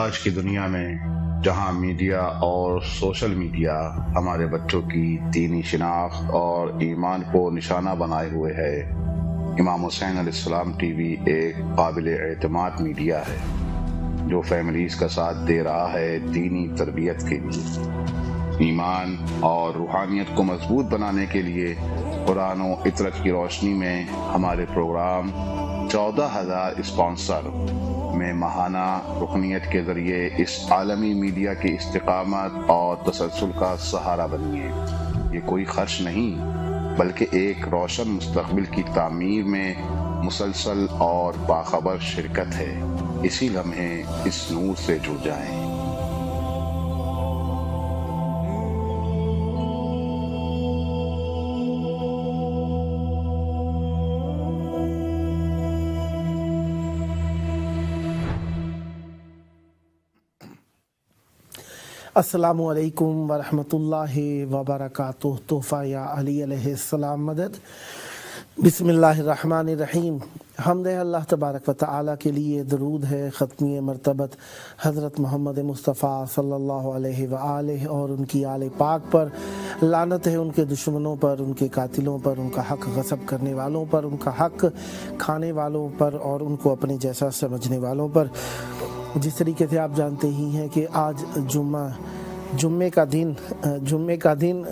آج کی دنیا میں جہاں میڈیا اور سوشل میڈیا ہمارے بچوں کی دینی شناخت اور ایمان کو نشانہ بنائے ہوئے ہے، امام حسین علیہ السلام ٹی وی ایک قابل اعتماد میڈیا ہے جو فیملیز کا ساتھ دے رہا ہے دینی تربیت کے لیے، ایمان اور روحانیت کو مضبوط بنانے کے لیے۔ قرآن و عطرت کی روشنی میں ہمارے پروگرام 14,000 اسپانسر میں ماہانہ رکنیت کے ذریعے اس عالمی میڈیا کی استقامت اور تسلسل کا سہارا بنیے۔ یہ کوئی خرچ نہیں بلکہ ایک روشن مستقبل کی تعمیر میں مسلسل اور باخبر شرکت ہے۔ اسی لمحے اس نور سے جڑ جائیں۔ السلام علیکم ورحمۃ اللہ وبرکاتہ۔ تحفہ یا علی علیہ السلام مدد۔ بسم اللہ الرحمن الرحیم۔ حمد ہے اللہ تبارک و تعالیٰ کے لیے، درود ہے ختمی مرتبت حضرت محمد مصطفیٰ صلی اللہ علیہ وآلہ اور ان کی آل پاک پر، لعنت ہے ان کے دشمنوں پر، ان کے قاتلوں پر، ان کا حق غصب کرنے والوں پر، ان کا حق کھانے والوں پر اور ان کو اپنے جیسا سمجھنے والوں پر۔ جس طریقے سے آپ جانتے ہی ہیں کہ آج جمعے کا دن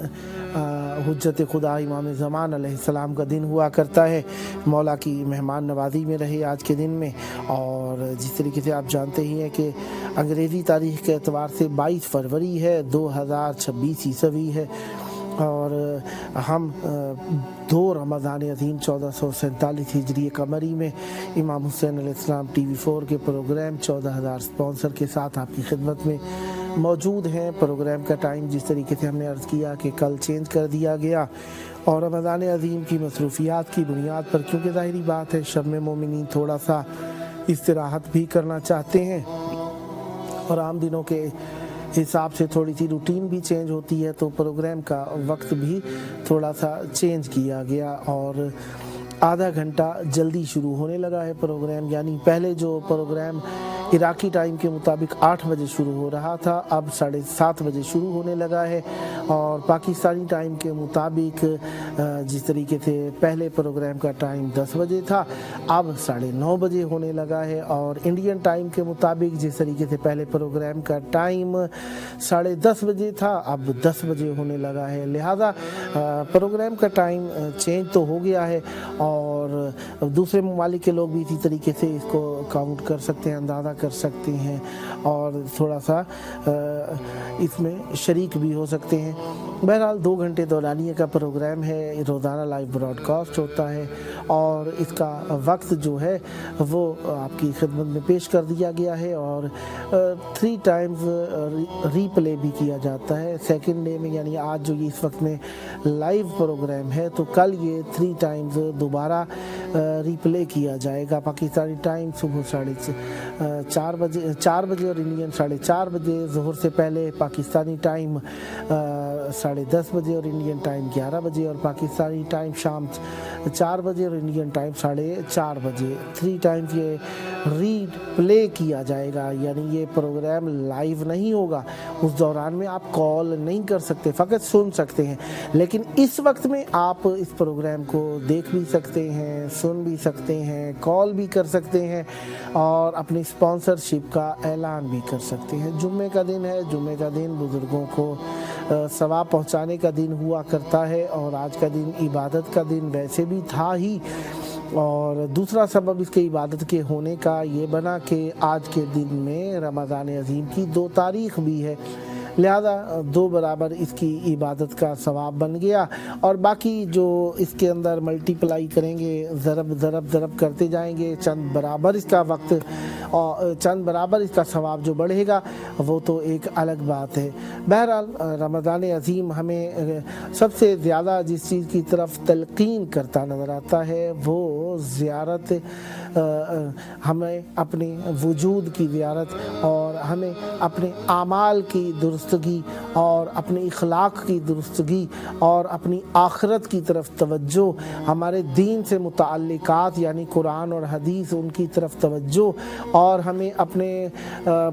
حجت خدا امام زمان علیہ السلام کا دن ہوا کرتا ہے۔ مولا کی مہمان نوازی میں رہے آج کے دن میں، اور جس طریقے سے آپ جانتے ہی ہیں کہ انگریزی تاریخ کے اعتبار سے 22 فروری ہے، 2026 عیسوی ہے، اور ہم 2 رمضان عظیم 1447 ہجری قمری میں امام حسین علیہ السلام ٹی وی 4 کے پروگرام 14,000 اسپانسر کے ساتھ آپ کی خدمت میں موجود ہیں۔ پروگرام کا ٹائم جس طریقے سے ہم نے عرض کیا کہ کل چینج کر دیا گیا، اور رمضان عظیم کی مصروفیات کی بنیاد پر، کیونکہ ظاہری بات ہے شب میں مومنین تھوڑا سا استراحت بھی کرنا چاہتے ہیں اور عام دنوں کے حساب سے تھوڑی سی روٹین بھی چینج ہوتی ہے، تو پروگرام کا وقت بھی تھوڑا سا چینج کیا گیا اور آدھا گھنٹہ جلدی شروع ہونے لگا ہے پروگرام۔ یعنی پہلے جو پروگرام عراقی ٹائم کے مطابق 8 بجے شروع ہو رہا تھا، اب 7:30 بجے شروع ہونے لگا ہے، اور پاکستانی ٹائم کے مطابق جس طریقے سے پہلے پروگرام کا ٹائم 10 بجے تھا، اب 9:30 بجے ہونے لگا ہے، اور انڈین ٹائم کے مطابق جس طریقے سے پہلے پروگرام کا ٹائم 10:30 بجے تھا، اب 10 بجے ہونے لگا ہے۔ لہذا پروگرام کا ٹائم چینج تو ہو گیا ہے، اور دوسرے ممالک کے لوگ بھی اسی طریقے سے اس کو کاؤنٹ کر سکتے ہیں، اندازہ کر سکتے ہیں، اور تھوڑا سا اس میں شریک بھی ہو سکتے ہیں۔ بہرحال 2 گھنٹے دورانیے کا پروگرام ہے، روزانہ لائیو براڈ کاسٹ ہوتا ہے، اور اس کا وقت جو ہے وہ آپ کی خدمت میں پیش کر دیا گیا ہے، اور 3 ٹائمز ری پلے بھی کیا جاتا ہے سیکنڈ ڈے میں۔ یعنی آج جو اس وقت میں لائیو پروگرام ہے، تو کل یہ 3 ٹائمز دوبارہ ری پلے کیا جائے گا۔ پاکستانی ٹائم صبح 4 بجے اور انڈین 4:30 بجے، ظہر سے پہلے پاکستانی ٹائم 10:30 بجے اور انڈین ٹائم 11 بجے، اور پاکستانی ٹائم شام 4 بجے اور انڈین ٹائم 4:30 بجے۔ 3 ٹائمز یہ ری پلے کیا جائے گا، یعنی یہ پروگرام لائیو نہیں ہوگا۔ اس دوران میں آپ کال نہیں کر سکتے، فقط سن سکتے ہیں، لیکن اس وقت میں آپ اس پروگرام کو دیکھ بھی سکتے ہیں، سن بھی سکتے ہیں، کال بھی کر سکتے ہیں، اور اپنی اسپانسرشپ کا اعلان بھی کر سکتے ہیں۔ جمعے کا دن ہے، جمعے کا دن بزرگوں کو ثواب پہنچانے کا دن ہوا کرتا ہے، اور آج کا دن عبادت کا دن ویسے بھی تھا ہی، اور دوسرا سبب اس کے عبادت کے ہونے کا یہ بنا کہ آج کے دن میں رمضان عظیم کی 2 تاریخ بھی ہے، لہذا 2 برابر اس کی عبادت کا ثواب بن گیا، اور باقی جو اس کے اندر ملٹی پلائی کریں گے، ضرب کرتے جائیں گے، چند برابر اس کا وقت اور چند برابر اس کا ثواب جو بڑھے گا، وہ تو ایک الگ بات ہے۔ بہرحال رمضان عظیم ہمیں سب سے زیادہ جس چیز کی طرف تلقین کرتا نظر آتا ہے وہ زیارت، ہمیں اپنے وجود کی زیارت اور ہمیں اپنے اعمال کی درست درستگی اور اپنے اخلاق کی درستگی اور اپنی آخرت کی طرف توجہ، ہمارے دین سے متعلقات یعنی قرآن اور حدیث ان کی طرف توجہ، اور ہمیں اپنے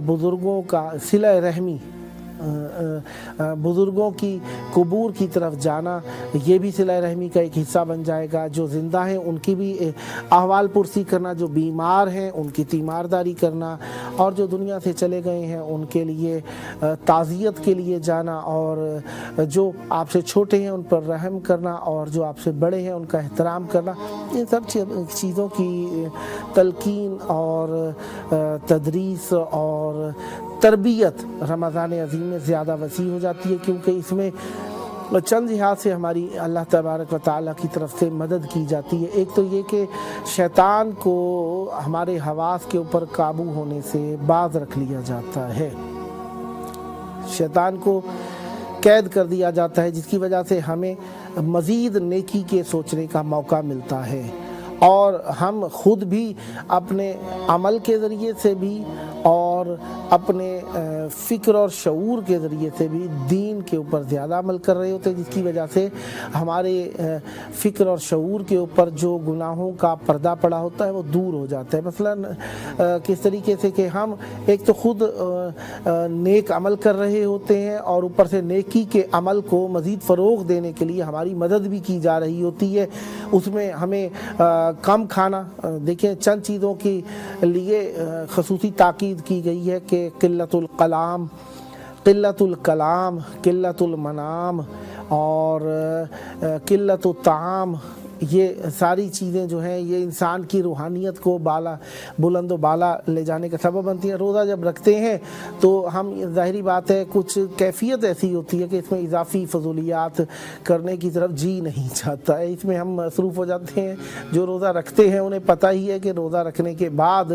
بزرگوں کا صلہ رحمی، بزرگوں کی قبور کی طرف جانا، یہ بھی صلہ رحمی کا ایک حصہ بن جائے گا۔ جو زندہ ہیں ان کی بھی احوال پرسی کرنا، جو بیمار ہیں ان کی تیمارداری کرنا، اور جو دنیا سے چلے گئے ہیں ان کے لیے تعزیت کے لیے جانا، اور جو آپ سے چھوٹے ہیں ان پر رحم کرنا، اور جو آپ سے بڑے ہیں ان کا احترام کرنا، ان سب چیزوں کی تلقین اور تدریس اور تربیت رمضان عظیم میں زیادہ وسیع ہو جاتی ہے، کیونکہ اس میں چند لحاظ سے ہماری اللہ تبارک و تعالیٰ کی طرف سے مدد کی جاتی ہے۔ ایک تو یہ کہ شیطان کو ہمارے حواس کے اوپر قابو ہونے سے باز رکھ لیا جاتا ہے، شیطان کو قید کر دیا جاتا ہے، جس کی وجہ سے ہمیں مزید نیکی کے سوچنے کا موقع ملتا ہے، اور ہم خود بھی اپنے عمل کے ذریعے سے بھی اور اپنے فکر اور شعور کے ذریعے سے بھی دین کے اوپر زیادہ عمل کر رہے ہوتے ہیں، جس کی وجہ سے ہمارے فکر اور شعور کے اوپر جو گناہوں کا پردہ پڑا ہوتا ہے وہ دور ہو جاتا ہے۔ مثلا کس طریقے سے کہ ہم ایک تو خود نیک عمل کر رہے ہوتے ہیں، اور اوپر سے نیکی کے عمل کو مزید فروغ دینے کے لیے ہماری مدد بھی کی جا رہی ہوتی ہے۔ اس میں ہمیں کم کھانا، دیکھیں چند چیزوں کے لیے خصوصی تاکید کی گئی ہے کہ قلت الکلام، قلت المنام اور قلت الطعام، یہ ساری چیزیں جو ہیں یہ انسان کی روحانیت کو بلند و بالا لے جانے کا سبب بنتی ہیں۔ روزہ جب رکھتے ہیں تو ہم ظاہری بات ہے کچھ کیفیت ایسی ہوتی ہے کہ اس میں اضافی فضولیات کرنے کی طرف جی نہیں چاہتا ہے، اس میں ہم مصروف ہو جاتے ہیں۔ جو روزہ رکھتے ہیں انہیں پتہ ہی ہے کہ روزہ رکھنے کے بعد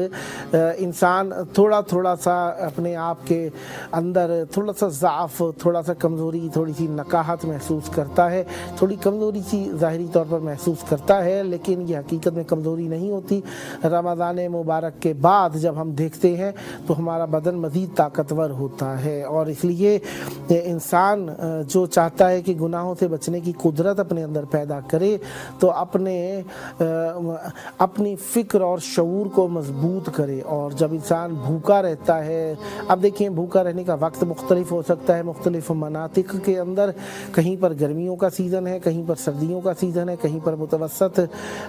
انسان تھوڑا سا اپنے آپ کے اندر تھوڑا سا ضعف، تھوڑا سا کمزوری، تھوڑی سی نکاہت محسوس کرتا ہے، تھوڑی کمزوری سی ظاہری طور پر محسوس کرتا ہے، لیکن یہ حقیقت میں کمزوری نہیں ہوتی۔ رمضان مبارک کے بعد جب ہم دیکھتے ہیں تو ہمارا بدن مزید طاقتور ہوتا ہے، اور اس لیے انسان جو چاہتا ہے کہ گناہوں سے بچنے کی قدرت اپنے اندر پیدا کرے تو اپنی فکر اور شعور کو مضبوط کرے۔ اور جب انسان بھوکا رہتا ہے، اب دیکھیں بھوکا رہنے کا وقت مختلف ہو سکتا ہے مختلف مناطق کے اندر، کہیں پر گرمیوں کا سیزن ہے، کہیں پر سردیوں کا سیزن ہے، کہیں پر متوسط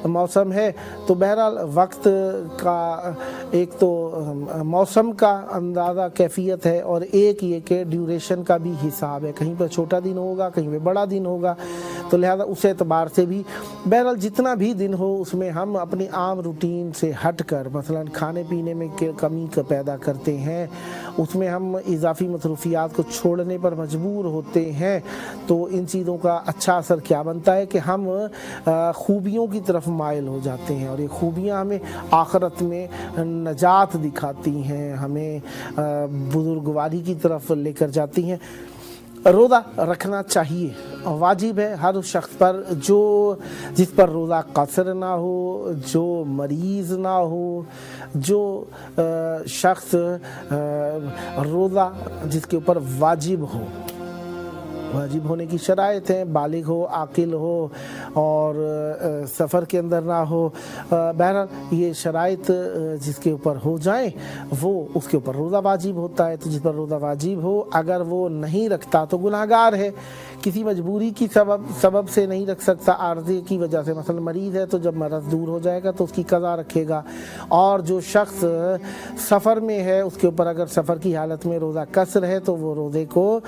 موسم ہے، تو بہرحال وقت کا ایک تو موسم کا اندازہ کیفیت ہے، اور ایک یہ کہ ڈیوریشن کا بھی حساب ہے، کہیں پر چھوٹا دن ہوگا کہیں پہ بڑا دن ہوگا، تو لہذا اس اعتبار سے بھی بہرحال جتنا بھی دن ہو اس میں ہم اپنی عام روٹین سے ہٹ کر مثلا کھانے پینے میں کمی پیدا کرتے ہیں، اس میں ہم اضافی مصروفیات کو چھوڑنے پر مجبور ہوتے ہیں، تو ان چیزوں کا اچھا اثر کیا بنتا ہے کہ ہم خوبیوں کی طرف مائل ہو جاتے ہیں، اور یہ خوبیاں ہمیں آخرت میں نجات دکھاتی ہیں، ہمیں بزرگواری کی طرف لے کر جاتی ہیں۔ روزہ رکھنا چاہیے، واجب ہے ہر اس شخص پر جس پر روزہ قصر نہ ہو، جو مریض نہ ہو، جو شخص روزہ جس کے اوپر واجب ہونے کی شرائط ہیں، بالغ ہو، عاقل ہو، اور سفر کے اندر نہ ہو، بہرحال یہ شرائط جس کے اوپر ہو جائیں وہ اس کے اوپر روزہ واجب ہوتا ہے۔ تو جس پر روزہ واجب ہو اگر وہ نہیں رکھتا تو گناہگار ہے، کسی مجبوری کی سبب سے نہیں رکھ سکتا، عارضے کی وجہ سے، مثلا مریض ہے تو جب مرض دور ہو جائے گا تو اس کی قضا رکھے گا، اور جو شخص سفر میں ہے اس کے اوپر اگر سفر کی حالت میں روزہ قصر ہے تو وہ روزے کو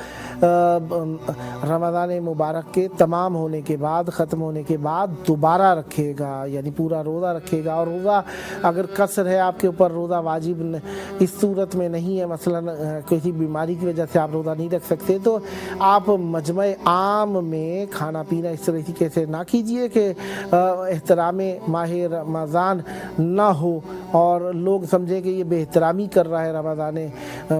رمضان مبارک کے تمام ہونے کے بعد، ختم ہونے کے بعد دوبارہ رکھے گا، یعنی پورا روزہ رکھے گا۔ اور روزہ اگر قصر ہے آپ کے اوپر، روزہ واجب اس صورت میں نہیں ہے، مثلا کسی بیماری کی وجہ سے آپ روزہ نہیں رکھ سکتے، تو آپ مجمع عام میں کھانا پینا اس طریقے سے نہ کیجئے کہ احترام ماہ رمضان نہ ہو اور لوگ سمجھیں کہ یہ بے احترامی کر رہا ہے رمضان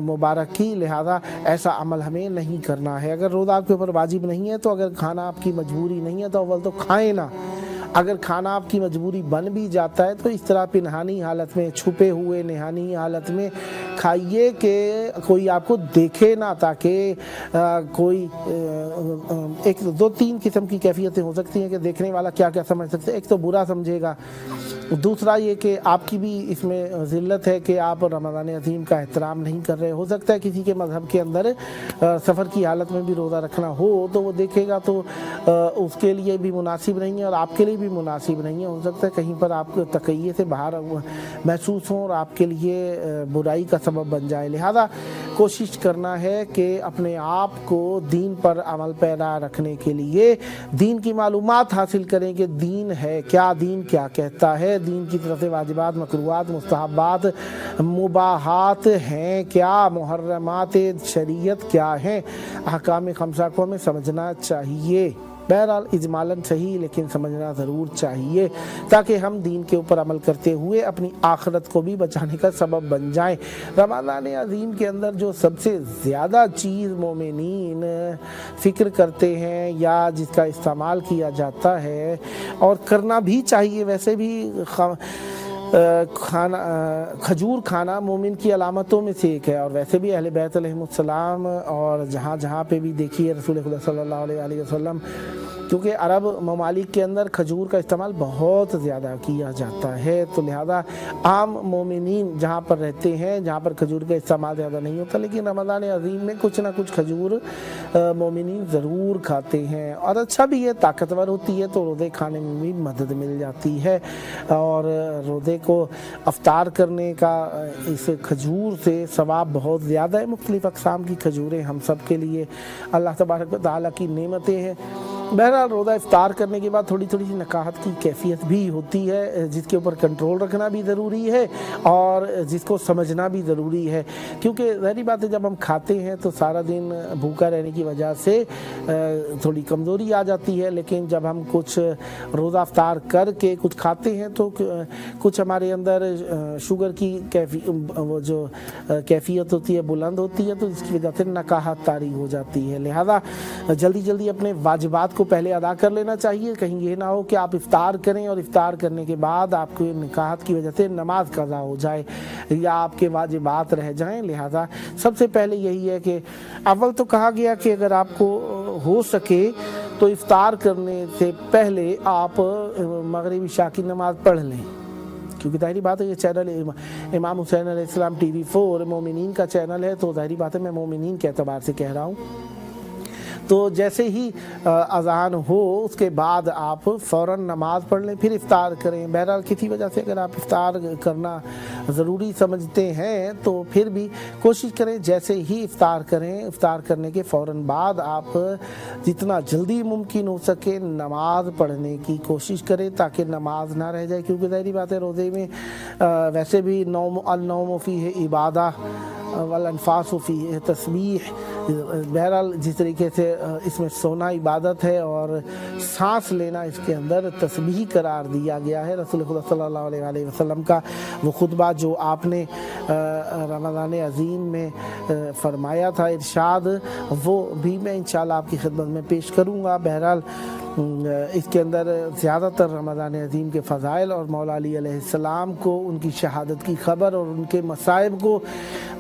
مبارک کی، لہذا ایسا عمل ہمیں نہیں کرنا ہے۔ اگر روزہ آپ کے اوپر واجب نہیں ہے تو اگر کھانا آپ کی مجبوری نہیں ہے تو اول تو کھائیں نہ، اگر کھانا آپ کی مجبوری بن بھی جاتا ہے تو اس طرح پنہانی حالت میں، چھپے ہوئے نہانی حالت میں کھائیے کہ کوئی آپ کو دیکھے نہ، تاکہ کوئی ایک دو تین قسم کی کیفیتیں ہو سکتی ہیں کہ دیکھنے والا کیا کیا سمجھ سکتے ہیں۔ ایک تو برا سمجھے گا، دوسرا یہ کہ آپ کی بھی اس میں ذلت ہے کہ آپ رمضان عظیم کا احترام نہیں کر رہے۔ ہو سکتا ہے کسی کے مذہب کے اندر سفر کی حالت میں بھی روزہ رکھنا ہو تو وہ دیکھے گا تو اس کے لیے بھی مناسب نہیں ہے اور آپ کے لیے بھی مناسب نہیں ہے۔ ہو سکتا ہے کہیں پر آپ کو تقیے سے باہر محسوس ہوں اور آپ کے لیے برائی کا سبب بن جائے۔ لہذا کوشش کرنا ہے کہ اپنے آپ کو دین پر عمل پیرا رکھنے کے لیے دین کی معلومات حاصل کریں کہ دین ہے کیا، دین کیا کہتا ہے، دین کی طرف سے واجبات، مکروہات، مستحبات، مباحات ہیں کیا، محرمات شریعت کیا ہیں، احکام خمسہ کو ہمیں سمجھنا چاہیے۔ بہرحال اجمالاً صحیح لیکن سمجھنا ضرور چاہیے تاکہ ہم دین کے اوپر عمل کرتے ہوئے اپنی آخرت کو بھی بچانے کا سبب بن جائیں۔ رمضان عظیم کے اندر جو سب سے زیادہ چیز مومنین فکر کرتے ہیں یا جس کا استعمال کیا جاتا ہے اور کرنا بھی چاہیے، ویسے بھی کھجور کھانا مومن کی علامتوں میں سے ایک ہے، اور ویسے بھی اہل بیت علیہم السلام اور جہاں پہ بھی دیکھیے رسول خدا صلی اللہ علیہ وسلم، کیونکہ عرب ممالک کے اندر کھجور کا استعمال بہت زیادہ کیا جاتا ہے، تو لہذا عام مومنین جہاں پر رہتے ہیں جہاں پر کھجور کا استعمال زیادہ نہیں ہوتا، لیکن رمضان عظیم میں کچھ نہ کچھ کھجور مومنین ضرور کھاتے ہیں، اور اچھا بھی ہے، طاقتور ہوتی ہے تو روزے کھانے میں بھی مدد مل جاتی ہے، اور روزے کو افطار کرنے کا اس کھجور سے ثواب بہت زیادہ ہے۔ مختلف اقسام کی کھجوریں ہم سب کے لیے اللہ تبارک و تعالیٰ کی نعمتیں ہیں۔ بہرحال روزہ افطار کرنے کے بعد تھوڑی سی نکاحت کی کیفیت بھی ہوتی ہے جس کے اوپر کنٹرول رکھنا بھی ضروری ہے اور جس کو سمجھنا بھی ضروری ہے، کیونکہ ظاہری بات ہے جب ہم کھاتے ہیں تو سارا دن بھوکا رہنے کی وجہ سے تھوڑی کمزوری آ جاتی ہے، لیکن جب ہم کچھ روزہ افطار کر کے کچھ کھاتے ہیں تو کچھ ہمارے اندر شوگر کی وہ جو کیفیت ہوتی ہے بلند ہوتی ہے، تو اس کی وجہ سے نکاحت طاری ہو جاتی ہے۔ لہذا جلدی اپنے واجبات کو پہلے ادا کر لینا چاہیے، کہیں یہ نہ ہو کہ آپ افطار کریں اور افطار کرنے کے بعد آپ کو نکاحت کی وجہ سے نماز قضا ہو جائے یا آپ کے واجبات رہ جائیں۔ لہذا سب سے پہلے یہی ہے کہ اول تو کہا گیا کہ اگر آپ کو ہو سکے تو افطار کرنے سے پہلے آپ مغرب عشاء کی نماز پڑھ لیں، کیونکہ ظاہری بات ہے یہ چینل امام حسین علیہ السلام ٹی وی 4 مومنین کا چینل ہے، تو ظاہری بات ہے میں مومنین کے اعتبار سے کہہ رہا ہوں۔ تو جیسے ہی اذان ہو اس کے بعد آپ فوراً نماز پڑھ لیں، پھر افطار کریں۔ بہرحال کسی وجہ سے اگر آپ افطار کرنا ضروری سمجھتے ہیں تو پھر بھی کوشش کریں جیسے ہی افطار کریں، افطار کرنے کے فوراً بعد آپ جتنا جلدی ممکن ہو سکے نماز پڑھنے کی کوشش کریں تاکہ نماز نہ رہ جائے، کیونکہ ظاہری بات ہے روزے میں ویسے بھی النوم فیہ عبادہ والانفاس فیہ تسبیح، بہرحال جس طریقے سے اس میں سونا عبادت ہے اور سانس لینا اس کے اندر تسبیح قرار دیا گیا ہے۔ رسول خدا صلی اللہ علیہ وسلم کا وہ خطبہ جو آپ نے رمضان عظیم میں فرمایا تھا ارشاد، وہ بھی میں انشاءاللہ آپ کی خدمت میں پیش کروں گا۔ بہرحال اس کے اندر زیادہ تر رمضان عظیم کے فضائل اور مولا علی علیہ السلام کو ان کی شہادت کی خبر اور ان کے مصائب کو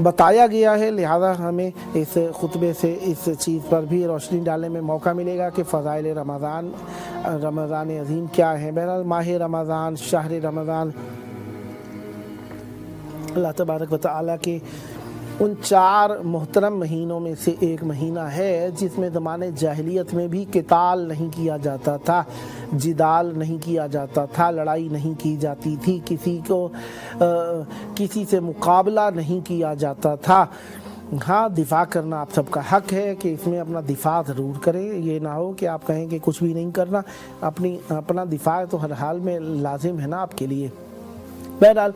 بتایا گیا ہے، لہذا ہمیں اس خطبے سے اس چیز پر بھی روشنی ڈالنے میں موقع ملے گا کہ فضائل رمضان عظیم کیا ہیں۔ بہرحال ماہ رمضان، شہر رمضان اللہ تبارک و تعالیٰ کے ان 4 محترم مہینوں میں سے ایک مہینہ ہے جس میں زمانے جاہلیت میں بھی قتال نہیں کیا جاتا تھا، جدال نہیں کیا جاتا تھا، لڑائی نہیں کی جاتی تھی، کسی سے مقابلہ نہیں کیا جاتا تھا۔ ہاں دفاع کرنا آپ سب کا حق ہے کہ اس میں اپنا دفاع ضرور کریں، یہ نہ ہو کہ آپ کہیں کہ کچھ بھی نہیں کرنا، اپنا دفاع تو ہر حال میں لازم ہے نا آپ کے لیے۔ بہرحال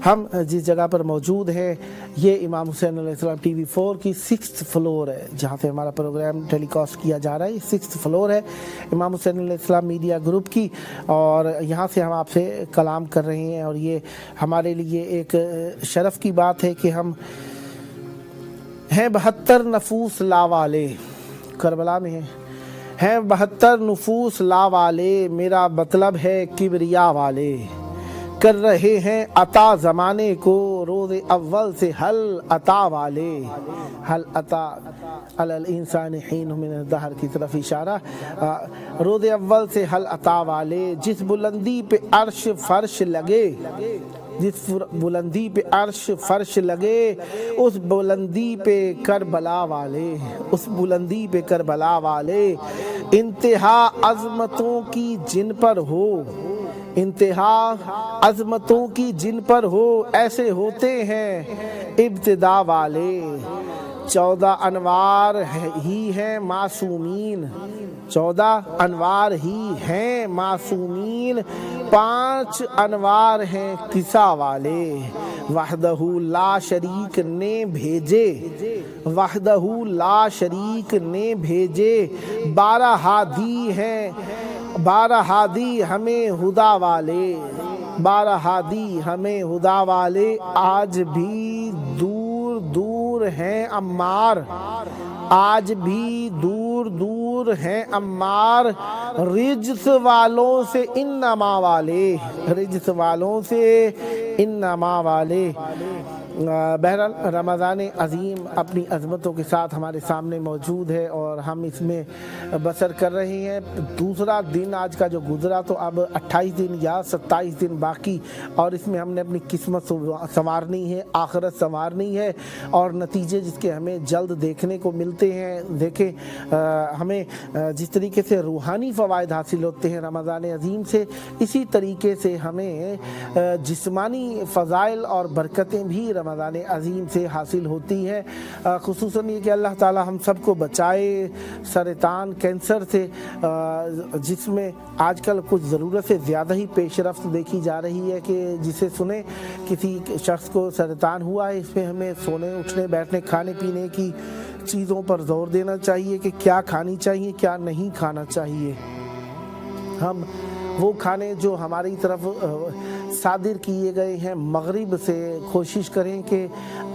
ہم جس جگہ پر موجود ہیں یہ امام حسین علیہ السلام ٹی وی 4 کی 6th فلور ہے جہاں سے ہمارا پروگرام ٹیلی کاسٹ کیا جا رہا ہے۔ یہ 6th فلور ہے امام حسین علیہ السلام میڈیا گروپ کی، اور یہاں سے ہم آپ سے کلام کر رہے ہیں، اور یہ ہمارے لیے ایک شرف کی بات ہے کہ ہم ہیں 72 نفوس لا والے، کربلا میں ہیں 72 نفوس لا والے، میرا مطلب ہے کبریا والے، کر رہے ہیں عطا زمانے کو روز اول سے حل عطا والے، حل عطا علی الانسان حین من الدہر کی طرف اشارہ، روز اول سے حل عطا والے، جس بلندی پہ عرش فرش لگے، جس بلندی پہ عرش فرش لگے، اس بلندی پہ کربلا والے، اس بلندی پہ کربلا والے، انتہا عظمتوں کی جن پر ہو، انتہا عظمتوں کی جن پر ہو، ایسے ہوتے ہیں ابتدا والے، 14 انوار ہی ہیں معصومین، 14 انوار ہی ہیں معصومین، 5 انوار ہیں قصہ والے، وحدہ لا شریک نے بھیجے، وحدہ لا شریک نے بھیجے، 12 ہادی ہیں، 12 ہادی ہمیں ہدا والے، 12 ہادی ہمیں ہدا والے، آج بھی دور دور ہیں عمار، آج بھی دور دور ہیں عمار، رجس والوں سے انما والے، رجس والوں سے انما والے۔ بہرحال رمضان عظیم اپنی عظمتوں کے ساتھ ہمارے سامنے موجود ہے اور ہم اس میں بسر کر رہے ہیں۔ دوسرا دن آج کا جو گزرا، تو اب 28 دن یا 27 دن باقی، اور اس میں ہم نے اپنی قسمت سنوارنی ہے، آخرت سنوارنی ہے، اور نتیجے جس کے ہمیں جلد دیکھنے کو ملتے ہیں۔ دیکھیں ہمیں جس طریقے سے روحانی فوائد حاصل ہوتے ہیں رمضان عظیم سے، اسی طریقے سے ہمیں جسمانی فضائل اور برکتیں بھی رمضان عظیم سے حاصل ہوتی ہے، خصوصاً یہ کہ اللہ تعالی ہم سب کو بچائے سرطان کینسر سے، جس میں آج کل کچھ ضرورت سے زیادہ ہی پیش رفت دیکھی جا رہی ہے کہ جسے سنیں کسی شخص کو سرطان ہوا ہے، اس میں ہمیں سونے اٹھنے بیٹھنے کھانے پینے کی چیزوں پر زور دینا چاہیے کہ کیا کھانی چاہیے کیا نہیں کھانا چاہیے۔ ہم وہ کھانے جو ہماری طرف صادر کیے گئے ہیں مغرب سے، کوشش کریں کہ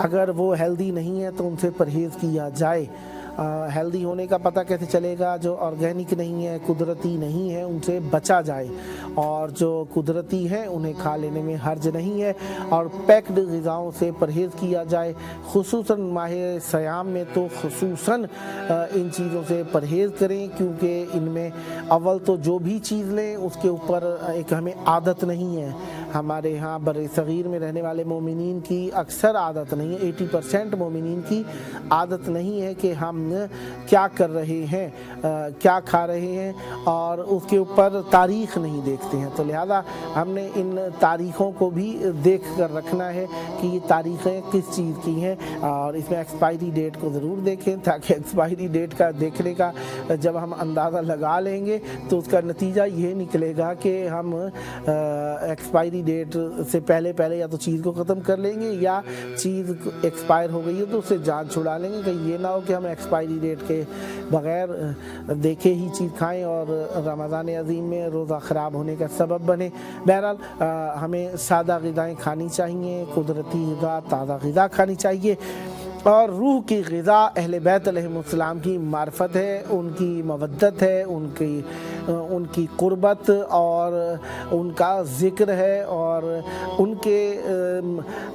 اگر وہ ہیلدی نہیں ہے تو ان سے پرہیز کیا جائے۔ ہیلدی ہونے کا پتہ کیسے چلے گا؟ جو آرگینک نہیں ہے، قدرتی نہیں ہے، ان سے بچا جائے، اور جو قدرتی ہیں انہیں کھا لینے میں حرج نہیں ہے، اور پیکڈ غذاؤں سے پرہیز کیا جائے، خصوصاً ماہ صیام میں تو خصوصاً ان چیزوں سے پرہیز کریں، کیونکہ ان میں اول تو جو بھی چیز لیں اس کے اوپر ایک ہمیں عادت نہیں ہے۔ ہمارے ہاں بر صغیر میں رہنے والے مومنین کی اکثر عادت نہیں ہے، 80% مومنین کی عادت نہیں ہے کہ ہم کیا کر رہے ہیں، کیا کھا رہے ہیں، اور اس کے اوپر تاریخ نہیں دیکھتے ہیں۔ تو لہذا ہم نے ان تاریخوں کو بھی دیکھ کر رکھنا ہے کہ یہ تاریخیں کس چیز کی ہیں، اور اس میں ایکسپائری ڈیٹ کو ضرور دیکھیں، تاکہ ایکسپائری ڈیٹ کا دیکھنے کا جب ہم اندازہ لگا لیں گے تو اس کا نتیجہ یہ نکلے گا کہ ہم ایکسپائری ڈیٹ سے پہلے یا تو چیز کو ختم کر لیں گے، یا چیز ایکسپائر ہو گئی ہے تو اس سے جان چھڑا لیں گے، کہ یہ نہ ہو کہ ہم ایکسپائری ڈیٹ کے بغیر دیکھے ہی چیز کھائیں اور رمضان عظیم میں روزہ خراب ہونے کا سبب بنے۔ بہرحال ہمیں سادہ غذائیں کھانی چاہیے، قدرتی غذا، تازہ غذا کھانی چاہیے، اور روح کی غذا اہل بیت علیہم السلام کی معرفت ہے، ان کی مودت ہے، ان کی قربت اور ان کا ذکر ہے، اور ان کے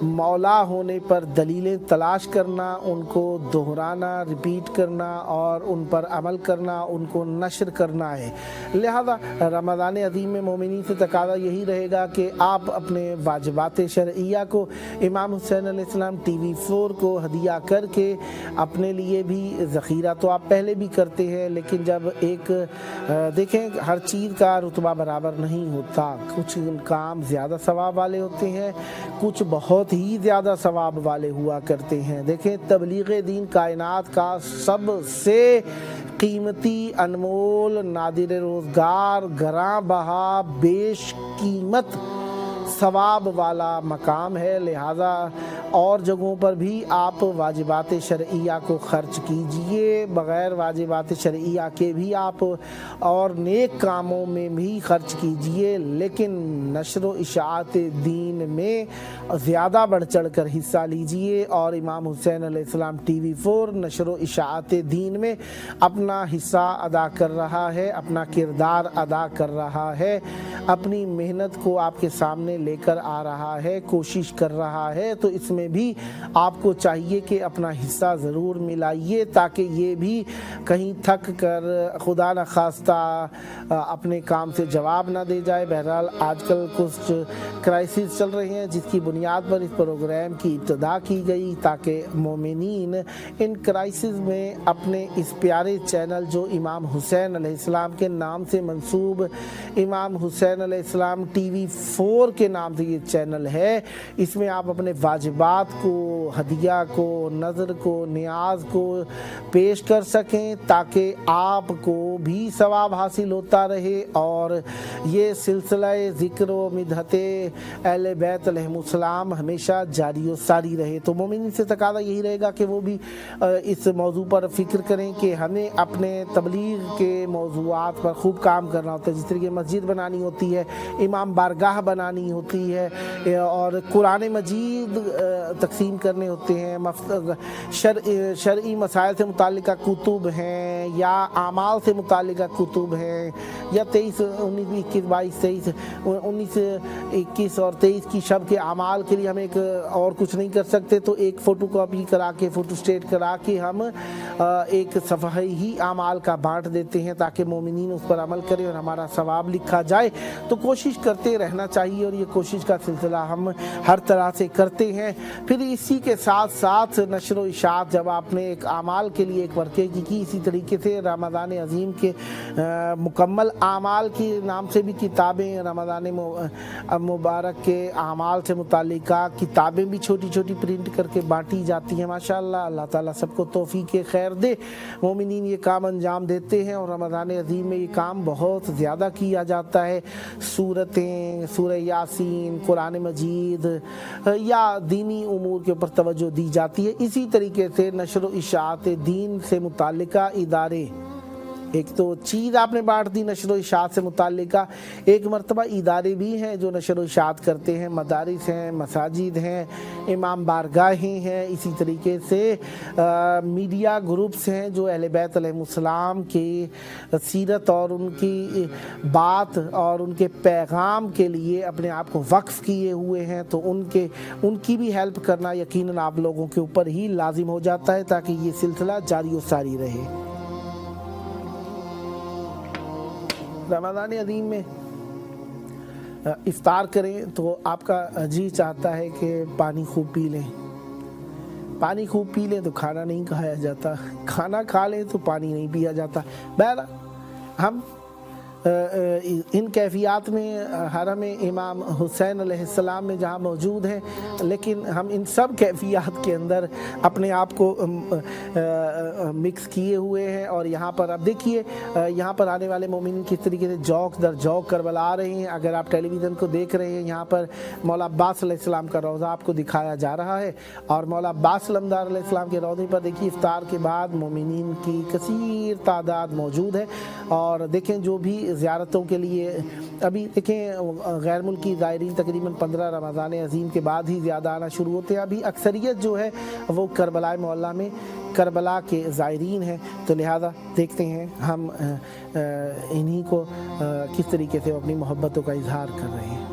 مولا ہونے پر دلیلیں تلاش کرنا، ان کو دہرانا، ریپیٹ کرنا اور ان پر عمل کرنا، ان کو نشر کرنا ہے۔ لہذا رمضان عظیم میں مومنین سے تقاضا یہی رہے گا کہ آپ اپنے واجبات شرعیہ کو امام حسین علیہ السلام TV 4 کو ہدیہ کر کے اپنے لیے بھی ذخیرہ تو آپ پہلے بھی کرتے ہیں، لیکن جب ایک دیکھیں ہر چیز کا رتبہ برابر نہیں ہوتا، کچھ کام زیادہ ثواب والے ہوتے ہیں، کچھ بہت ہی زیادہ ثواب والے ہوا کرتے ہیں۔ دیکھیں تبلیغ دین کائنات کا سب سے قیمتی، انمول، نادر روزگار، گراں بہا، بیش قیمت ثواب والا مقام ہے، لہذا اور جگہوں پر بھی آپ واجبات شرعیہ کو خرچ کیجئے، بغیر واجبات شرعیہ کے بھی آپ اور نیک کاموں میں بھی خرچ کیجئے، لیکن نشر و اشاعت دین میں زیادہ بڑھ چڑھ کر حصہ لیجئے۔ اور امام حسین علیہ السلام ٹی وی 4 نشر و اشاعت دین میں اپنا حصہ ادا کر رہا ہے، اپنا کردار ادا کر رہا ہے، اپنی محنت کو آپ کے سامنے لے کر آ رہا ہے، کوشش کر رہا ہے، تو اس میں بھی آپ کو چاہیے کہ اپنا حصہ ضرور ملائیے، تاکہ یہ بھی کہیں تھک کر خدا نخواستہ اپنے کام سے جواب نہ دے جائے۔ بہرحال آج کل کچھ کرائسس چل رہے ہیں جس کی بنیاد پر اس پروگرام کی ابتدا کی گئی، تاکہ مومنین ان کرائسس میں اپنے اس پیارے چینل جو امام حسین علیہ السلام کے نام سے منسوب امام حسین علیہ السلام ٹی وی 4 کے نام سے یہ چینل ہے، اس میں آپ اپنے واجبات کو، ہدیہ کو، نظر کو، نیاز کو پیش کر سکیں، تاکہ آپ کو بھی ثواب حاصل ہوتا رہے اور یہ سلسلہ ذکر و مدحت اہل بیت علیہ السلام ہمیشہ جاری و ساری رہے۔ تو مومنین سے تقاضا یہی رہے گا کہ وہ بھی اس موضوع پر فکر کریں کہ ہمیں اپنے تبلیغ کے موضوعات پر خوب کام کرنا ہوتا ہے، جس طریقے مسجد بنانی ہوتی ہے، امام بارگاہ بنانی ہوتی ہے، اور قرآن مجید تقسیم کرنے ہوتے ہیں، شرعی مسائل سے متعلقہ کتب ہیں یا اعمال سے متعلقہ کتب ہیں، یا 19 21 اور 23 کی شب کے اعمال کے لیے ہم ایک اور کچھ نہیں کر سکتے، تو ایک فوٹو کاپی کرا کے، فوٹو اسٹیٹ کرا کے ہم ایک صفحہ ہی اعمال کا بانٹ دیتے ہیں، تاکہ مومنین اس پر عمل کریں اور ہمارا ثواب لکھا جائے۔ تو کوشش کرتے رہنا چاہیے، اور یہ کوشش کا سلسلہ ہم ہر طرح سے کرتے ہیں۔ پھر اسی کے ساتھ ساتھ نشر و اشاعت، جب آپ نے ایک اعمال کے لیے ایک ورقے کی، اسی طریقے سے رمضان عظیم کے مکمل اعمال کے نام سے بھی کتابیں، رمضان مبارک کے اعمال سے متعلقہ کتابیں بھی چھوٹی چھوٹی پرنٹ کر کے بانٹی جاتی ہیں۔ ماشاءاللہ، اللہ تعالیٰ سب کو توفیق خیر دے۔ مومنین یہ کام انجام دیتے ہیں، اور رمضان عظیم میں یہ کام بہت زیادہ کیا جاتا ہے۔ سورتیں، سورہ یاسین، قرآن مجید یا دینی امور کے اوپر توجہ دی جاتی ہے۔ اسی طریقے سے نشر و اشاعت دین سے متعلقہ ادارے، ایک تو چیز آپ نے بانٹ دی نشر و اشاعت سے متعلقہ، ایک مرتبہ ادارے بھی ہیں جو نشر و اشاعت کرتے ہیں، مدارس ہیں، مساجد ہیں، امام بارگاہیں ہیں، اسی طریقے سے میڈیا گروپس ہیں جو اہل بیت علیہ السلام کی سیرت اور ان کی بات اور ان کے پیغام کے لیے اپنے آپ کو وقف کیے ہوئے ہیں، تو ان کی بھی ہیلپ کرنا یقیناً آپ لوگوں کے اوپر ہی لازم ہو جاتا ہے، تاکہ یہ سلسلہ جاری و ساری رہے۔ رمضان عظیم میں افطار کریں تو آپ کا جی چاہتا ہے کہ پانی خوب پی لیں، پانی خوب پی لیں تو کھانا نہیں کھایا جاتا، کھانا کھا لیں تو پانی نہیں پیا جاتا۔ بہرحال ہم ان کیفیات میں حرم امام حسین علیہ السلام میں جہاں موجود ہیں، لیکن ہم ان سب کیفیات کے اندر اپنے آپ کو مکس کیے ہوئے ہیں، اور یہاں پر اب دیکھیے یہاں پر آنے والے مومنین کس طریقے سے جوک در جوک کربلا آ رہے ہیں۔ اگر آپ ٹیلی ویژن کو دیکھ رہے ہیں، یہاں پر مولا عباس علیہ السلام کا روضہ آپ کو دکھایا جا رہا ہے، اور مولا عباس علمدار علیہ السلام کے روضے پر دیکھیے افطار کے بعد مومنین کی کثیر تعداد موجود ہے۔ اور دیکھیں جو بھی زیارتوں کے لیے ابھی دیکھیں غیر ملکی زائرین تقریباً 15 رمضان عظیم کے بعد ہی زیادہ آنا شروع ہوتے ہیں، ابھی اکثریت جو ہے وہ کربلا معلیٰ میں کربلا کے زائرین ہیں، تو لہذا دیکھتے ہیں ہم انہی کو کس طریقے سے اپنی محبتوں کا اظہار کر رہے ہیں۔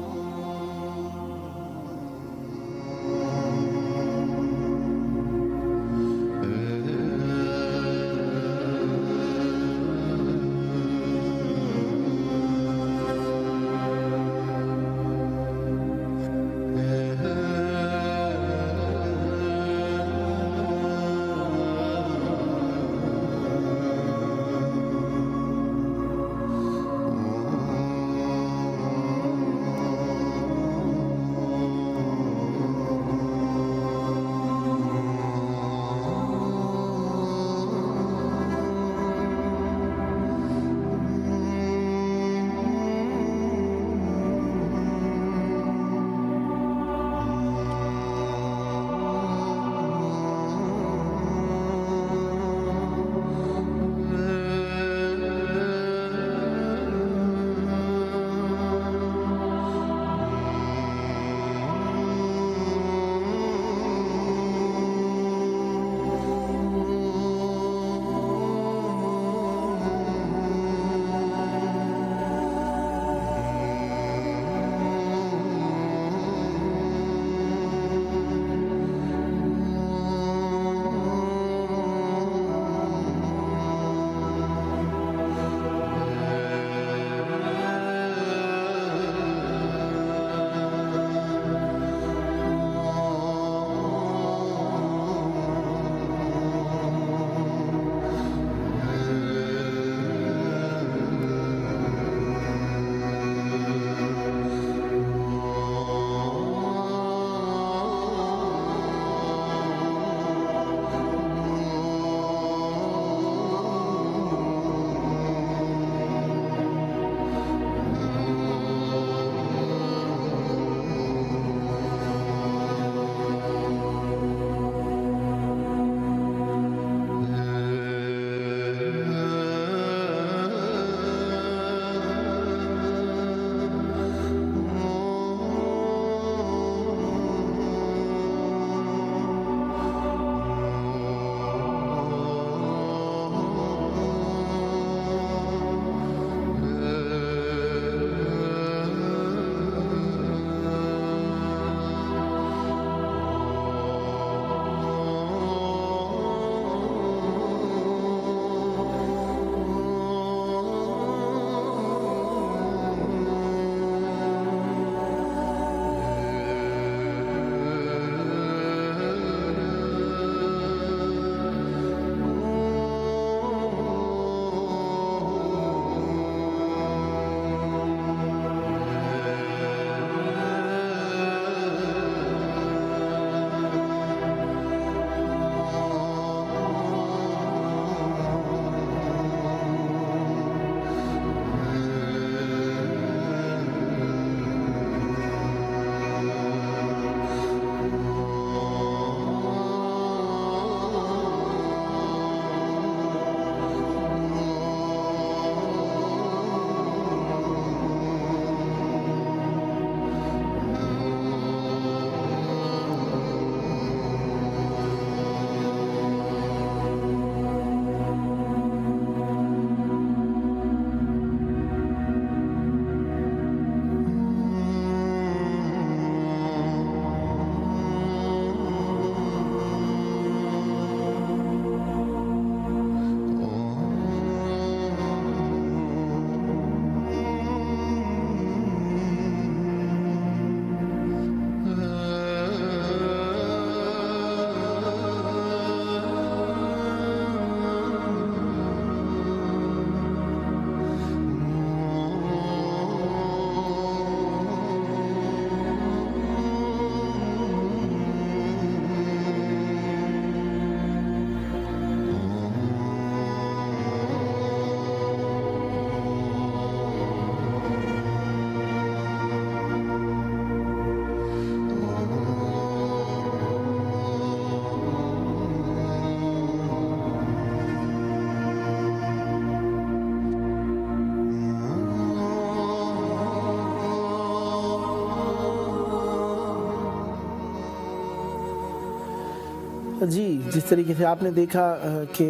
جی، جس طریقے سے آپ نے دیکھا کہ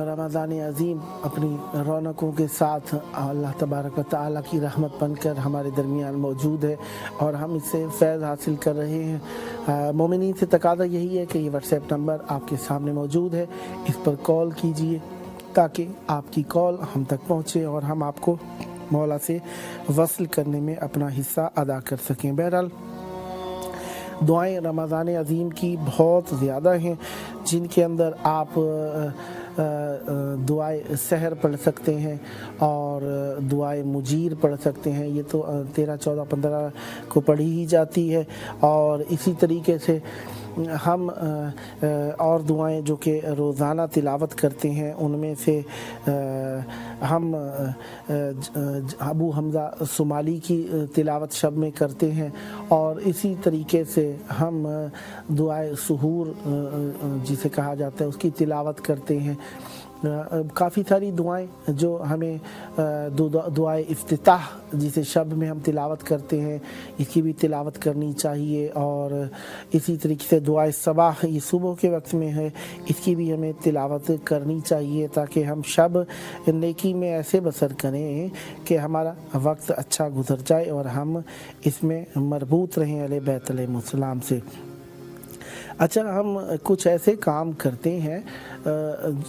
رمضان عظیم اپنی رونقوں کے ساتھ اللہ تبارک و تعالیٰ کی رحمت بن کر ہمارے درمیان موجود ہے اور ہم اس سے فیض حاصل کر رہے ہیں۔ مومنین سے تقاضا یہی ہے کہ یہ واٹس ایپ نمبر آپ کے سامنے موجود ہے، اس پر کال کیجئے تاکہ آپ کی کال ہم تک پہنچے اور ہم آپ کو مولا سے وصل کرنے میں اپنا حصہ ادا کر سکیں۔ بہرحال دعائیں رمضان عظیم کی بہت زیادہ ہیں، جن کے اندر آپ دعائے سحر پڑھ سکتے ہیں اور دعائے مجیر پڑھ سکتے ہیں، یہ تو 13، 14، 15 کو پڑھی ہی جاتی ہے۔ اور اسی طریقے سے ہم اور دعائیں جو کہ روزانہ تلاوت کرتے ہیں، ان میں سے ہم ابو حمزہ صومالی کی تلاوت شب میں کرتے ہیں، اور اسی طریقے سے ہم دعائے سحور جسے کہا جاتا ہے اس کی تلاوت کرتے ہیں۔ کافی ساری دعائیں جو ہمیں دعائے افتتاح جسے شب میں ہم تلاوت کرتے ہیں، اس کی بھی تلاوت کرنی چاہیے، اور اسی طریقے سے دعائے صباح یہ صبح کے وقت میں ہے، اس کی بھی ہمیں تلاوت کرنی چاہیے تاکہ ہم شب نیکی میں ایسے بسر کریں کہ ہمارا وقت اچھا گزر جائے اور ہم اس میں مربوط رہیں اہل بیت علیہ السلام سے۔ اچھا، ہم کچھ ایسے کام کرتے ہیں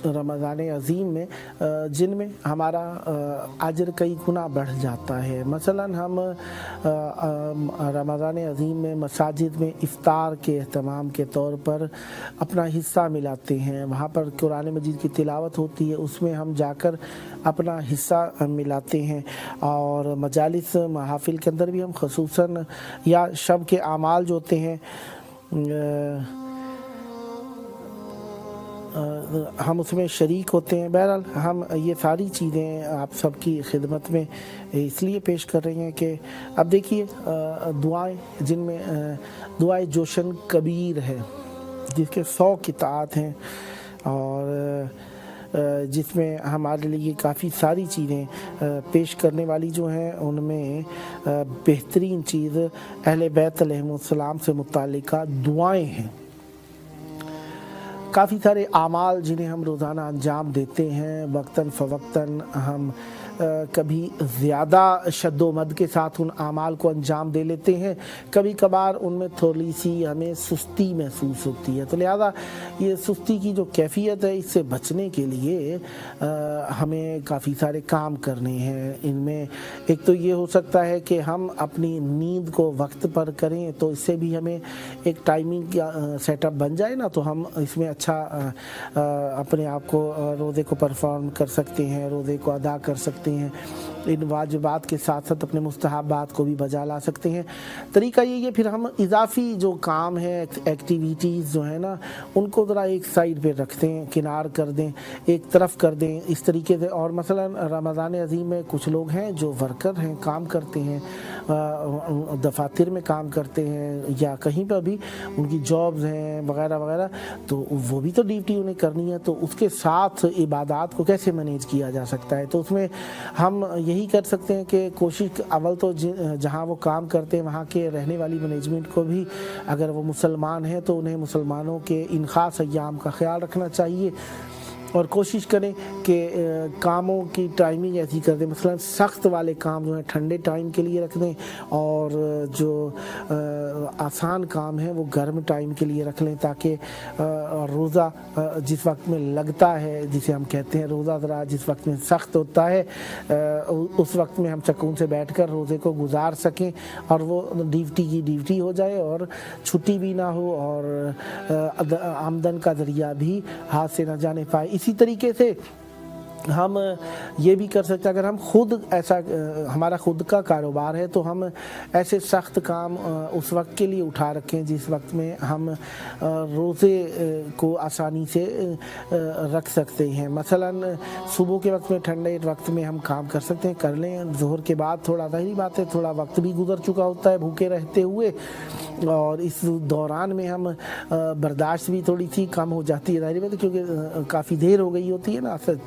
رمضان عظیم میں جن میں ہمارا اجر کئی گنا بڑھ جاتا ہے۔ مثلا ہم رمضان عظیم میں مساجد میں افطار کے اہتمام کے طور پر اپنا حصہ ملاتے ہیں، وہاں پر قرآن مجید کی تلاوت ہوتی ہے، اس میں ہم جا کر اپنا حصہ ملاتے ہیں، اور مجالس محافل کے اندر بھی ہم خصوصاً یا شب کے اعمال جو ہوتے ہیں ہم اس میں شریک ہوتے ہیں۔ بہرحال ہم یہ ساری چیزیں آپ سب کی خدمت میں اس لیے پیش کر رہے ہیں کہ اب دیکھیے دعائیں جن میں دعائے جوشن کبیر ہے جس کے 100 قطعات ہیں، اور جس میں ہمارے لیے کافی ساری چیزیں پیش کرنے والی جو ہیں، ان میں بہترین چیز اہل بیت علیہ السلام سے متعلقہ دعائیں ہیں۔ کافی سارے اعمال جنہیں ہم روزانہ انجام دیتے ہیں، وقتاً فوقتاً ہم کبھی زیادہ شد و مد کے ساتھ ان اعمال کو انجام دے لیتے ہیں، کبھی کبھار ان میں تھوڑی سی ہمیں سستی محسوس ہوتی ہے، تو لہذا یہ سستی کی جو کیفیت ہے اس سے بچنے کے لیے ہمیں کافی سارے کام کرنے ہیں۔ ان میں ایک تو یہ ہو سکتا ہے کہ ہم اپنی نیند کو وقت پر کریں، تو اس سے بھی ہمیں ایک ٹائمنگ کا سیٹ اپ بن جائے نا، تو ہم اس میں اچھا اپنے آپ کو روزے کو پرفارم کر سکتے ہیں، روزے کو ادا کر سکتے ہیں، ان واجبات کے ساتھ ساتھ اپنے مستحبات کو بھی بجا لا سکتے ہیں۔ طریقہ یہ پھر ہم اضافی جو کام ہیں، ایکٹیویٹیز جو ہیں نا، ان کو ذرا ایک سائڈ پہ رکھ دیں، کنار کر دیں، ایک طرف کر دیں، اس طریقے سے۔ اور مثلا رمضان عظیم میں کچھ لوگ ہیں جو ورکر ہیں، کام کرتے ہیں، دفاتر میں کام کرتے ہیں، یا کہیں پر بھی ان کی جابز ہیں وغیرہ وغیرہ، تو وہ بھی تو ڈیوٹی انہیں کرنی ہے، تو اس کے ساتھ عبادات کو کیسے مینیج کیا جا سکتا ہے؟ تو اس میں ہم یہی کر سکتے ہیں کہ کوشش اول تو جہاں وہ کام کرتے ہیں وہاں کے رہنے والی مینجمنٹ کو بھی، اگر وہ مسلمان ہیں تو انہیں مسلمانوں کے ان خاص ایام کا خیال رکھنا چاہیے، اور کوشش کریں کہ کاموں کی ٹائمنگ ایسی کر دیں، مثلا سخت والے کام جو ہیں ٹھنڈے ٹائم کے لیے رکھ دیں، اور جو آسان کام ہیں وہ گرم ٹائم کے لیے رکھ لیں، تاکہ روزہ جس وقت میں لگتا ہے، جسے ہم کہتے ہیں روزہ ذرا جس وقت میں سخت ہوتا ہے، اس وقت میں ہم سکون سے بیٹھ کر روزے کو گزار سکیں، اور وہ ڈیوٹی کی ڈیوٹی ہو جائے اور چھٹی بھی نہ ہو، اور آمدن کا ذریعہ بھی ہاتھ سے نہ جانے پائے۔ اسی طریقے سے ہم یہ بھی کر سکتے ہیں، اگر ہم خود ایسا ہمارا خود کا کاروبار ہے تو ہم ایسے سخت کام اس وقت کے لیے اٹھا رکھیں جس وقت میں ہم روزے کو آسانی سے رکھ سکتے ہیں۔ مثلا صبح کے وقت میں ٹھنڈے وقت میں ہم کام کر سکتے ہیں، کر لیں، ظہر کے بعد تھوڑا ظاہری بات ہے تھوڑا وقت بھی گزر چکا ہوتا ہے بھوکے رہتے ہوئے، اور اس دوران میں ہم برداشت بھی تھوڑی سی کم ہو جاتی ہے، ظاہری بات ہے، کیونکہ کافی دیر ہو گئی ہوتی ہے نا،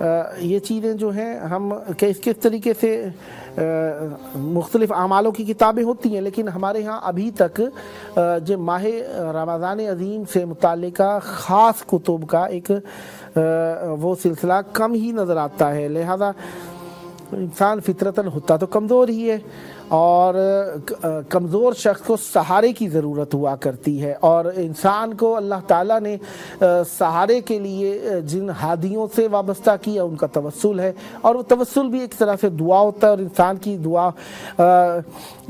یہ چیزیں جو ہیں ہم کس طریقے سے مختلف اعمالوں کی کتابیں ہوتی ہیں، لیکن ہمارے ہاں ابھی تک جو ماہ رمضان عظیم سے متعلقہ خاص کتب کا ایک وہ سلسلہ کم ہی نظر آتا ہے۔ لہذا انسان فطرتاً ہوتا تو کمزور ہی ہے، اور کمزور شخص کو سہارے کی ضرورت ہوا کرتی ہے، اور انسان کو اللہ تعالیٰ نے سہارے کے لیے جن ہادیوں سے وابستہ کیا ان کا توسل ہے، اور وہ توسل بھی ایک طرح سے دعا ہوتا ہے، اور انسان کی دعا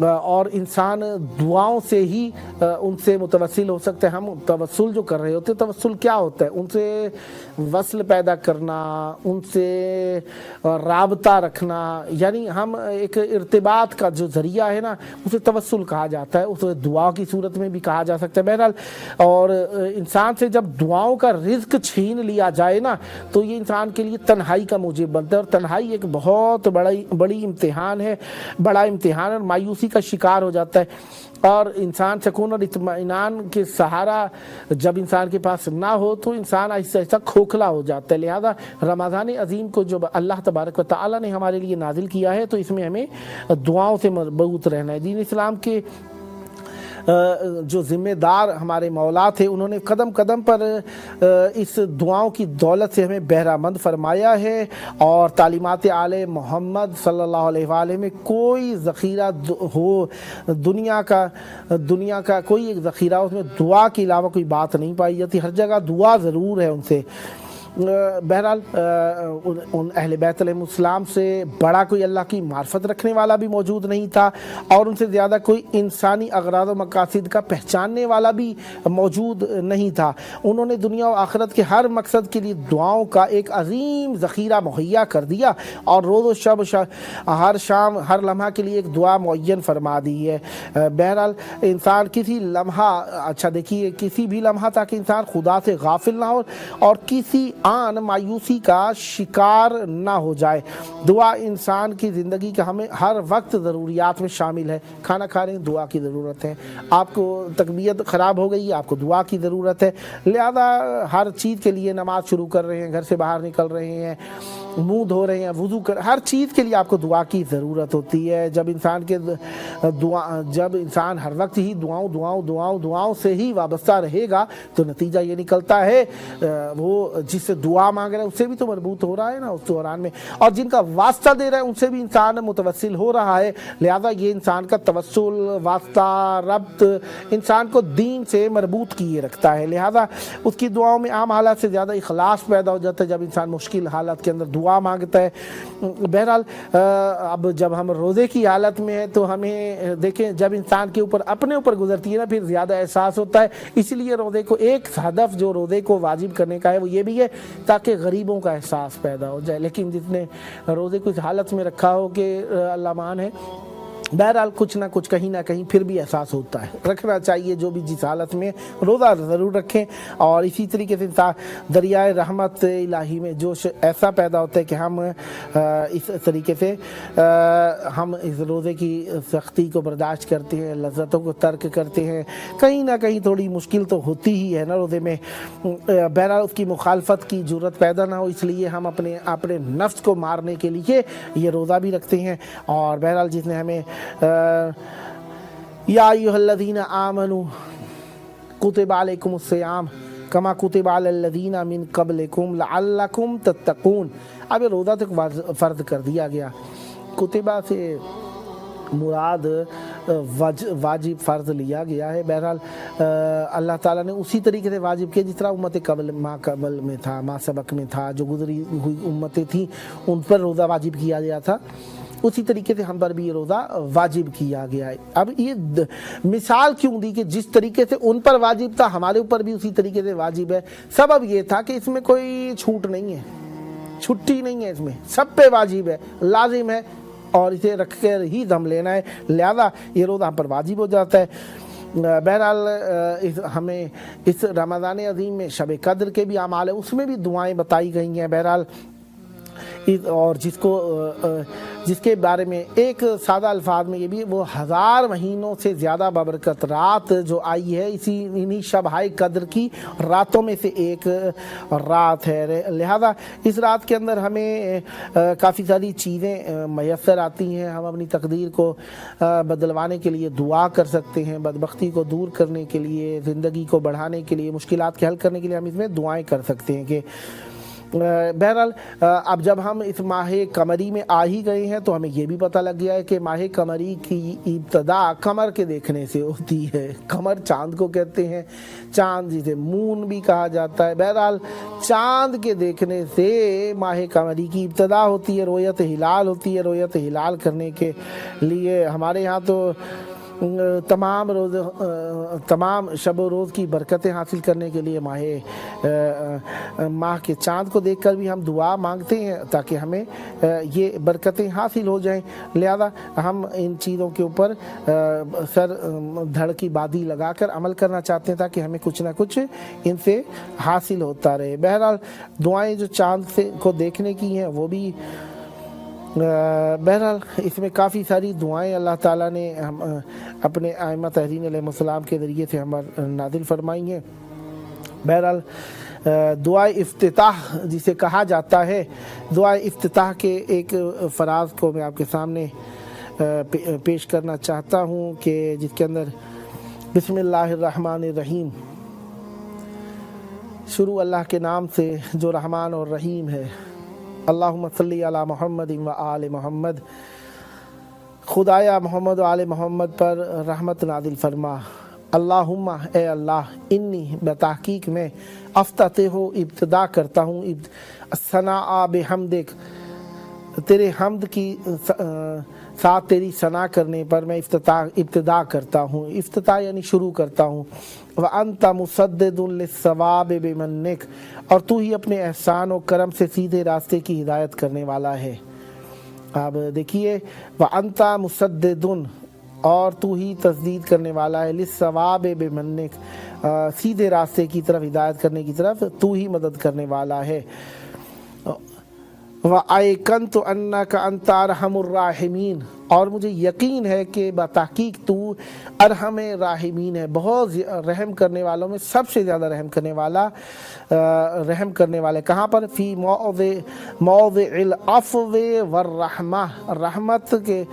اور انسان دعاؤں سے ہی ان سے متوسل ہو سکتے ہیں۔ ہم توسل جو کر رہے ہوتے ہیں، توسل کیا ہوتا ہے؟ ان سے وصل پیدا کرنا، ان سے رابطہ رکھنا، یعنی ہم ایک ارتباط کا جو ذریعہ ہے نا اسے توسل کہا جاتا ہے، اسے دعا کی صورت میں بھی کہا جا سکتا ہے۔ بہرحال اور انسان سے جب دعاؤں کا رزق چھین لیا جائے نا تو یہ انسان کے لیے تنہائی کا موجب بنتا ہے، اور تنہائی ایک بہت بڑی امتحان ہے، بڑا امتحان، اور مایوسی کا شکار ہو جاتا ہے، اور انسان سکون اور اطمینان کے سہارا جب انسان کے پاس نہ ہو تو انسان ایسا کھوکھلا ہو جاتا ہے۔ لہذا رمضان عظیم کو جو اللہ تبارک و تعالیٰ نے ہمارے لیے نازل کیا ہے تو اس میں ہمیں دعاؤں سے مربوط رہنا ہے۔ دین اسلام کے جو ذمہ دار ہمارے مولا تھے انہوں نے قدم قدم پر اس دعاؤں کی دولت سے ہمیں بہرہ مند فرمایا ہے، اور تعلیمات آل محمد صلی اللہ علیہ وآلہ میں کوئی ذخیرہ ہو دنیا کا کوئی ایک ذخیرہ اس میں دعا کے علاوہ کوئی بات نہیں پائی جاتی، ہر جگہ دعا ضرور ہے ان سے۔ بہرحال ان اہل بیت علیہ السلام سے بڑا کوئی اللہ کی معرفت رکھنے والا بھی موجود نہیں تھا، اور ان سے زیادہ کوئی انسانی اغراض و مقاصد کا پہچاننے والا بھی موجود نہیں تھا۔ انہوں نے دنیا و آخرت کے ہر مقصد کے لیے دعاؤں کا ایک عظیم ذخیرہ مہیا کر دیا، اور روز و شب ہر شام ہر لمحہ کے لیے ایک دعا معین فرما دی ہے۔ بہرحال انسان کسی لمحہ دیکھیے کسی بھی لمحہ تک انسان خدا سے غافل نہ ہو اور کسی آن مایوسی کا شکار نہ ہو جائے۔ دعا انسان کی زندگی کا ہمیں ہر وقت ضروریات میں شامل ہے۔ کھانا کھا رہے ہیں دعا کی ضرورت ہے، آپ کو طبیعت خراب ہو گئی آپ کو دعا کی ضرورت ہے، لہذا ہر چیز کے لیے نماز شروع کر رہے ہیں، گھر سے باہر نکل رہے ہیں، منہ دھو رہے ہیں، وضو کر، ہر چیز کے لیے آپ کو دعا کی ضرورت ہوتی ہے۔ جب انسان ہر وقت ہی دعاؤں سے ہی وابستہ رہے گا تو نتیجہ یہ نکلتا ہے وہ جس سے دعا مانگ رہا ہے اس سے بھی تو مربوط ہو رہا ہے نا اس دوران میں، اور جن کا واسطہ دے رہا ہے ان سے بھی انسان متوسل ہو رہا ہے۔ لہذا یہ انسان کا توسل، واسطہ، ربط انسان کو دین سے مربوط کیے رکھتا ہے۔ لہذا اس کی دعاؤں میں عام حالات سے زیادہ اخلاص پیدا ہو جاتا ہے جب انسان مشکل حالات کے اندر دعا مانگتا ہے۔ بہرحال اب جب ہم روزے کی حالت میں ہیں تو ہمیں دیکھیں جب انسان کے اوپر اپنے اوپر گزرتی ہے نا پھر زیادہ احساس ہوتا ہے، اس لیے روزے کو ایک ہدف جو روزے کو واجب کرنے کا ہے وہ یہ بھی ہے تاکہ غریبوں کا احساس پیدا ہو جائے۔ لیکن جس نے روزے کو اس حالت میں رکھا ہو کہ اللہ مان ہے، بہرحال کچھ نہ کچھ کہیں نہ کہیں پھر بھی احساس ہوتا ہے۔ رکھنا چاہیے جو بھی جس حالت میں روزہ ضرور رکھیں، اور اسی طریقے سے دریائے رحمت الہی میں جوش ایسا پیدا ہوتا ہے کہ ہم اس طریقے سے ہم اس روزے کی سختی کو برداشت کرتے ہیں، لذتوں کو ترک کرتے ہیں، کہیں نہ کہیں تھوڑی مشکل تو ہوتی ہی ہے نا روزے میں، بہرحال اس کی مخالفت کی جرت پیدا نہ ہو اس لیے ہم اپنے نفس کو مارنے کے لیے یہ روزہ بھی رکھتے ہیں۔ اور بہرحال جس نے ہمیں یا ایھا الذین آمنوا کتب علیکم الصیام کما کتب علی الذین من قبلکم لعلکم تتقون، اب یہ روزہ تک فرض کر دیا گیا۔ کتبہ سے مراد واجب فرض لیا گیا ہے۔ بہرحال اللہ تعالیٰ نے اسی طریقے سے واجب کیا جس طرح امت قبل میں تھا، ما سبق میں تھا، جو گزری ہوئی امتیں تھیں ان پر روزہ واجب کیا گیا تھا، اسی طریقے سے ہم پر بھی یہ روزہ واجب کیا گیا ہے۔ اب یہ مثال کیوں دی کہ جس طریقے سے ان پر واجب تھا ہمارے اوپر بھی اسی طریقے سے واجب ہے؟ سبب یہ تھا کہ اس میں کوئی چھوٹ نہیں ہے، چھٹی نہیں ہے، اس میں سب پہ واجب ہے، لازم ہے، اور اسے رکھ کر ہی دم لینا ہے، لہذا یہ روزہ ہم پر واجب ہو جاتا ہے۔ بہرحال ہمیں اس رمضان عظیم میں شب قدر کے بھی اعمال ہے، اس میں بھی دعائیں بتائی گئی ہیں۔ بہرحال اور جس کے بارے میں ایک سادہ الفاظ میں یہ بھی وہ 1000 مہینوں سے زیادہ بابرکت رات جو آئی ہے انہی شب-ہائے قدر کی راتوں میں سے ایک رات ہے۔ لہذا اس رات کے اندر ہمیں کافی ساری چیزیں میسر آتی ہیں۔ ہم اپنی تقدیر کو بدلوانے کے لیے دعا کر سکتے ہیں، بدبختی کو دور کرنے کے لیے، زندگی کو بڑھانے کے لیے، مشکلات کے حل کرنے کے لیے ہم اس میں دعائیں کر سکتے ہیں کہ بہرحال اب جب ہم اس ماہ قمری میں آ ہی گئے ہیں تو ہمیں یہ بھی پتہ لگ گیا ہے کہ ماہ قمری کی ابتدا قمر کے دیکھنے سے ہوتی ہے۔ قمر چاند کو کہتے ہیں، چاند جسے مون بھی کہا جاتا ہے۔ بہرحال چاند کے دیکھنے سے ماہ قمری کی ابتدا ہوتی ہے، رویت ہلال ہوتی ہے۔ رویت ہلال کرنے کے لیے ہمارے یہاں تو تمام شب و روز کی برکتیں حاصل کرنے کے لیے ماہ کے چاند کو دیکھ کر بھی ہم دعا مانگتے ہیں تاکہ ہمیں یہ برکتیں حاصل ہو جائیں۔ لہذا ہم ان چیزوں کے اوپر سر دھڑ کی بادی لگا کر عمل کرنا چاہتے ہیں تاکہ ہمیں کچھ نہ کچھ ان سے حاصل ہوتا رہے۔ بہرحال دعائیں جو چاند کو دیکھنے کی ہیں وہ بھی بہرحال اس میں کافی ساری دعائیں اللہ تعالیٰ نے اپنے ائمہ طاہرین علیہ السلام کے ذریعے سے ہم نازل فرمائی ہیں۔ بہرحال دعائے افتتاح جسے کہا جاتا ہے، دعائے افتتاح کے ایک فراز کو میں آپ کے سامنے پیش کرنا چاہتا ہوں کہ جس کے اندر بسم اللہ الرحمن الرحیم، شروع اللہ کے نام سے جو رحمان اور رحیم ہے۔ اللہم صلی علی محمد و آل محمد، خدایا محمد و آل محمد پر رحمت نازل فرما۔ اللہم اے اللہ، انی بتحقیق میں افتتح ابتدا کرتا ہوں، ثناء بحمدک، تیرے حمد کی ساتھ تیری ثنا کرنے پر میں ابتدا کرتا ہوں، افتتاح یعنی شروع کرتا ہوں۔ وَأَنْتَ مُسَدِّدٌ لِلصَّوَابِ بِمَنِّكَ، اور تو ہی اپنے احسان و کرم سے سیدھے راستے کی ہدایت کرنے والا ہے۔ اب دیکھیے وَأَنْتَ مُسَدِّدٌ، اور تو ہی تسدید کرنے والا ہے، لِلصَّوَابِ بِمَنِّكَ، سیدھے راستے کی طرف ہدایت کرنے کی طرف تو ہی مدد کرنے والا ہے۔ وَأَيْقَنْتُ أَنَّكَ أَنْتَ أَرْحَمُ الرَّاحِمِينَ، اور مجھے یقین ہے کہ بتحقیق تو ارحم راحمین ہے، بہت رحم کرنے والوں میں سب سے زیادہ رحم کرنے والے۔ کہاں پر؟ فی موضع العفو والرحمہ، رحمت کے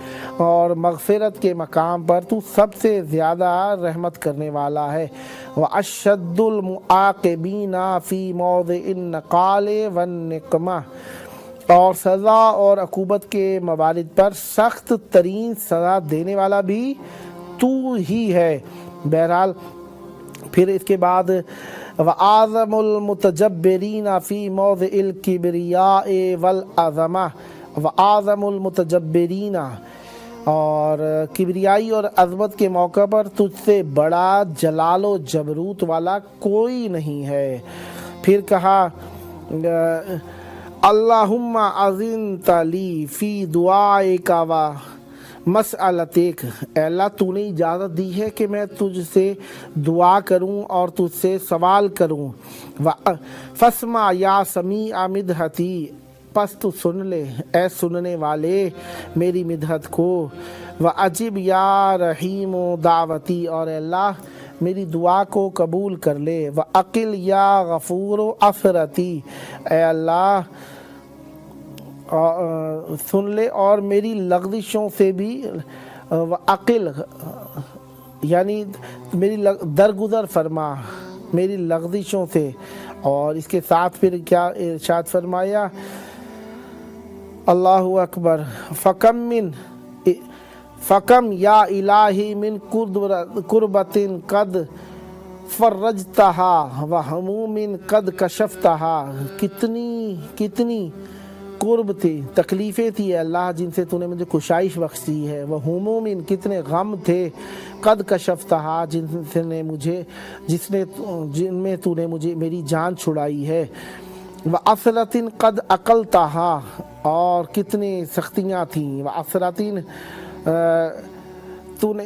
اور مغفرت کے مقام پر تو سب سے زیادہ رحمت کرنے والا ہے۔ وَأَشَدُّ الْمُعَاقِبِينَ فی موضع النَّقَالِ وَالنِّقْمَةِ، اور سزا اور عقوبت کے موارد پر سخت ترین سزا دینے والا بھی تو ہی ہے۔ بہرحال پھر اس کے بعد وَأَعْظَمُ الْمُتَجَبِّرِينَ فِي مَوْضِعِ الْكِبْرِيَاءِ وَالْعَظَمَةِ، وَأَعْظَمُ الْمُتَجَبِّرِينَ، اور کبریائی اور عظمت کے موقع پر تجھ سے بڑا جلال و جبروت والا کوئی نہیں ہے۔ پھر کہا اللہم اذنت لی فی دعائک و مسئلتک، اے اللہ تو نے اجازت دی ہے کہ میں تجھ سے دعا کروں اور تجھ سے سوال کروں۔ فاسمع یا سمیع مدحتی، پس تو سن لے اے سننے والے میری مدحت کو۔ وَأَجِبْ یا رحیم دعوتی، اور اے اللہ میری دعا کو قبول کر لے۔ وَأَقِلْ یا غفور عثرتی، اے اللہ سن لے اور میری لغزشوں سے بھی، وَأَقِلْ یعنی میری درگزر فرما میری لغزشوں سے۔ اور اس کے ساتھ پھر کیا ارشاد فرمایا؟ اللہ اکبر، فکم یا الہی من قربت قد فرجتہا وہموم قد کشفتہا، کتنی قرب تھی، تکلیفیں تھی اللہ جن سے تو نے مجھے کشائش بخشی ہے، وہموم کتنے غم تھے، قد کشفتہا جن میں تو نے مجھے میری جان چھڑائی ہے، وَأَثْرَةٍ قد عقلتہا، اور کتنی سختیاں تھیں، وَأَثْرَةٍ تو نے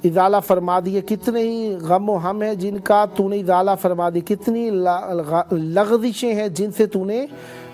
ازالہ فرما دیے، کتنے ہی غم و ہم ہیں جن کا تو نے ازالہ فرما دی، کتنی لغزشیں ہیں جن سے تو نے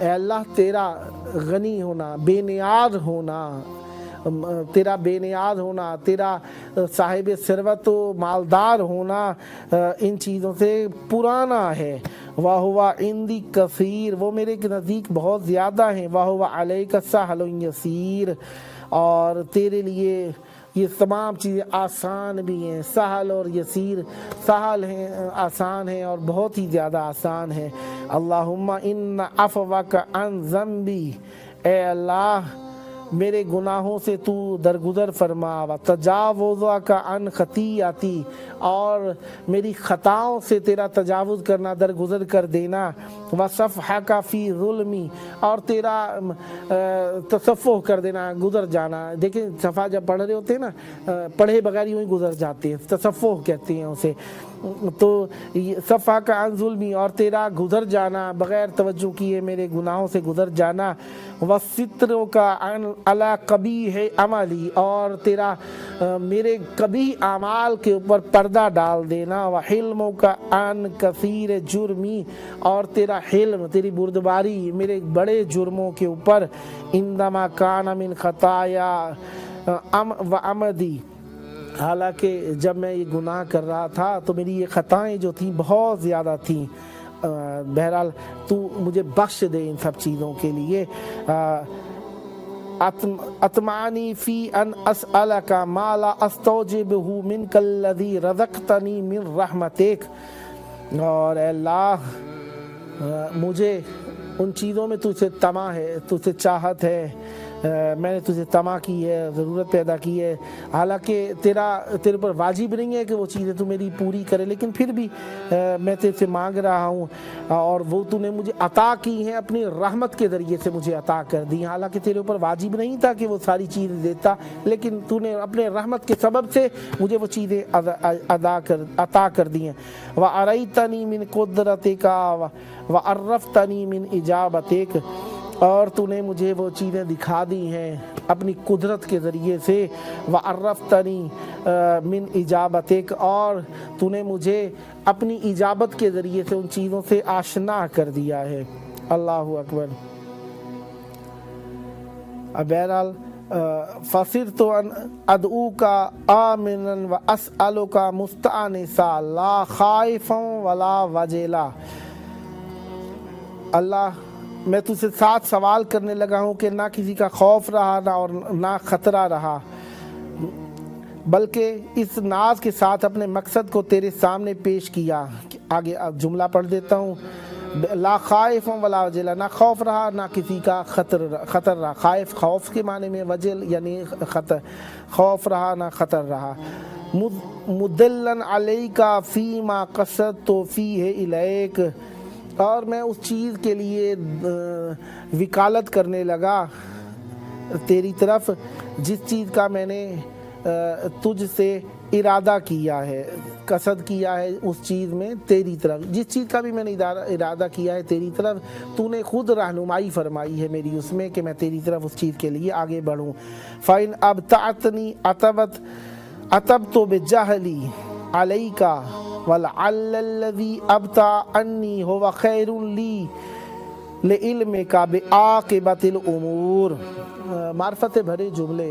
اے اللہ تیرا غنی ہونا، بے نیاز ہونا، تیرا بے نیاز ہونا، تیرا صاحب ثروت و مالدار ہونا ان چیزوں سے پرانا ہے۔ وَهُوَ عِندِي کثیر، وہ میرے نزدیک بہت زیادہ ہیں۔ وَهُوَ عَلَيْكَ سَهْلٌ یسیر، اور تیرے لیے یہ تمام چیزیں آسان بھی ہیں، سہل اور یسیر، سہل ہیں، آسان ہیں اور بہت ہی زیادہ آسان ہیں۔ اللہم ان عفوک عن ذنبی، اے اللہ میرے گناہوں سے تو درگزر فرما، وتجاوزک عن خطیئتی، اور میری خطاؤں سے تیرا تجاوز کرنا، درگزر کر دینا، وصفحک فی ظلمی، اور تیرا تصفح کر دینا، گزر جانا۔ دیکھیں صفحہ جب پڑھ رہے ہوتے ہیں نا، پڑھے بغیر یوں ہی گزر جاتے ہیں، تصفح کہتے ہیں اسے۔ تو صفحہ کا عن ظلمی، اور تیرا گزر جانا بغیر توجہ کیے، میرے گناہوں سے گزر جانا، وستروں کا علی قبیح عملی، اور تیرا میرے قبیح اعمال کے اوپر پردہ ڈال دینا، وحلموں کا عن کثیر جرمی، اور تیرا حلم، تیری بردباری میرے بڑے جرموں کے اوپر، عندما کان من خطایا و عمدی، حالانکہ جب میں یہ گناہ کر رہا تھا تو میری یہ خطائیں جو تھیں بہت زیادہ تھیں۔ بہرحال تو مجھے بخش دے ان سب چیزوں کے لیے۔ اطمعنی فی ان اسألک ما لا استوجبہ منک الذی رزقتنی من رحمتک، اور اے اللہ مجھے ان چیزوں میں تجھ سے طمع ہے، تجھ سے چاہت ہے، میں نے تجھے طمع کی ہے، ضرورت پیدا کی ہے، حالانکہ تیرے پر واجب نہیں ہے کہ وہ چیزیں تو میری پوری کرے، لیکن پھر بھی میں تیرے سے مانگ رہا ہوں، اور وہ تو نے مجھے عطا کی ہیں، اپنی رحمت کے ذریعے سے مجھے عطا کر دی، حالانکہ تیرے اوپر واجب نہیں تھا کہ وہ ساری چیزیں دیتا، لیکن تو نے اپنے رحمت کے سبب سے مجھے وہ چیزیں عطا کر دی ہیں۔ وَأَرَيْتَنِي مِنْ قُدْرَتِكَ وَعَرَّفْتَنِي مِنْ إِجَابَتِكَ، اور تو نے مجھے وہ چیزیں دکھا دی ہیں اپنی قدرت کے ذریعے سے، وَعَرَّفْتَنِي مِنْ إِجَابَتِكَ، اور تو نے مجھے اپنی اجابت کے ذریعے سے ان چیزوں سے آشنا کر دیا ہے۔ اللہ اکبر۔ بہرحال فصرت ان ادعوک آمنا واسألک مستأنسا لا خائفا ولا وجلا، اللہ میں تجھ سے ساتھ سوال کرنے لگا ہوں کہ نہ کسی کا خوف رہا نہ خطرہ رہا، بلکہ اس ناز کے ساتھ اپنے مقصد کو تیرے سامنے پیش کیا۔ آگے جملہ پڑھ دیتا ہوں۔ لا خائف ولا وجل، نہ خوف رہا نہ کسی کا خطر رہا۔ خائف خوف کے معنی میں، وجل یعنی خطر، خوف رہا نہ خطر رہا۔ مدلن علیک فیما قصدت فیہ الیک، اور میں اس چیز کے لیے وکالت کرنے لگا تیری طرف جس چیز کا میں نے تجھ سے ارادہ کیا ہے، قصد کیا ہے اس چیز میں تیری طرف، جس چیز کا بھی میں نے ارادہ کیا ہے تیری طرف، تو نے خود رہنمائی فرمائی ہے میری اس میں کہ میں تیری طرف اس چیز کے لیے آگے بڑھوں۔ فَإِنْ أَبْتَعْتَنِي أَتَبْتُ بِجَهْلِي عَلَيْكَ وَلَعَلَّ الَّذِي أَبْتَعَنِّي هُوَ خَيْرٌ لِّي لِعِلْمِكَ بِعَاقِبَةِ الْأُمُورِ۔ معرفت بھرے جملے،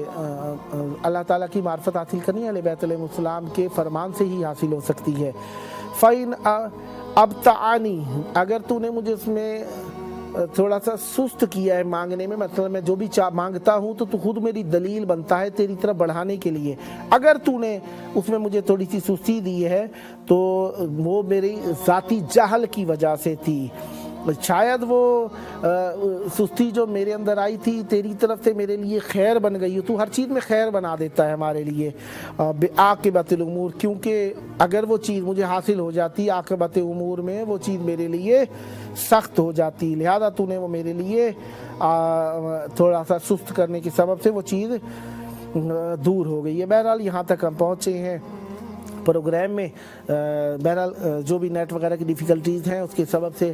اللہ تعالیٰ کی معرفت حاصل کرنی اہل بیت علیہ السلام کے فرمان سے ہی حاصل ہو سکتی ہے۔ فَإِنْ أَبْتَعَنِي، اگر تو نے مجھے اس میں تھوڑا سا سست کیا ہے مانگنے میں، مطلب میں جو بھی مانگتا ہوں تو خود میری دلیل بنتا ہے تیری طرف بڑھانے کے لیے، اگر تو نے اس میں مجھے تھوڑی سی سستی دی ہے تو وہ میری ذاتی جہل کی وجہ سے تھی، شاید وہ سستی جو میرے اندر آئی تھی تیری طرف سے میرے لیے خیر بن گئی ہو، تو ہر چیز میں خیر بنا دیتا ہے ہمارے لیے۔ عاقبۃ الامور، کیونکہ اگر وہ چیز مجھے حاصل ہو جاتی عاقبۃ امور میں، وہ چیز میرے لیے سخت ہو جاتی، لہذا تو نے وہ میرے لیے تھوڑا سا سست کرنے کے سبب سے وہ چیز دور ہو گئی ہے۔ بہرحال یہاں تک ہم پہنچے ہیں، پروگرام میں بہرحال جو بھی نیٹ وغیرہ کی ڈیفیکلٹیز ہیں اس کے سبب سے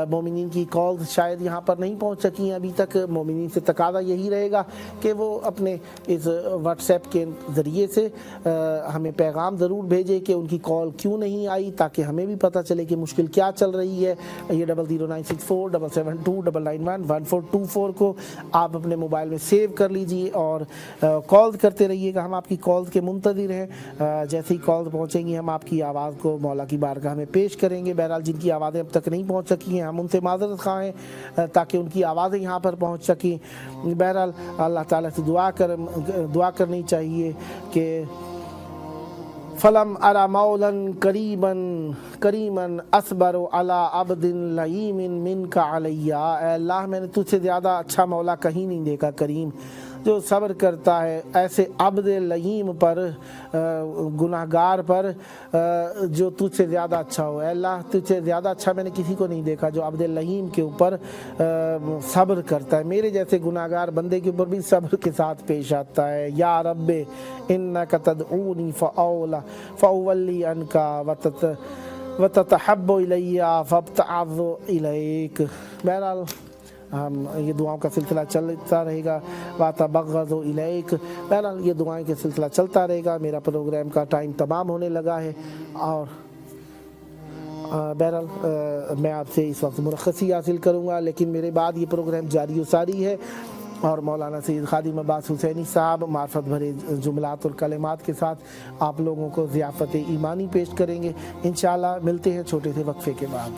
مومنین کی کالز شاید یہاں پر نہیں پہنچ سکی ہیں ابھی تک. مومنین سے تقاضا یہی رہے گا کہ وہ اپنے اس واٹس ایپ کے ذریعے سے ہمیں پیغام ضرور بھیجے کہ ان کی کال کیوں نہیں آئی، تاکہ ہمیں بھی پتہ چلے کہ مشکل کیا چل رہی ہے. یہ 0096477211424 کو آپ اپنے موبائل میں سیو کر لیجیے اور کال کرتے رہیے گا. ہم آپ کی کالز کے منتظر ہیں. جیسے ہی کالز پہنچیں گی ہم آپ کی آواز کو مولا کی بارگاہ میں پیش کریں گے. بہرحال جن کی آوازیں اب تک نہیں پہنچ سکی ہیں ہم ان سے معذرت خواہ ہیں تاکہ ان کی آوازیں یہاں پر پہنچ سکیں. بہرحال اللہ تعالیٰ سے دعا کرنی چاہیے کہ فلم ارا مولا کریما اصبر علی عبد لئیم منک علی. اے اللہ میں نے تجھ سے زیادہ اچھا مولا کہیں نہیں دیکھا کریم جو صبر کرتا ہے ایسے عبد لئیم پر، گناہگار پر جو تجھ سے زیادہ اچھا ہو. اے اللہ تجھ سے زیادہ اچھا میں نے کسی کو نہیں دیکھا جو عبد لئیم کے اوپر صبر کرتا ہے، میرے جیسے گناہگار بندے کے اوپر بھی صبر کے ساتھ پیش آتا ہے. یا رب انک تدعونی فاولی عنک وتتحب الی فابتعظ الیک. بہرحال یہ دعاؤں کا سلسلہ چلتا رہے گا. واتبغض الیک. بہرحال یہ دعائیں کا سلسلہ چلتا رہے گا. میرا پروگرام کا ٹائم تمام ہونے لگا ہے اور بہرحال میں آپ سے اس وقت مرخصی حاصل کروں گا، لیکن میرے بعد یہ پروگرام جاری و ساری ہے اور مولانا سید خادم عباس حسینی صاحب معرفت بھرے جملات اور کلمات کے ساتھ آپ لوگوں کو ضیافت ایمانی پیش کریں گے. انشاءاللہ ملتے ہیں چھوٹے سے وقفے کے بعد.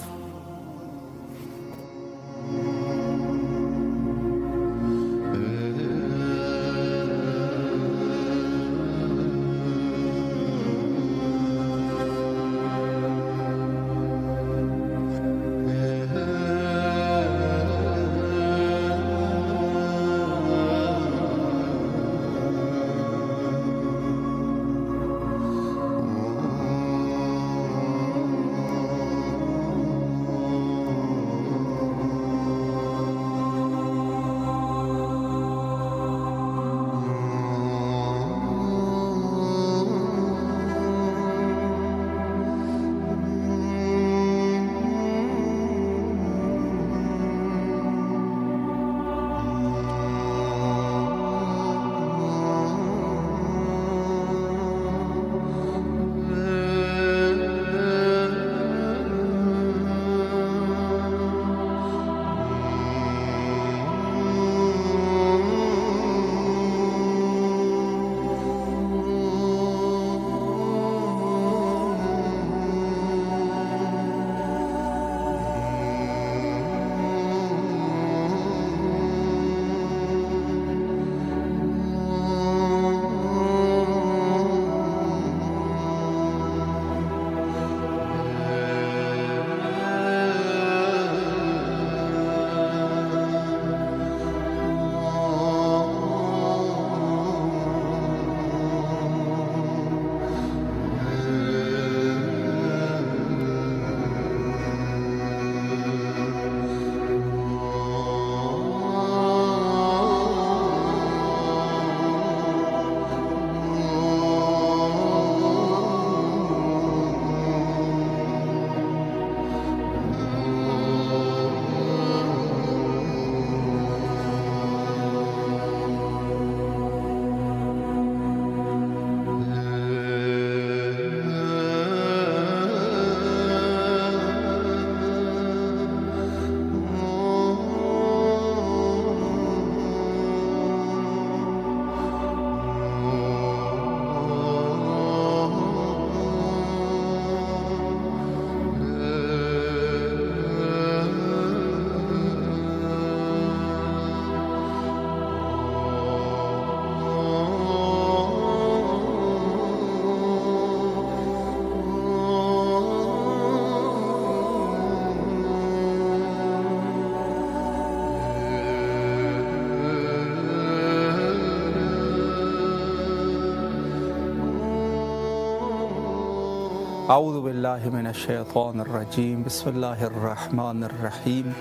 اعوذ باللہ من الشیطان الرجیم، بسم اللہ الرحمن الرحیم۔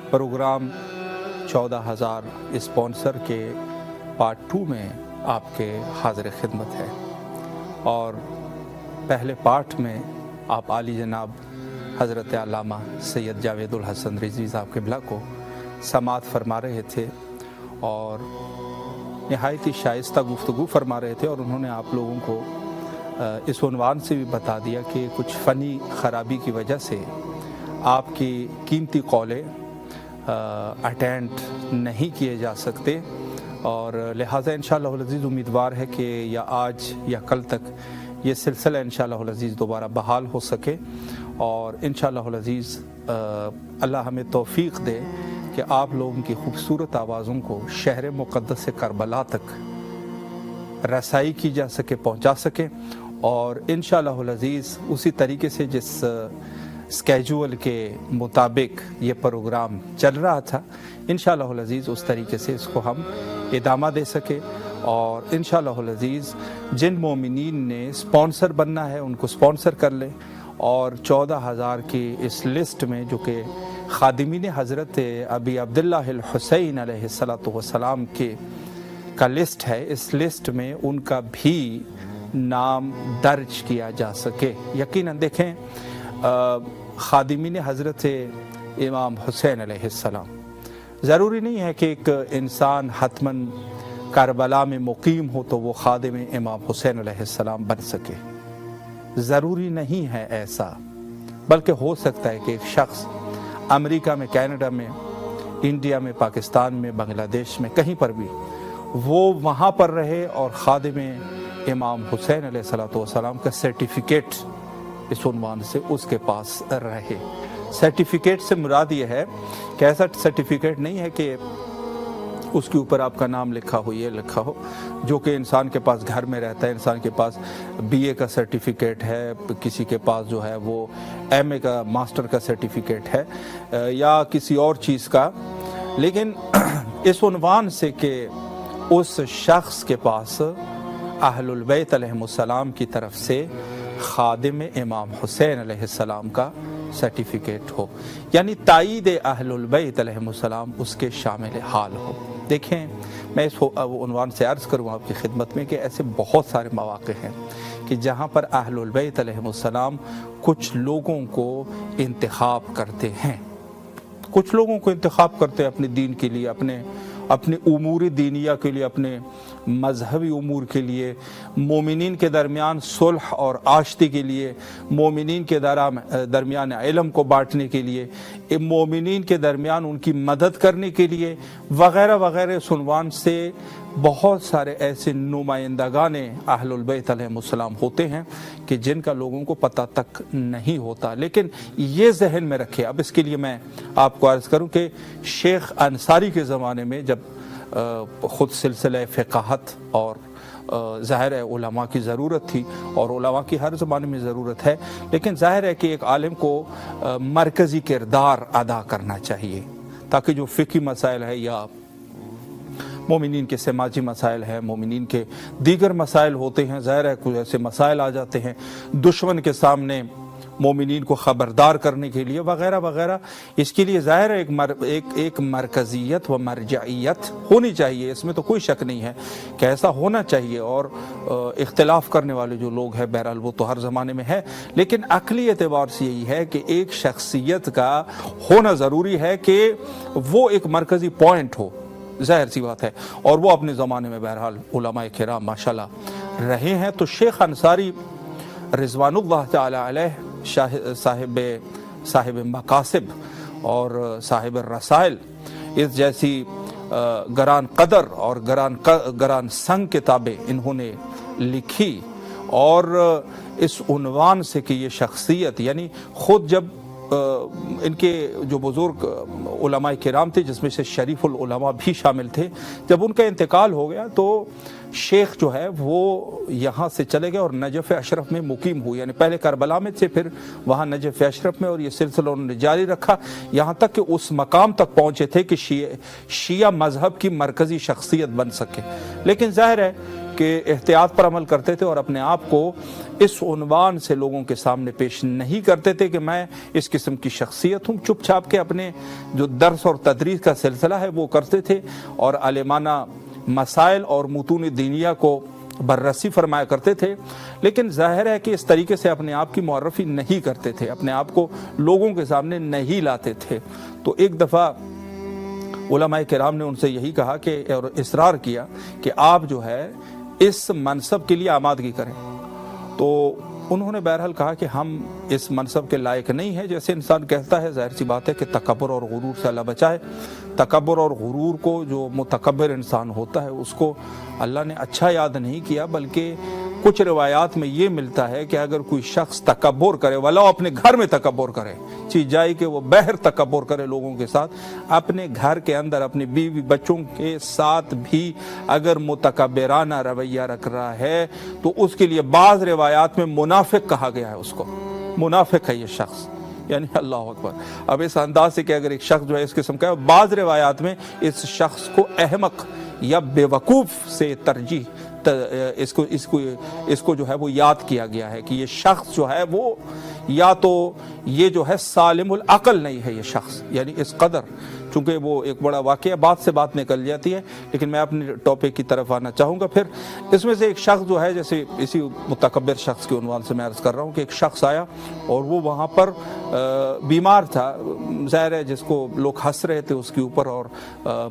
پروگرام 14,000 اسپانسر کے پارٹ 2 میں آپ کے حاضر خدمت ہے، اور پہلے پارٹ میں آپ عالی جناب حضرت علامہ سید جاوید الحسن رضوی صاحب قبلہ کو سماعت فرما رہے تھے اور نہایت ہی شائستہ گفتگو فرما رہے تھے، اور انہوں نے آپ لوگوں کو اس عنوان سے بھی بتا دیا کہ کچھ فنی خرابی کی وجہ سے آپ کی قیمتی قولیں اٹینڈ نہیں کیے جا سکتے، اور لہٰذا انشاءاللہ العزیز امیدوار ہے کہ یا آج یا کل تک یہ سلسلہ انشاءاللہ العزیز دوبارہ بحال ہو سکے، اور انشاءاللہ العزیز اللہ ہمیں توفیق دے کہ آپ لوگوں کی خوبصورت آوازوں کو شہر مقدس کربلا تک رسائی کی جا سکے، پہنچا سکے، اور انشاءاللہ العزیز اسی طریقے سے جس اسکیجول کے مطابق یہ پروگرام چل رہا تھا انشاءاللہ العزیز اس طریقے سے اس کو ہم ادامہ دے سکے، اور انشاءاللہ العزیز جن مومنین نے سپانسر بننا ہے ان کو سپانسر کر لیں، اور 14,000 کی اس لسٹ میں جو کہ خادمین حضرت ابی عبداللہ الحسین علیہ السلام کے کا لسٹ ہے، اس لسٹ میں ان کا بھی نام درج کیا جا سکے۔ یقیناً دیکھیں خادمین حضرت امام حسین علیہ السلام، ضروری نہیں ہے کہ ایک انسان حتماً کربلا میں مقیم ہو تو وہ خادم امام حسین علیہ السلام بن سکے، ضروری نہیں ہے ایسا، بلکہ ہو سکتا ہے کہ ایک شخص امریکہ میں، کینیڈا میں، انڈیا میں، پاکستان میں، بنگلہ دیش میں، کہیں پر بھی وہ وہاں پر رہے اور خادم امام حسین علیہ السلام کا سرٹیفکیٹ اس عنوان سے اس کے پاس رہے۔ سرٹیفکیٹ سے مراد یہ ہے کہ ایسا سرٹیفکیٹ نہیں ہے کہ اس کے اوپر آپ کا نام لکھا ہو، یہ لکھا ہو، جو کہ انسان کے پاس گھر میں رہتا ہے، انسان کے پاس بی اے کا سرٹیفکیٹ ہے، کسی کے پاس جو ہے وہ ایم اے کا، ماسٹر کا سرٹیفکیٹ ہے، یا کسی اور چیز کا، لیکن اس عنوان سے کہ اس شخص کے پاس اہل البیت علیہم السلام کی طرف سے خادم امام حسین علیہ السلام کا سرٹیفکیٹ ہو، یعنی تائید اہل البیت علیہم السلام اس کے شامل حال ہو۔ دیکھیں میں اس عنوان سے عرض کروں آپ کی خدمت میں کہ ایسے بہت سارے مواقع ہیں کہ جہاں پر اہل البیت علیہم السلام کچھ لوگوں کو انتخاب کرتے ہیں، کچھ لوگوں کو انتخاب کرتے ہیں اپنے دین کے لیے، اپنے امور دینیہ کے لیے، اپنے مذہبی امور کے لیے، مومنین کے درمیان صلح اور آشتی کے لیے، مومنین کے درمیان علم کو بانٹنے کے لیے، مومنین کے درمیان ان کی مدد کرنے کے لیے، وغیرہ وغیرہ۔ اس عنوان سے بہت سارے ایسے نمائندگان اہل البیت علیہ السلام ہوتے ہیں کہ جن کا لوگوں کو پتہ تک نہیں ہوتا، لیکن یہ ذہن میں رکھے۔ اب اس کے لیے میں آپ کو عرض کروں کہ شیخ انصاری کے زمانے میں جب خود سلسلہ فقاہت اور ظاہر ہے علماء کی ضرورت تھی، اور علماء کی ہر زمانے میں ضرورت ہے، لیکن ظاہر ہے کہ ایک عالم کو مرکزی کردار ادا کرنا چاہیے تاکہ جو فقہی مسائل ہے یا مومنین کے سماجی مسائل ہیں، مومنین کے دیگر مسائل ہوتے ہیں، ظاہر ہے کچھ ایسے مسائل آ جاتے ہیں دشمن کے سامنے مومنین کو خبردار کرنے کے لیے، وغیرہ وغیرہ۔ اس کے لیے ظاہر ہے ایک مرکزیت و مرجعیت ہونی چاہیے، اس میں تو کوئی شک نہیں ہے کہ ایسا ہونا چاہیے، اور اختلاف کرنے والے جو لوگ ہیں بہرحال وہ تو ہر زمانے میں ہے، لیکن عقلی اعتبار سے یہی ہے کہ ایک شخصیت کا ہونا ضروری ہے کہ وہ ایک مرکزی پوائنٹ ہو، ظاہر سی بات ہے، اور وہ اپنے زمانے میں بہرحال علماء کرام ماشاءاللہ رہے ہیں۔ تو شیخ انصاری رضوان اللہ تعالی علیہ صاحب مقاصد اور صاحب الرسائل، اس جیسی گران قدر اور گران سنگ کتابیں انہوں نے لکھی، اور اس عنوان سے کہ یہ شخصیت، یعنی خود جب ان کے جو بزرگ علماء کرام تھے جس میں سے شریف العلماء بھی شامل تھے، جب ان کا انتقال ہو گیا تو شیخ جو ہے وہ یہاں سے چلے گئے اور نجف اشرف میں مقیم ہوئے، یعنی پہلے کربلا میں تھے، پھر وہاں نجف اشرف میں، اور یہ سلسلہ انہوں نے جاری رکھا یہاں تک کہ اس مقام تک پہنچے تھے کہ شیعہ مذہب کی مرکزی شخصیت بن سکے، لیکن ظاہر ہے کہ احتیاط پر عمل کرتے تھے اور اپنے آپ کو اس عنوان سے لوگوں کے سامنے پیش نہیں کرتے تھے کہ میں اس قسم کی شخصیت ہوں، چپ چاپ کے اپنے جو درس اور تدریس کا سلسلہ ہے وہ کرتے تھے، اور عالمانہ مسائل اور متون دینیہ کو بررسی فرمایا کرتے تھے، لیکن ظاہر ہے کہ اس طریقے سے اپنے آپ کی معرفی نہیں کرتے تھے، اپنے آپ کو لوگوں کے سامنے نہیں لاتے تھے۔ تو ایک دفعہ علماء کرام نے ان سے یہی کہا کہ اور اصرار کیا کہ آپ جو ہے اس منصب کے لیے آمادگی کریں۔ تو انہوں نے بہرحال کہا کہ ہم اس منصب کے لائق نہیں ہیں۔ جیسے انسان کہتا ہے، ظاہر سی بات ہے کہ تکبر اور غرور سے اللہ بچائے۔ تکبر اور غرور کو، جو متکبر انسان ہوتا ہے، اس کو اللہ نے اچھا یاد نہیں کیا، بلکہ کچھ روایات میں یہ ملتا ہے کہ اگر کوئی شخص تکبر کرے، ولو اپنے گھر میں تکبر کرے، چیز جائے کہ وہ باہر تکبر کرے لوگوں کے ساتھ، اپنے گھر کے اندر اپنی بیوی بچوں کے ساتھ بھی اگر متکبرانہ رویہ رکھ رہا ہے تو اس کے لیے بعض روایات میں منافق کہا گیا ہے، اس کو منافق ہے یہ شخص، یعنی اللہ اکبر۔ اب اس انداز سے کہ اگر ایک شخص جو ہے اس قسم کا ہے، بعض روایات میں اس شخص کو احمق یا بے وقوف سے ترجیح اس کو جو ہے وہ یاد کیا گیا ہے کہ یہ شخص جو ہے وہ یا تو یہ جو ہے سالم العقل نہیں ہے یہ شخص، یعنی اس قدر، چونکہ وہ ایک بڑا واقعہ بات سے بات نکل جاتی ہے، لیکن میں اپنے ٹاپک کی طرف آنا چاہوں گا۔ پھر اس میں سے ایک شخص جو ہے، جیسے اسی متکبر شخص کے عنوان سے میں عرض کر رہا ہوں کہ ایک شخص آیا اور وہ وہاں پر بیمار تھا، ظاہر ہے جس کو لوگ ہنس رہے تھے اس کے اوپر اور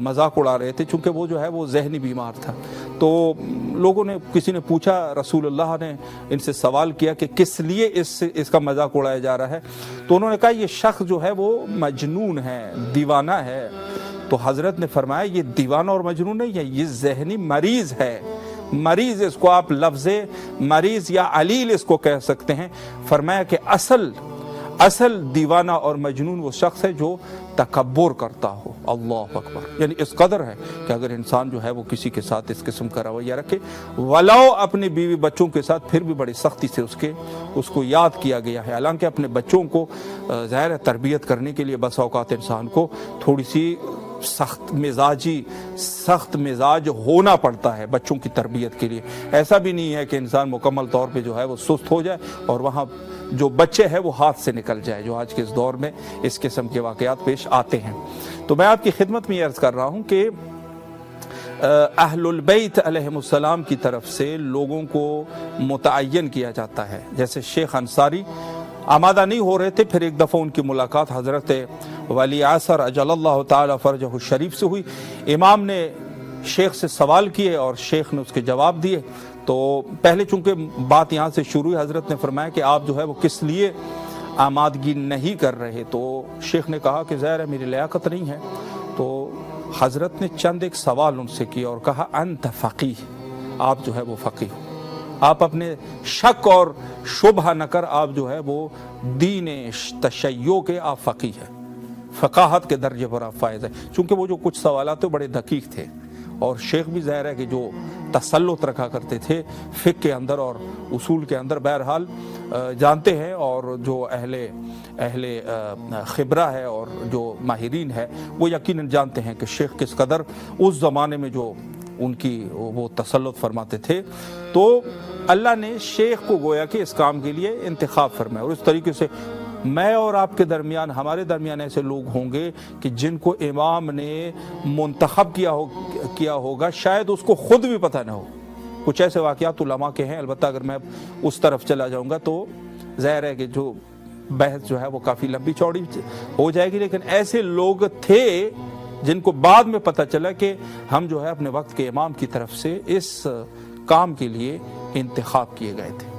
مذاق اڑا رہے تھے، چونکہ وہ جو ہے وہ ذہنی بیمار تھا۔ تو لوگوں نے، کسی نے پوچھا، رسول اللہ نے ان سے سوال کیا کہ کس لیے اس کا مذاق اڑایا جا رہا ہے؟ تو انہوں نے کہا یہ شخص جو ہے وہ مجنون ہے، دیوانہ ہے۔ تو حضرت نے فرمایا یہ دیوانہ اور مجنون نہیں ہے، یہ ذہنی مریض ہے۔ مریض، اس کو آپ لفظ مریض یا علیل اس کو کہہ سکتے ہیں۔ فرمایا کہ اصل دیوانہ اور مجنون وہ شخص ہے جو تکبر کرتا ہو۔ اللہ اکبر، یعنی اس قدر ہے کہ اگر انسان جو ہے وہ کسی کے ساتھ اس قسم کا رویہ رکھے، ولو اپنی بیوی بچوں کے ساتھ، پھر بھی بڑی سختی سے اس کو یاد کیا گیا ہے۔ حالانکہ اپنے بچوں کو ظاہر ہے تربیت کرنے کے لیے بس اوقات انسان کو تھوڑی سی سخت مزاج ہونا پڑتا ہے بچوں کی تربیت کے لیے۔ ایسا بھی نہیں ہے کہ انسان مکمل طور پہ جو ہے وہ سست ہو جائے اور وہاں جو بچے ہیں وہ ہاتھ سے نکل جائے، جو آج کے اس دور میں اس قسم کے واقعات پیش آتے ہیں۔ تو میں آپ کی خدمت میں یہ عرض کر رہا ہوں کہ اہل البیت علیہم السلام کی طرف سے لوگوں کو متعین کیا جاتا ہے۔ جیسے شیخ انصاری آمادہ نہیں ہو رہے تھے، پھر ایک دفعہ ان کی ملاقات حضرت ولی عصر اجل اللہ تعالی فرجہ الشریف سے ہوئی۔ امام نے شیخ سے سوال کیے اور شیخ نے اس کے جواب دیے۔ تو پہلے چونکہ بات یہاں سے شروع ہوئی، حضرت نے فرمایا کہ آپ جو ہے وہ کس لیے آمادگی نہیں کر رہے؟ تو شیخ نے کہا کہ ظاہر ہے میری لیاقت نہیں ہے۔ تو حضرت نے چند ایک سوال ان سے کیا اور کہا انت فقیہ، آپ جو ہے وہ فقیہ ہو، آپ اپنے شک اور شبہ نہ کر، آپ جو ہے وہ دین تشیع کے آپ فقیہ ہیں، فقاہت کے درجے پر آپ فائز ہیں۔ چونکہ وہ جو کچھ سوالات تھے بڑے دقیق تھے، اور شیخ بھی ظاہر ہے کہ جو تسلط رکھا کرتے تھے فقہ کے اندر اور اصول کے اندر، بہرحال جانتے ہیں، اور جو اہل خبرہ ہے اور جو ماہرین ہے وہ یقیناً جانتے ہیں کہ شیخ کس قدر اس زمانے میں جو ان کی وہ تسلط فرماتے تھے۔ تو اللہ نے شیخ کو گویا کہ اس کام کے لیے انتخاب فرمایا، اور اس طریقے سے میں اور آپ کے درمیان، ہمارے درمیان ایسے لوگ ہوں گے کہ جن کو امام نے منتخب کیا ہوگا، شاید اس کو خود بھی پتہ نہ ہو۔ کچھ ایسے واقعات علماء کے ہیں، البتہ اگر میں اس طرف چلا جاؤں گا تو ظاہر ہے کہ جو بحث جو ہے وہ کافی لمبی چوڑی ہو جائے گی، لیکن ایسے لوگ تھے جن کو بعد میں پتہ چلا کہ ہم جو ہے اپنے وقت کے امام کی طرف سے اس کام کے لیے انتخاب کیے گئے تھے۔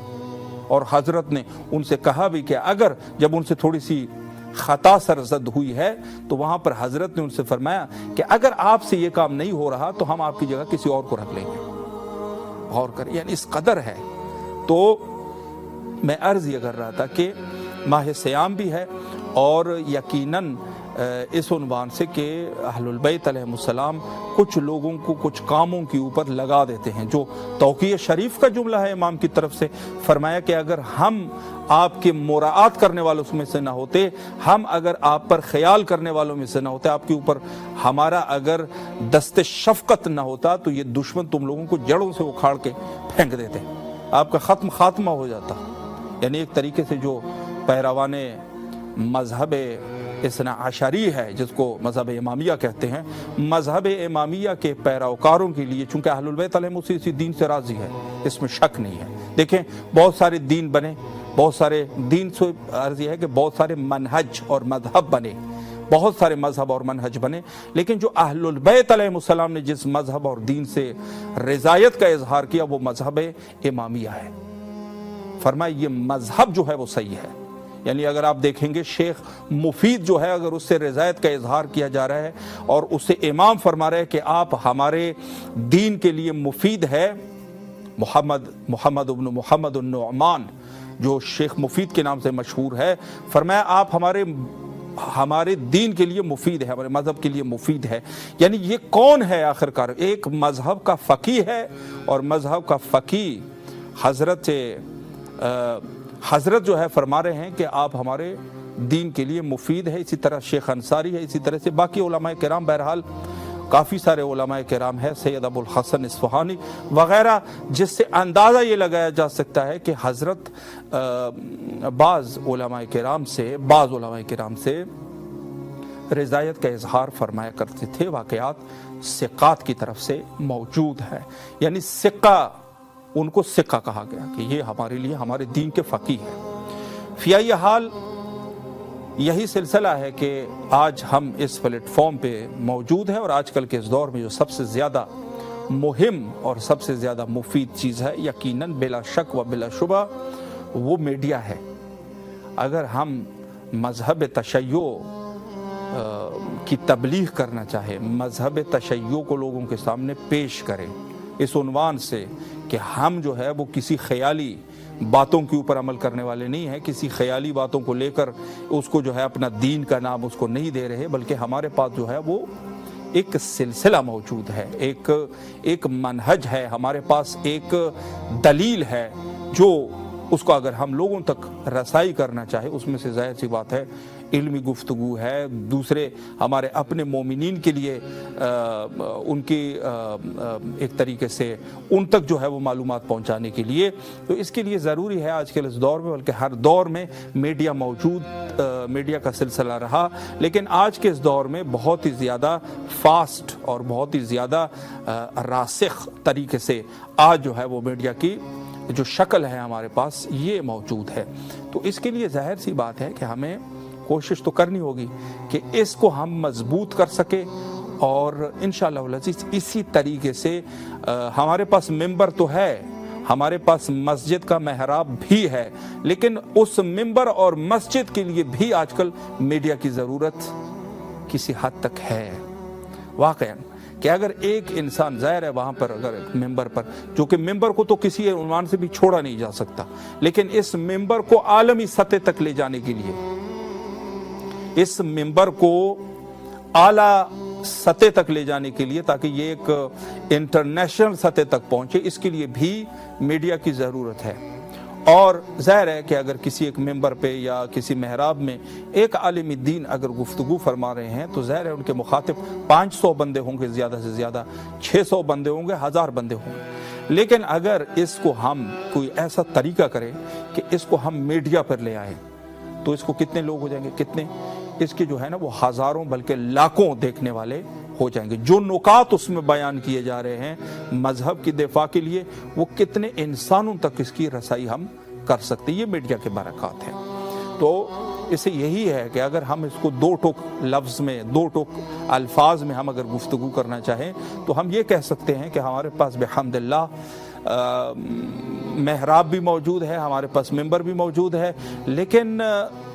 اور حضرت نے ان سے کہا بھی کہ اگر جب ان سے تھوڑی سی خطا سرزد ہوئی ہے تو وہاں پر حضرت نے ان سے فرمایا کہ اگر آپ سے یہ کام نہیں ہو رہا تو ہم آپ کی جگہ کسی اور کو رکھ لیں گے۔ غور کریں، یعنی اس قدر ہے۔ تو میں عرض یہ کر رہا تھا کہ ماہ سیام بھی ہے، اور یقیناً اس عنوان سے کہ اہل البیت علیہ السلام کچھ لوگوں کو کچھ کاموں کے اوپر لگا دیتے ہیں، جو توقیع شریف کا جملہ ہے امام کی طرف سے۔ فرمایا کہ اگر ہم آپ کے مراعات کرنے والوں میں سے نہ ہوتے، ہم اگر آپ پر خیال کرنے والوں میں سے نہ ہوتے، آپ کے اوپر ہمارا اگر دست شفقت نہ ہوتا، تو یہ دشمن تم لوگوں کو جڑوں سے اکھاڑ کے پھینک دیتے، آپ کا خاتمہ ہو جاتا۔ یعنی ایک طریقے سے جو پیروان مذہب اثنا عشری ہے جس کو مذہب امامیہ کہتے ہیں، مذہب امامیہ کے پیروکاروں کے لیے، چونکہ اہل البیت علیہم اسی دین سے راضی ہے، اس میں شک نہیں ہے۔ دیکھیں بہت سارے دین بنے، بہت سارے دین سے عرض یہ ہے کہ بہت سارے منہج اور مذہب بنے، بہت سارے مذہب اور منہج بنے، لیکن جو اہل البیت علیہم السلام نے جس مذہب اور دین سے رضایت کا اظہار کیا وہ مذہب امامیہ ہے۔ فرمایا یہ مذہب جو ہے وہ صحیح ہے، یعنی اگر آپ دیکھیں گے شیخ مفید جو ہے اگر اس سے رضایت کا اظہار کیا جا رہا ہے اور اسے امام فرما رہے ہیں کہ آپ ہمارے دین کے لیے مفید ہے، محمد ابن محمد النعمان جو شیخ مفید کے نام سے مشہور ہے، فرمایا آپ ہمارے دین کے لیے مفید ہے، ہمارے مذہب کے لیے مفید ہے۔ یعنی یہ کون ہے آخرکار؟ ایک مذہب کا فقیہ ہے، اور مذہب کا فقیہ حضرت جو ہے فرما رہے ہیں کہ آپ ہمارے دین کے لیے مفید ہے۔ اسی طرح شیخ انصاری ہے، اسی طرح سے باقی علماء کرام، بہرحال کافی سارے علماء کرام ہیں، سید ابو الحسن اصفہانی وغیرہ، جس سے اندازہ یہ لگایا جا سکتا ہے کہ حضرت بعض علماء کرام سے رضایت کا اظہار فرمایا کرتے تھے۔ واقعات ثقات کی طرف سے موجود ہے، یعنی ثقہ، ان کو ثقہ کہا گیا کہ یہ ہمارے لیے ہمارے دین کے فقیہ ہیں۔ فی ای حال یہی سلسلہ ہے کہ آج ہم اس پلیٹ فارم پہ موجود ہیں، اور آج کل کے اس دور میں جو سب سے زیادہ مہم اور سب سے زیادہ مفید چیز ہے یقیناً بلا شک و بلا شبہ وہ میڈیا ہے۔ اگر ہم مذہب تشیع کی تبلیغ کرنا چاہیں، مذہب تشیع کو لوگوں کے سامنے پیش کریں اس عنوان سے کہ ہم جو ہے وہ کسی خیالی باتوں کے اوپر عمل کرنے والے نہیں ہیں، کسی خیالی باتوں کو لے کر اس کو جو ہے اپنا دین کا نام اس کو نہیں دے رہے، بلکہ ہمارے پاس جو ہے وہ ایک سلسلہ موجود ہے، ایک منہج ہے، ہمارے پاس ایک دلیل ہے، جو اس کو اگر ہم لوگوں تک رسائی کرنا چاہے، اس میں سے ظاہر سی بات ہے علمی گفتگو ہے، دوسرے ہمارے اپنے مومنین کے لیے ان کی ایک طریقے سے ان تک جو ہے وہ معلومات پہنچانے کے لیے، تو اس کے لیے ضروری ہے آج کل اس دور میں، بلکہ ہر دور میں میڈیا موجود، میڈیا کا سلسلہ رہا، لیکن آج کے اس دور میں بہت ہی زیادہ فاسٹ اور بہت ہی زیادہ راسخ طریقے سے آج جو ہے وہ میڈیا کی جو شکل ہے ہمارے پاس یہ موجود ہے۔ تو اس کے لیے ظاہر سی بات ہے کہ ہمیں کوشش تو کرنی ہوگی کہ اس کو ہم مضبوط کر سکیں، اور انشاءاللہ العزیز اسی طریقے سے ہمارے پاس ممبر تو ہے، ہمارے پاس مسجد کا محراب بھی ہے، لیکن اس ممبر اور مسجد کے لیے بھی آج کل میڈیا کی ضرورت کسی حد تک ہے واقعاً، کہ اگر ایک انسان ظاہر ہے وہاں پر اگر ممبر پر، جو کہ ممبر کو تو کسی عنوان سے بھی چھوڑا نہیں جا سکتا، لیکن اس ممبر کو عالمی سطح تک لے جانے کے لیے، اس ممبر کو اعلیٰ سطح تک لے جانے کے لیے، تاکہ یہ ایک انٹرنیشنل سطح تک پہنچے، اس کے لیے بھی میڈیا کی ضرورت ہے۔ اور ظاہر ہے کہ اگر کسی ایک ممبر پہ یا کسی محراب میں ایک عالم دین اگر گفتگو فرما رہے ہیں تو ظاہر ہے ان کے مخاطب 500 بندے ہوں گے، زیادہ سے زیادہ 600 بندے ہوں گے، 1000 بندے ہوں گے، لیکن اگر اس کو ہم کوئی ایسا طریقہ کریں کہ اس کو ہم میڈیا پر لے آئیں تو اس کو کتنے لوگ ہو جائیں گے، کتنے اس کے جو ہے نا وہ ہزاروں بلکہ لاکھوں دیکھنے والے ہو جائیں گے۔ جو نکات اس میں بیان کیے جا رہے ہیں مذہب کی دفاع کے لیے، وہ کتنے انسانوں تک اس کی رسائی ہم کر سکتے ہیں، یہ میڈیا کے برکات ہیں۔ تو اس سے یہی ہے کہ اگر ہم اس کو دو ٹوک لفظ میں، دو ٹوک الفاظ میں ہم اگر گفتگو کرنا چاہیں تو ہم یہ کہہ سکتے ہیں کہ ہمارے پاس بحمداللہ محراب بھی موجود ہے، ہمارے پاس ممبر بھی موجود ہے، لیکن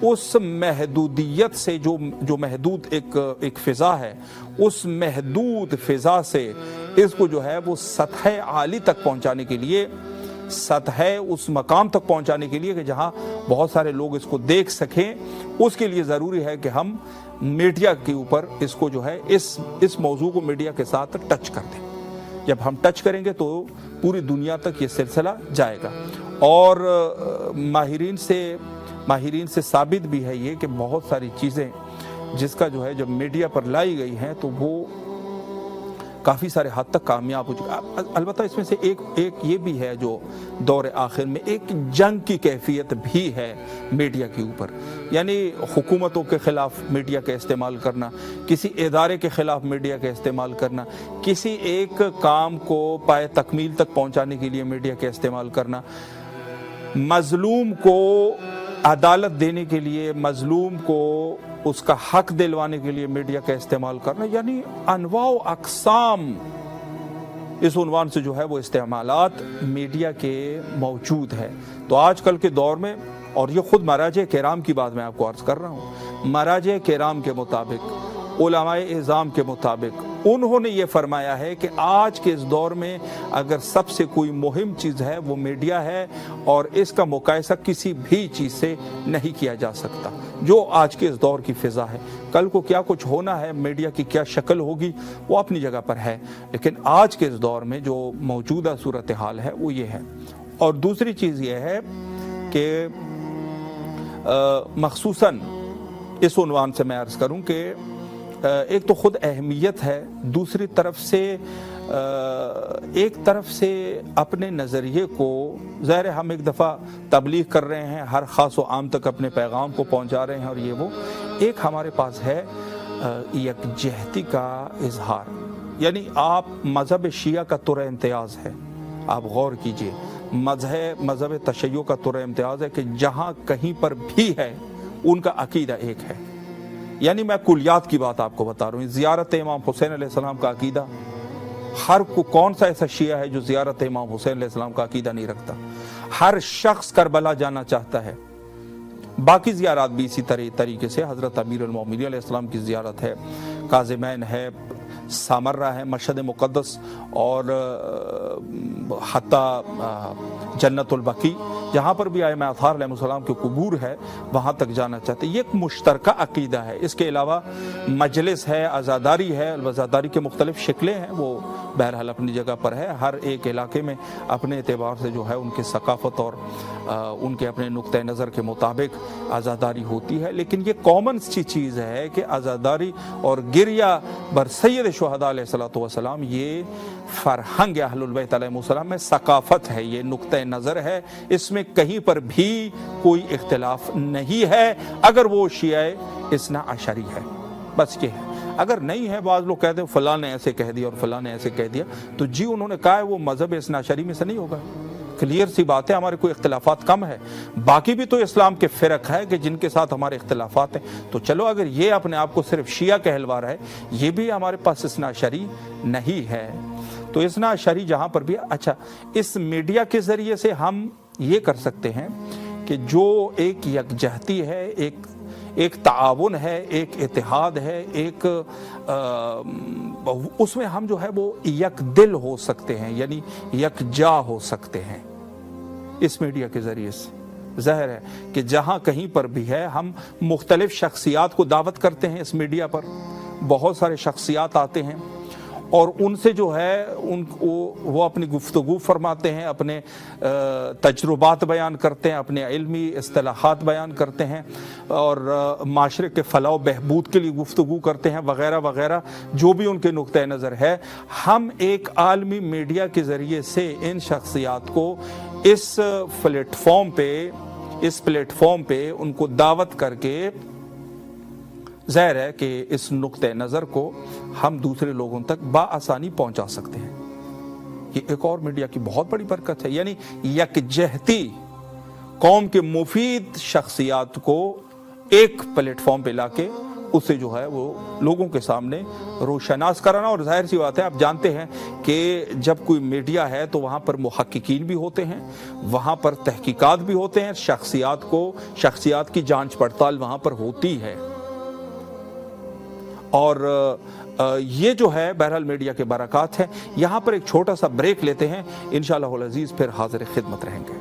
اس محدودیت سے جو محدود ایک فضا ہے، اس محدود فضا سے اس کو جو ہے وہ سطح عالی تک پہنچانے کے لیے، سطح اس مقام تک پہنچانے کے لیے کہ جہاں بہت سارے لوگ اس کو دیکھ سکیں، اس کے لیے ضروری ہے کہ ہم میڈیا کے اوپر اس کو جو ہے اس موضوع کو میڈیا کے ساتھ ٹچ کر دیں۔ جب ہم ٹچ کریں گے تو پوری دنیا تک یہ سلسلہ جائے گا، اور ماہرین سے ثابت بھی ہے یہ کہ بہت ساری چیزیں جس کا جو ہے جب میڈیا پر لائی گئی ہیں تو وہ کافی سارے حد تک کامیاب ہو چکا. البتہ اس میں سے ایک یہ بھی ہے جو دور آخر میں ایک جنگ کی کیفیت بھی ہے میڈیا کے اوپر. یعنی حکومتوں کے خلاف میڈیا کا استعمال کرنا، کسی ادارے کے خلاف میڈیا کا استعمال کرنا، کسی ایک کام کو پائے تکمیل تک پہنچانے کے لیے میڈیا کا استعمال کرنا، مظلوم کو عدالت دینے کے لیے، مظلوم کو اس کا حق دلوانے کے لیے میڈیا کا استعمال کرنا. یعنی انواع و اقسام اس عنوان سے جو ہے وہ استعمالات میڈیا کے موجود ہے. تو آج کل کے دور میں، اور یہ خود مراجع کرام کی بات میں آپ کو عرض کر رہا ہوں، مراجع کرام کے مطابق، علماء اعظام کے مطابق انہوں نے یہ فرمایا ہے کہ آج کے اس دور میں اگر سب سے کوئی مہم چیز ہے وہ میڈیا ہے، اور اس کا مقایسہ کسی بھی چیز سے نہیں کیا جا سکتا جو آج کے اس دور کی فضا ہے. کل کو کیا کچھ ہونا ہے، میڈیا کی کیا شکل ہوگی، وہ اپنی جگہ پر ہے، لیکن آج کے اس دور میں جو موجودہ صورتحال ہے وہ یہ ہے. اور دوسری چیز یہ ہے کہ مخصوصاً اس عنوان سے میں عرض کروں کہ ایک تو خود اہمیت ہے، دوسری طرف سے ایک طرف سے اپنے نظریے کو، ظاہر ہم ایک دفعہ تبلیغ کر رہے ہیں، ہر خاص و عام تک اپنے پیغام کو پہنچا رہے ہیں، اور یہ وہ ایک ہمارے پاس ہے یکجہتی کا اظہار. یعنی آپ مذہب شیعہ کا ترہ امتیاز ہے، آپ غور کیجئے، مذہب تشیع کا ترہ امتیاز ہے کہ جہاں کہیں پر بھی ہے ان کا عقیدہ ایک ہے. یعنی میں کلیات کی بات آپ کو بتا رہا ہوں. زیارت امام حسین علیہ السلام کا عقیدہ، کون سا ایسا شیعہ ہے جو زیارت امام حسین علیہ السلام کا عقیدہ نہیں رکھتا؟ ہر شخص کربلا جانا چاہتا ہے. باقی زیارات بھی اسی طریقے سے، حضرت امیر المومنین علیہ السلام کی زیارت ہے، کاظمین ہے، سامرہ ہے، مشہد مقدس، اور حتیٰ جنت البقیع، جہاں پر بھی ائمہ اطہار علیہ السلام کے قبور ہے وہاں تک جانا چاہتے ہیں. یہ ایک مشترکہ عقیدہ ہے. اس کے علاوہ مجلس ہے، عزاداری ہے. عزاداری کے مختلف شکلیں ہیں، وہ بہرحال اپنی جگہ پر ہے. ہر ایک علاقے میں اپنے اعتبار سے جو ہے ان کی ثقافت اور ان کے اپنے نقطہ نظر کے مطابق عزاداری ہوتی ہے. لیکن یہ کامن سی چیز ہے کہ عزاداری اور گریہ بر سید شہداء علیہ السلام یہ فرہنگ اہل البیت علیہ السلام میں ثقافت ہے، یہ نقطہ نظر ہے. اس میں کہیں پر بھی کوئی اختلاف نہیں ہے اگر وہ شیعہ اثنا عشری ہے. بس یہ ہے. اگر نہیں ہے، بعض لوگ کہتے ہیں فلاں نے ایسے کہہ دیا اور فلاں نے ایسے کہہ دیا، تو جی انہوں نے کہا ہے وہ مذہب اثنا عشری میں سے نہیں ہوگا. کلیئر سی بات ہے، ہمارے کوئی اختلافات کم ہے. باقی بھی تو اسلام کے فرق ہے کہ جن کے ساتھ ہمارے اختلافات ہیں. تو چلو اگر یہ اپنے آپ کو صرف شیعہ کہلوا رہا ہے، یہ بھی ہمارے پاس اثنا عشری نہیں ہے. تو اثنا عشری جہاں پر بھی، اچھا اس میڈیا کے ذریعے سے ہم یہ کر سکتے ہیں کہ جو ایک یکجہتی ہے، ایک تعاون ہے، ایک اتحاد ہے، ایک اس میں ہم جو ہے وہ یک دل ہو سکتے ہیں، یعنی یکجا ہو سکتے ہیں اس میڈیا کے ذریعے سے. ظاہر ہے کہ جہاں کہیں پر بھی ہے، ہم مختلف شخصیات کو دعوت کرتے ہیں اس میڈیا پر. بہت سارے شخصیات آتے ہیں اور ان سے جو ہے وہ اپنی گفتگو فرماتے ہیں، اپنے تجربات بیان کرتے ہیں، اپنے علمی اصطلاحات بیان کرتے ہیں، اور معاشرے کے فلاح و بہبود کے لیے گفتگو کرتے ہیں، وغیرہ وغیرہ جو بھی ان کے نقطہ نظر ہے. ہم ایک عالمی میڈیا کے ذریعے سے ان شخصیات کو اس پلیٹ فارم پہ ان کو دعوت کر کے، ظاہر ہے کہ اس نقطہ نظر کو ہم دوسرے لوگوں تک بآسانی پہنچا سکتے ہیں. یہ ایک اور میڈیا کی بہت بڑی برکت ہے. یعنی یکجہتی، قوم کے مفید شخصیات کو ایک پلیٹ فارم پہ لا کے اسے جو ہے وہ لوگوں کے سامنے روشناس کرانا. اور ظاہر سی بات ہے، آپ جانتے ہیں کہ جب کوئی میڈیا ہے تو وہاں پر محققین بھی ہوتے ہیں، وہاں پر تحقیقات بھی ہوتے ہیں، شخصیات کی جانچ پڑتال وہاں پر ہوتی ہے. اور یہ جو ہے بہرحال میڈیا کے برکات ہیں. یہاں پر ایک چھوٹا سا بریک لیتے ہیں، انشاءاللہ العزیز پھر حاضر خدمت رہیں گے.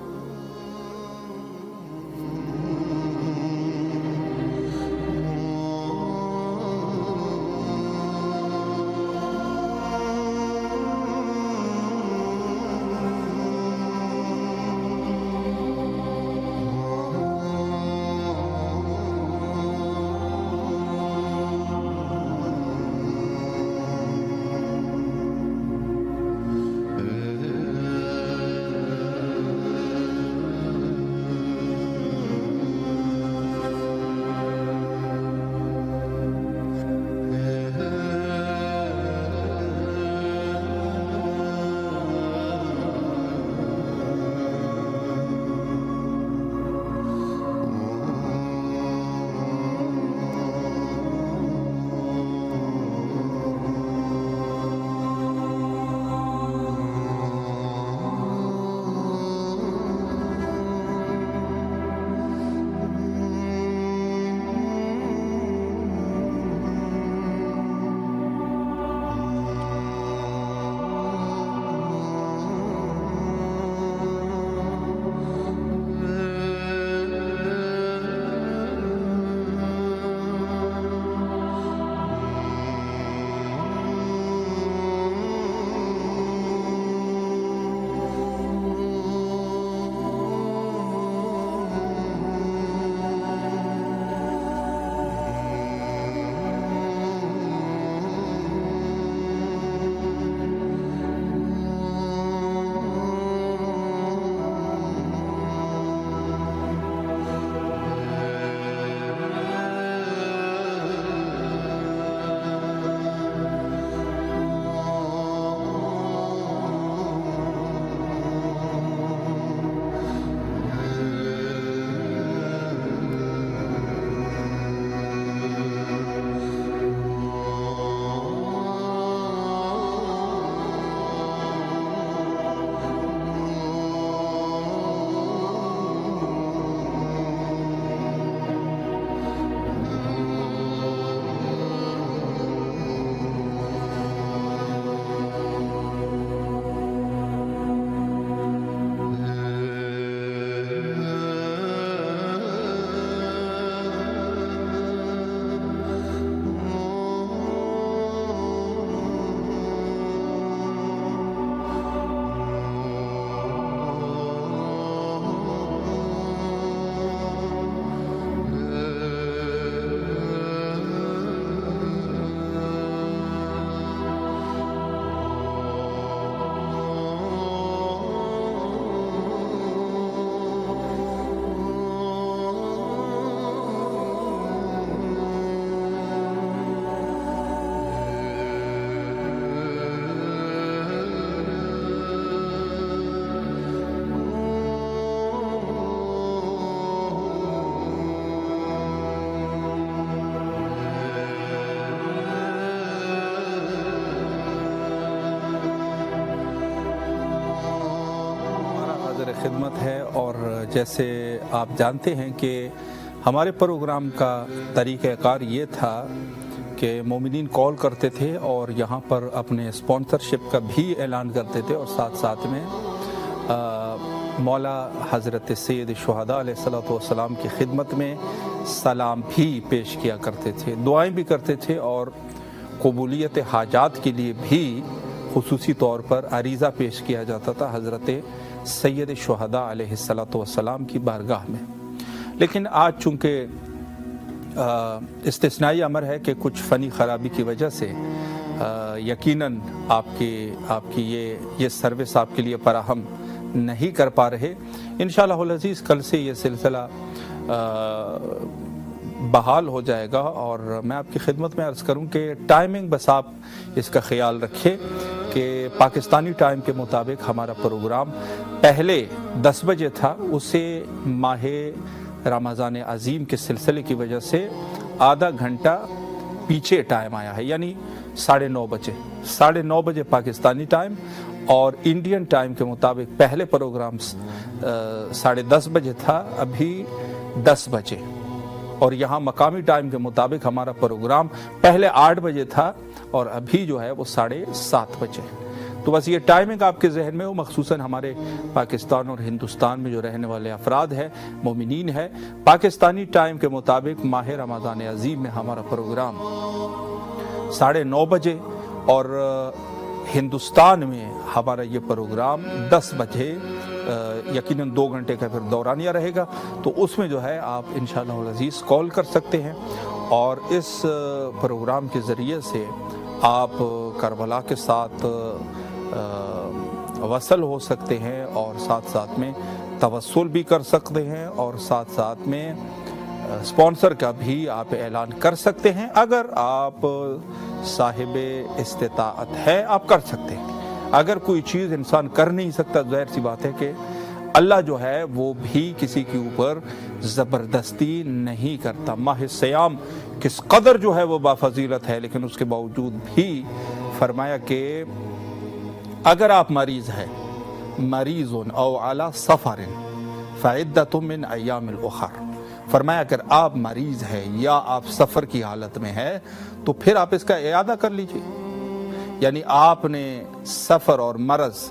خدمت ہے اور جیسے آپ جانتے ہیں کہ ہمارے پروگرام کا طریقہ کار یہ تھا کہ مومنین کال کرتے تھے اور یہاں پر اپنے اسپانسرشپ کا بھی اعلان کرتے تھے اور ساتھ ساتھ میں مولا حضرت سید الشہداء علیہ الصلوۃ والسلام کی خدمت میں سلام بھی پیش کیا کرتے تھے، دعائیں بھی کرتے تھے اور قبولیت حاجات کے لیے بھی خصوصی طور پر عریضہ پیش کیا جاتا تھا حضرت سید الشہداء علیہ الصلوۃ والسلام کی بارگاہ میں۔ لیکن آج چونکہ استثنائی امر ہے کہ کچھ فنی خرابی کی وجہ سے یقیناً آپ کی یہ سروس آپ کے لیے فراہم نہیں کر پا رہے۔ انشاءاللہ العزیز کل سے یہ سلسلہ بحال ہو جائے گا اور میں آپ کی خدمت میں عرض کروں کہ ٹائمنگ بس آپ اس کا خیال رکھیں کہ پاکستانی ٹائم کے مطابق ہمارا پروگرام پہلے 10 بجے تھا، اسے ماہ رمضان عظیم کے سلسلے کی وجہ سے آدھا گھنٹہ پیچھے ٹائم آیا ہے، یعنی 9:30 بجے 9:30 بجے پاکستانی ٹائم اور انڈین ٹائم کے مطابق پہلے پروگرام 10:30 بجے تھا، ابھی 10 بجے، اور یہاں مقامی ٹائم کے مطابق ہمارا پروگرام پہلے 8 بجے تھا اور ابھی جو ہے وہ 7:30 بجے۔ تو بس یہ ٹائمنگ آپ کے ذہن میں ہو، مخصوصاً ہمارے پاکستان اور ہندوستان میں جو رہنے والے افراد ہیں، مومنین ہیں، پاکستانی ٹائم کے مطابق ماہ رمضان عظیم میں ہمارا پروگرام 9:30 بجے اور ہندوستان میں ہمارا یہ پروگرام 10 بجے یقیناً 2 گھنٹے کا پھر دورانیہ رہے گا، تو اس میں جو ہے آپ انشاءاللہ العزیز کال کر سکتے ہیں اور اس پروگرام کے ذریعے سے آپ کربلا کے ساتھ وصل ہو سکتے ہیں اور ساتھ ساتھ میں توسل بھی کر سکتے ہیں اور ساتھ ساتھ میں اسپانسر کا بھی آپ اعلان کر سکتے ہیں۔ اگر آپ صاحب استطاعت ہے آپ کر سکتے ہیں، اگر کوئی چیز انسان کر نہیں سکتا ظاہر سی بات ہے کہ اللہ جو ہے وہ بھی کسی کے اوپر زبردستی نہیں کرتا۔ ماہ سیام کس قدر جو ہے وہ بافضیلت ہے، لیکن اس کے باوجود بھی فرمایا کہ اگر آپ مریض ہیں، مریض او علی سفر فعدۃ من ایام الاخر، فرمایا اگر آپ مریض ہیں یا آپ سفر کی حالت میں ہیں تو پھر آپ اس کا اعادہ کر لیجئے، یعنی آپ نے سفر اور مرض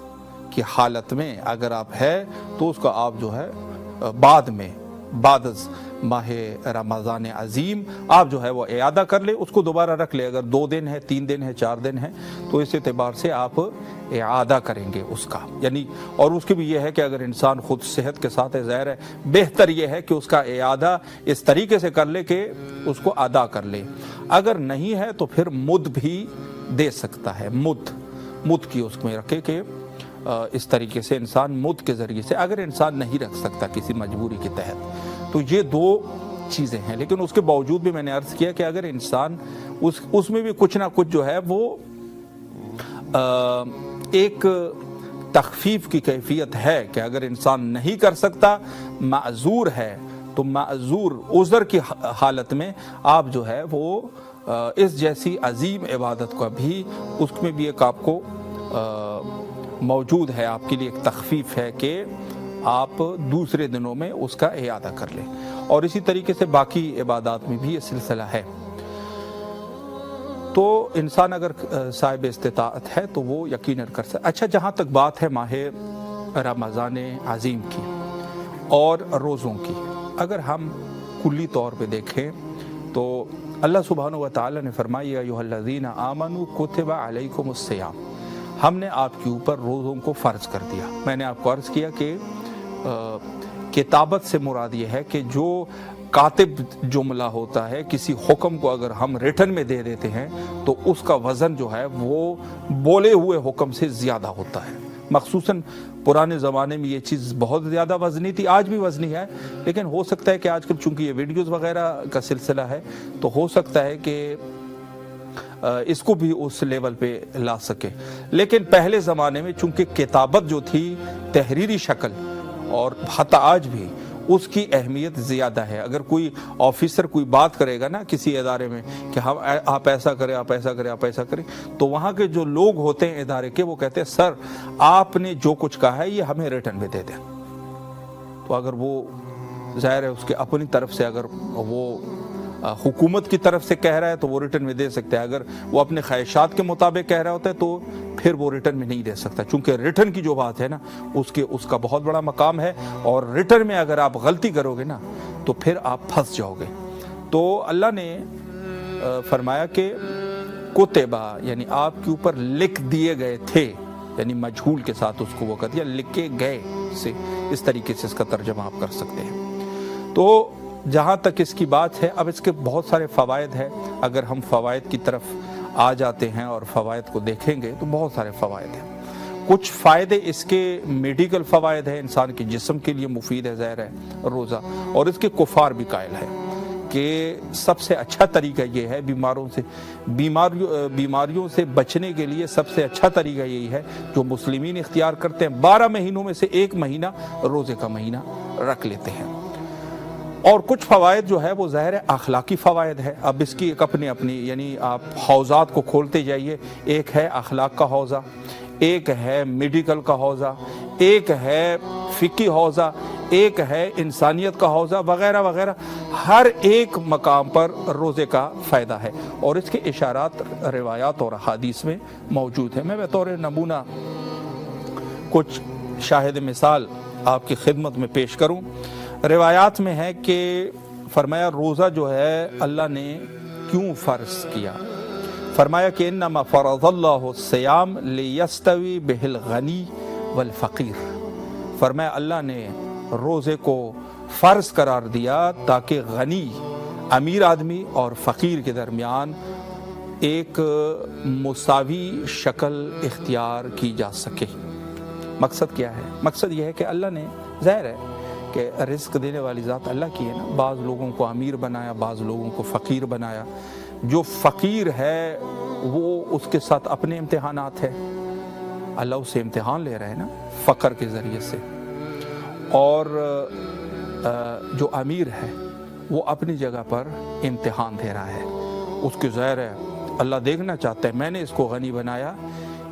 کی حالت میں اگر آپ ہے تو اس کا آپ جو ہے بعد از ماہ رمضان عظیم آپ جو ہے وہ اعادہ کر لے، اس کو دوبارہ رکھ لے، اگر 2 دن ہے 3 دن ہے 4 دن ہے تو اس اعتبار سے آپ اعادہ کریں گے اس کا، یعنی اور اس کی بھی یہ ہے کہ اگر انسان خود صحت کے ساتھ ہے، ظاہر ہے بہتر یہ ہے کہ اس کا اعادہ اس طریقے سے کر لے کہ اس کو ادا کر لے، اگر نہیں ہے تو پھر مد بھی دے سکتا ہے، مد کی اس میں رکھے کہ اس طریقے سے انسان مد کے ذریعے سے، اگر انسان نہیں رکھ سکتا کسی مجبوری کے تحت، تو یہ 2 چیزیں ہیں۔ لیکن اس کے باوجود بھی میں نے عرض کیا کہ اگر انسان اس میں بھی کچھ نہ کچھ جو ہے وہ ایک تخفیف کی کیفیت ہے کہ اگر انسان نہیں کر سکتا، معذور ہے، تو معذور عذر کی حالت میں آپ جو ہے وہ اس جیسی عظیم عبادت کا بھی اس میں بھی ایک آپ کو موجود ہے، آپ کے لیے ایک تخفیف ہے کہ آپ دوسرے دنوں میں اس کا اعادہ کر لیں، اور اسی طریقے سے باقی عبادات میں بھی یہ سلسلہ ہے۔ تو انسان اگر صاحب استطاعت ہے تو وہ یقیناً کر سکتا۔ اچھا، جہاں تک بات ہے ماہ رمضان عظیم کی اور روزوں کی، اگر ہم کلی طور پہ دیکھیں تو اللہ سبحانہ و تعالی نے فرمایا یا ایھا الذین آمنوا کتب علیکم الصیام، ہم نے آپ کے اوپر روزوں کو فرض کر دیا۔ میں نے آپ کو عرض کیا کہ کتابت سے مراد یہ ہے کہ جو کاتب جملہ ہوتا ہے، کسی حکم کو اگر ہم ریٹن میں دے دیتے ہیں تو اس کا وزن جو ہے وہ بولے ہوئے حکم سے زیادہ ہوتا ہے۔ مخصوصاً پرانے زمانے میں یہ چیز بہت زیادہ وزنی تھی، آج بھی وزنی ہے، لیکن ہو سکتا ہے کہ آج کل چونکہ یہ ویڈیوز وغیرہ کا سلسلہ ہے تو ہو سکتا ہے کہ اس کو بھی اس لیول پہ لا سکے۔ لیکن پہلے زمانے میں چونکہ کتابت جو تھی تحریری شکل، اور حتی آج بھی اس کی اہمیت زیادہ ہے۔ اگر کوئی آفیسر کوئی بات کرے گا نا کسی ادارے میں کہ آپ ایسا کریں، آپ ایسا کریں، آپ ایسا کریں، تو وہاں کے جو لوگ ہوتے ہیں ادارے کے وہ کہتے ہیں سر آپ نے جو کچھ کہا ہے یہ ہمیں ریٹن میں دے دیں، تو اگر وہ ظاہر ہے اس کے اپنی طرف سے اگر وہ حکومت کی طرف سے کہہ رہا ہے تو وہ ریٹرن میں دے سکتا ہے، اگر وہ اپنے خواہشات کے مطابق کہہ رہا ہوتا ہے تو پھر وہ ریٹرن میں نہیں دے سکتا، چونکہ ریٹرن کی جو بات ہے نا اس کا بہت بڑا مقام ہے، اور ریٹرن میں اگر آپ غلطی کرو گے نا تو پھر آپ پھنس جاؤ گے۔ تو اللہ نے فرمایا کہ کتبہ یعنی آپ کے اوپر لکھ دیے گئے تھے، یعنی مجہول کے ساتھ اس کو وہ کر دیا، لکھے گئے سے اس طریقے سے اس کا ترجمہ آپ کر سکتے ہیں۔ تو جہاں تک اس کی بات ہے، اب اس کے بہت سارے فوائد ہیں، اگر ہم فوائد کی طرف آ جاتے ہیں اور فوائد کو دیکھیں گے تو بہت سارے فوائد ہیں۔ کچھ فائدے اس کے میڈیکل فوائد ہیں، انسان کے جسم کے لیے مفید ہے ظاہر ہے روزہ، اور اس کے کفار بھی قائل ہے کہ سب سے اچھا طریقہ یہ ہے بیماریوں سے بچنے کے لیے سب سے اچھا طریقہ یہی ہے جو مسلمین اختیار کرتے ہیں، 12 مہینوں میں سے ایک مہینہ روزے کا مہینہ رکھ لیتے ہیں۔ اور کچھ فوائد جو ہے وہ ظاہر اخلاقی فوائد ہے، اب اس کی ایک اپنی یعنی آپ حوزات کو کھولتے جائیے، ایک ہے اخلاق کا حوزہ، ایک ہے میڈیکل کا حوزہ، ایک ہے فقہی حوزہ، ایک ہے انسانیت کا حوزہ وغیرہ وغیرہ، ہر ایک مقام پر روزے کا فائدہ ہے، اور اس کے اشارات روایات اور احادیث میں موجود ہیں۔ میں بطور نمونہ کچھ شاہد مثال آپ کی خدمت میں پیش کروں۔ روایات میں ہے کہ فرمایا روزہ جو ہے اللہ نے کیوں فرض کیا، فرمایا کہ انما فرض اللہ الصیام لیستوی بہ الغنی والفقیر، فرمایا اللہ نے روزے کو فرض قرار دیا تاکہ غنی امیر آدمی اور فقیر کے درمیان ایک مساوی شکل اختیار کی جا سکے۔ مقصد کیا ہے؟ مقصد یہ ہے کہ اللہ نے ظاہر ہے کہ رزق دینے والی ذات اللہ کی ہے نا، بعض لوگوں کو امیر بنایا، بعض لوگوں کو فقیر بنایا۔ جو فقیر ہے وہ اس کے ساتھ اپنے امتحانات ہے، اللہ اس سے امتحان لے رہا ہے نا فقر کے ذریعے سے، اور جو امیر ہے وہ اپنی جگہ پر امتحان دے رہا ہے، اس کے ظاہر ہے اللہ دیکھنا چاہتا ہے میں نے اس کو غنی بنایا،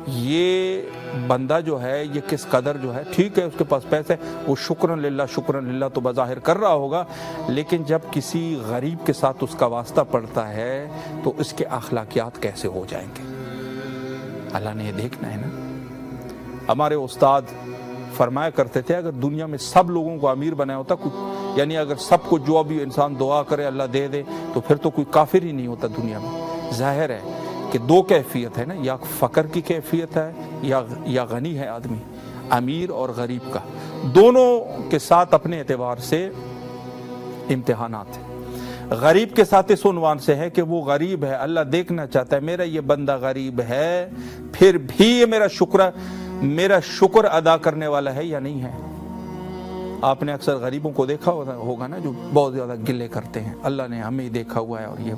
یہ بندہ جو ہے یہ کس قدر جو ہے، ٹھیک ہے اس کے پاس پیسے، وہ شکرن للہ تو بظاہر کر رہا ہوگا، لیکن جب کسی غریب کے ساتھ اس کا واسطہ پڑتا ہے تو اس کے اخلاقیات کیسے ہو جائیں گے، اللہ نے یہ دیکھنا ہے نا۔ ہمارے استاد فرمایا کرتے تھے اگر دنیا میں سب لوگوں کو امیر بنایا ہوتا، یعنی اگر سب کو جو بھی انسان دعا کرے اللہ دے دے تو پھر تو کوئی کافر ہی نہیں ہوتا دنیا میں۔ ظاہر ہے کہ دو کیفیت ہے نا، یا فقر کی کیفیت ہے یا غنی ہے آدمی، امیر اور غریب کا، دونوں کے ساتھ اپنے اعتبار سے امتحانات ہیں۔ غریب کے ساتھ اس عنوان سے ہے کہ وہ غریب ہے، اللہ دیکھنا چاہتا ہے میرا یہ بندہ غریب ہے، پھر بھی یہ میرا شکر ادا کرنے والا ہے یا نہیں ہے۔ آپ نے اکثر غریبوں کو دیکھا ہوگا نا جو بہت زیادہ گلے کرتے ہیں، اللہ نے ہمیں دیکھا ہوا ہے، اور یہ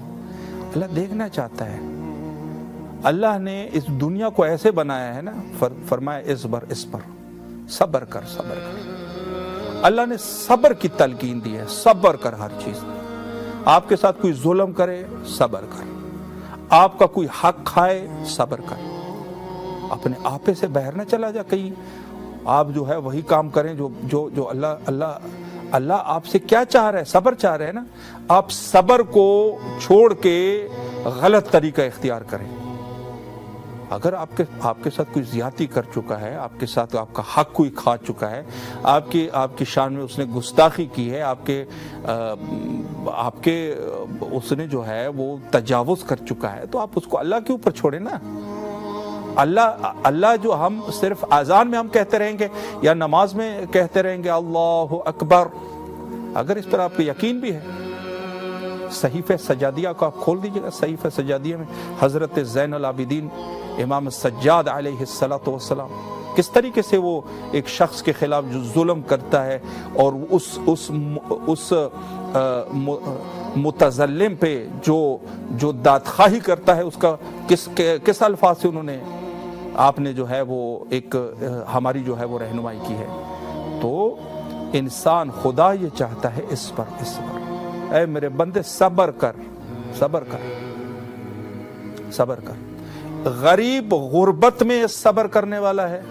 اللہ دیکھنا چاہتا ہے۔ اللہ نے اس دنیا کو ایسے بنایا ہے نا، فرمایا اس پر صبر کر۔ اللہ نے صبر کی تلقین دی ہے، صبر کر ہر چیز۔ آپ کے ساتھ کوئی ظلم کرے صبر کر، آپ کا کوئی حق کھائے صبر کر، اپنے آپے سے باہر نہ چلا جا کہیں، آپ جو ہے وہی کام کریں جو اللہ آپ سے کیا چاہ رہا ہے، صبر چاہ رہے ہیں نا، آپ صبر کو چھوڑ کے غلط طریقہ اختیار کریں۔ اگر آپ کے ساتھ کوئی زیادتی کر چکا ہے، آپ کے ساتھ آپ کا حق کوئی کھا چکا ہے، آپ کی شان میں اس نے گستاخی کی ہے، آپ کے اس نے جو ہے وہ تجاوز کر چکا ہے، تو آپ اس کو اللہ کے اوپر چھوڑیں نا۔ اللہ جو ہم صرف اذان میں ہم کہتے رہیں گے یا نماز میں کہتے رہیں گے اللہ اکبر، اگر اس پر آپ کو یقین بھی ہے، صحیفہ سجادیہ کو آپ کھول دیجئے گا، صحیفہ سجادیہ میں حضرت زین العابدین امام سجاد علیہ السلام کس طریقے سے وہ ایک شخص کے خلاف جو ظلم کرتا ہے اور اس متظلم پہ جو دادخواہی کرتا ہے، اس کا کس الفاظ سے انہوں نے آپ نے جو ہے وہ ایک ہماری جو ہے وہ رہنمائی کی ہے۔ تو انسان خدا یہ چاہتا ہے اس پر اے میرے بندے صبر کر۔ غریب غربت میں صبر کرنے والا ہے،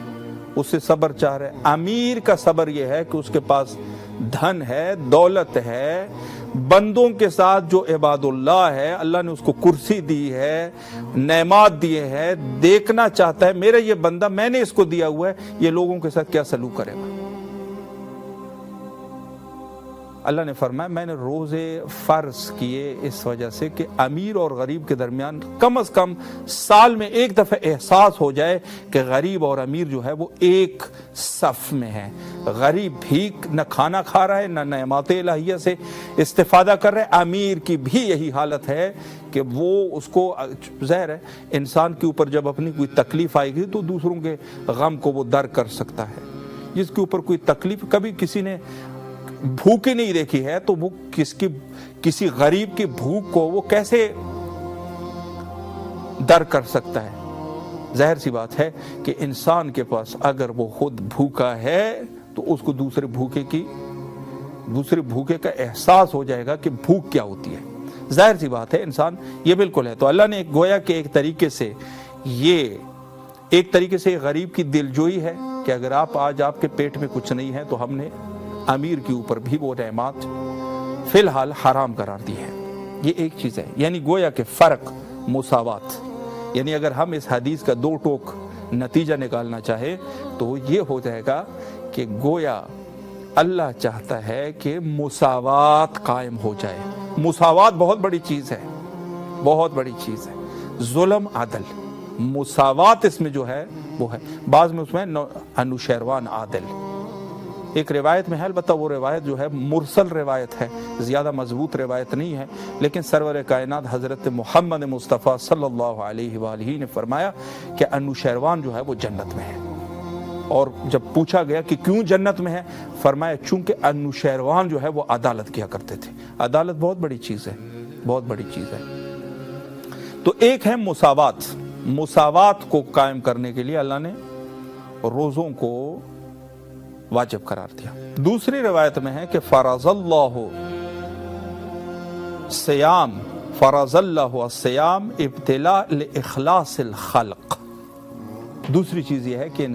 اسے صبر چاہ رہے۔ امیر کا صبر یہ ہے کہ اس کے پاس دھن ہے، دولت ہے، بندوں کے ساتھ جو عباد اللہ ہے، اللہ نے اس کو کرسی دی ہے، نعمات دیے ہیں، دیکھنا چاہتا ہے میرا یہ بندہ، میں نے اس کو دیا ہوا ہے، یہ لوگوں کے ساتھ کیا سلوک کرے گا۔ اللہ نے فرمایا میں نے روزے فرض کیے اس وجہ سے کہ امیر اور غریب کے درمیان کم از کم سال میں ایک دفعہ احساس ہو جائے کہ غریب اور امیر جو ہے وہ ایک صف میں ہے۔ غریب بھیک نہ کھانا کھا رہا ہے، نہ نعمات الہیہ سے استفادہ کر رہا ہے، امیر کی بھی یہی حالت ہے کہ وہ اس کو ظاہر ہے انسان کے اوپر جب اپنی کوئی تکلیف آئے گی تو دوسروں کے غم کو وہ در کر سکتا ہے۔ جس کے اوپر کوئی تکلیف کبھی کسی نے بھوکی نہیں دیکھی ہے تو وہ کسی غریب کی بھوک کو وہ کیسے در کر سکتا ہے؟ ظاہر سی بات ہے کہ انسان کے پاس اگر وہ خود بھوکا ہے تو اس کو دوسرے بھوکے کا احساس ہو جائے گا کہ بھوک کیا ہوتی ہے۔ ظاہر سی بات ہے انسان یہ بالکل ہے۔ تو اللہ نے گویا کہ ایک طریقے سے غریب کی دلجوئی ہے کہ اگر آج آپ کے پیٹ میں کچھ نہیں ہے تو ہم نے امیر کے اوپر بھی وہ نعمات فی الحال حرام قرار دی ہے۔ یہ ایک چیز ہے، یعنی گویا کہ فرق، مساوات، یعنی اگر ہم اس حدیث کا دو ٹوک نتیجہ نکالنا چاہے تو یہ ہو جائے گا کہ گویا اللہ چاہتا ہے کہ مساوات قائم ہو جائے۔ مساوات بہت بڑی چیز ہے، بہت بڑی چیز ہے۔ ظلم عدل، مساوات اس میں جو ہے وہ ہے۔ بعض میں اس میں انوشیروان عادل ایک روایت میں ہے، البتہ وہ روایت جو ہے مرسل روایت ہے، زیادہ مضبوط روایت نہیں ہے، لیکن سرور کائنات حضرت محمد مصطفیٰ صلی اللہ علیہ وآلہ نے فرمایا کہ انوشیروان جو ہے وہ جنت میں ہے۔ اور جب پوچھا گیا کہ کیوں جنت میں ہے، فرمایا چونکہ انوشیروان جو ہے وہ عدالت کیا کرتے تھے۔ عدالت بہت بڑی چیز ہے، بہت بڑی چیز ہے۔ تو ایک ہے مساوات، مساوات کو قائم کرنے کے لیے اللہ نے روزوں کو واجب قرار دیا۔ دوسری روایت میں ہے کہ فرض اللہ الصیام ابتلاء لاخلاص الخلق۔ دوسری چیز یہ ہے کہ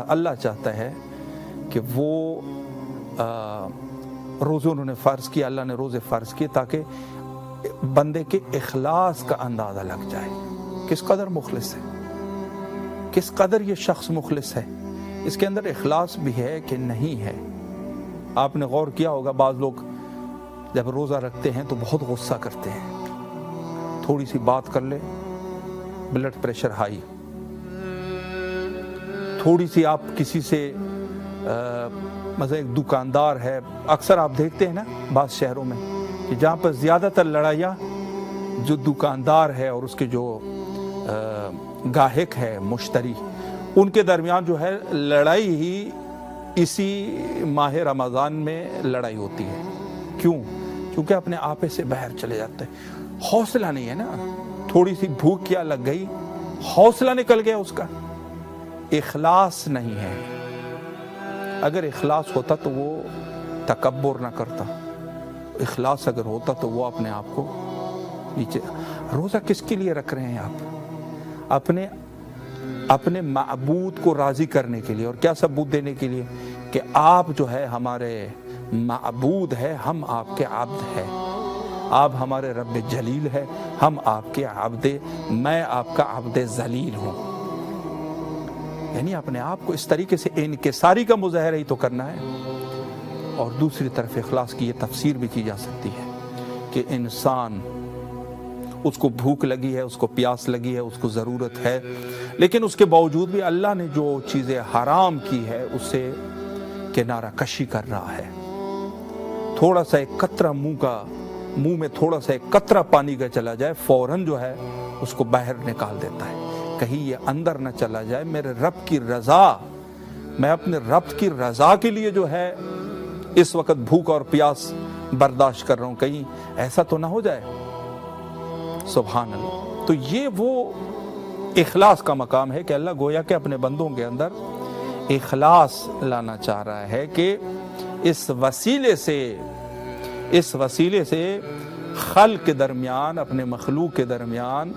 اللہ چاہتا ہے کہ وہ روزے انہوں نے فرض کیا، اللہ نے روزے فرض کیے تاکہ بندے کے اخلاص کا اندازہ لگ جائے، کس قدر مخلص ہے، کس قدر یہ شخص مخلص ہے، اس کے اندر اخلاص بھی ہے کہ نہیں ہے۔ آپ نے غور کیا ہوگا بعض لوگ جب روزہ رکھتے ہیں تو بہت غصہ کرتے ہیں، تھوڑی سی بات کر لے بلڈ پریشر ہائی، تھوڑی سی آپ کسی سے مثلا ایک دکاندار ہے، اکثر آپ دیکھتے ہیں نا بعض شہروں میں کہ جہاں پر زیادہ تر لڑائیاں جو دکاندار ہے اور اس کے جو گاہک ہے، مشتری، ان کے درمیان جو ہے لڑائی ہی اسی ماہ رمضان میں لڑائی ہوتی ہے۔ کیوں؟ کیونکہ اپنے آپے سے باہر چلے جاتے ہیں، حوصلہ نہیں ہے نا، تھوڑی سی بھوک کیا لگ گئی، حوصلہ نکل گیا اس کا، اخلاص نہیں ہے۔ اگر اخلاص ہوتا تو وہ تکبر نہ کرتا، اخلاص اگر ہوتا تو وہ اپنے آپ کو نیچے۔ روزہ کس کے لیے رکھ رہے ہیں آپ؟ اپنے معبود کو راضی کرنے کے لیے، اور کیا ثبوت دینے کے لیے کہ آپ جو ہے ہمارے معبود ہے، ہم آپ کے عبد ہیں، آپ ہمارے رب جلیل ہے، ہم آپ کے عبد، میں آپ کا عبد ذلیل ہوں۔ یعنی اپنے آپ کو اس طریقے سے انکساری کا مظاہرہ ہی تو کرنا ہے۔ اور دوسری طرف اخلاص کی یہ تفسیر بھی کی جا سکتی ہے کہ انسان، اس کو بھوک لگی ہے، اس کو پیاس لگی ہے، اس کو ضرورت ہے، لیکن اس کے باوجود بھی اللہ نے جو چیزیں حرام کی ہے اس سے کنارہ کشی کر رہا ہے۔ تھوڑا سا ایک قطرہ منہ میں تھوڑا سا ایک قطرہ پانی کا چلا جائے، فوراً جو ہے اس کو باہر نکال دیتا ہے، کہیں یہ اندر نہ چلا جائے۔ میرے رب کی رضا، میں اپنے رب کی رضا کے لیے جو ہے اس وقت بھوک اور پیاس برداشت کر رہا ہوں، کہیں ایسا تو نہ ہو جائے۔ سبحان اللہ۔ تو یہ وہ اخلاص کا مقام ہے کہ اللہ گویا کہ اپنے بندوں کے اندر اخلاص لانا چاہ رہا ہے کہ اس وسیلے سے خلق کے درمیان، اپنے مخلوق کے درمیان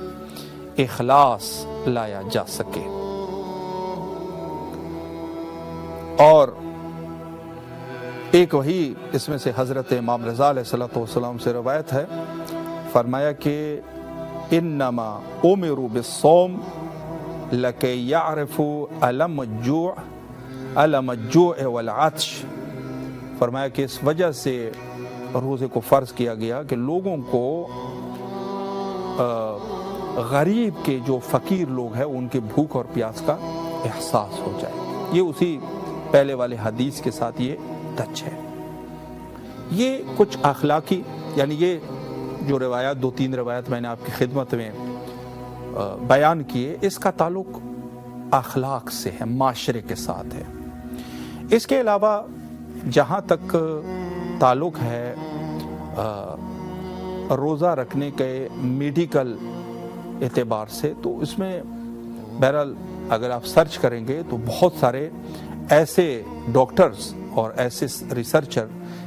اخلاص لایا جا سکے۔ اور ایک وہی اس میں سے حضرت امام رضا علیہ السلام سے روایت ہے، فرمایا کہ انما امروا بالصوم لکی یعرفوا الم الجوع والعطش، فرمایا کہ اس وجہ سے روزے کو فرض کیا گیا کہ لوگوں کو غریب کے جو فقیر لوگ ہیں ان کے بھوک اور پیاس کا احساس ہو جائے۔ یہ اسی پہلے والے حدیث کے ساتھ یہ ٹچ ہے۔ یہ کچھ اخلاقی، یعنی یہ جو روایات، 2-3 روایات میں نے آپ کی خدمت میں بیان کیے، اس کا تعلق اخلاق سے ہے، معاشرے کے ساتھ ہے۔ اس کے علاوہ جہاں تک تعلق ہے روزہ رکھنے کے میڈیکل اعتبار سے، تو اس میں بہرحال اگر آپ سرچ کریں گے تو بہت سارے ایسے ڈاکٹرز اور ایسے ریسرچر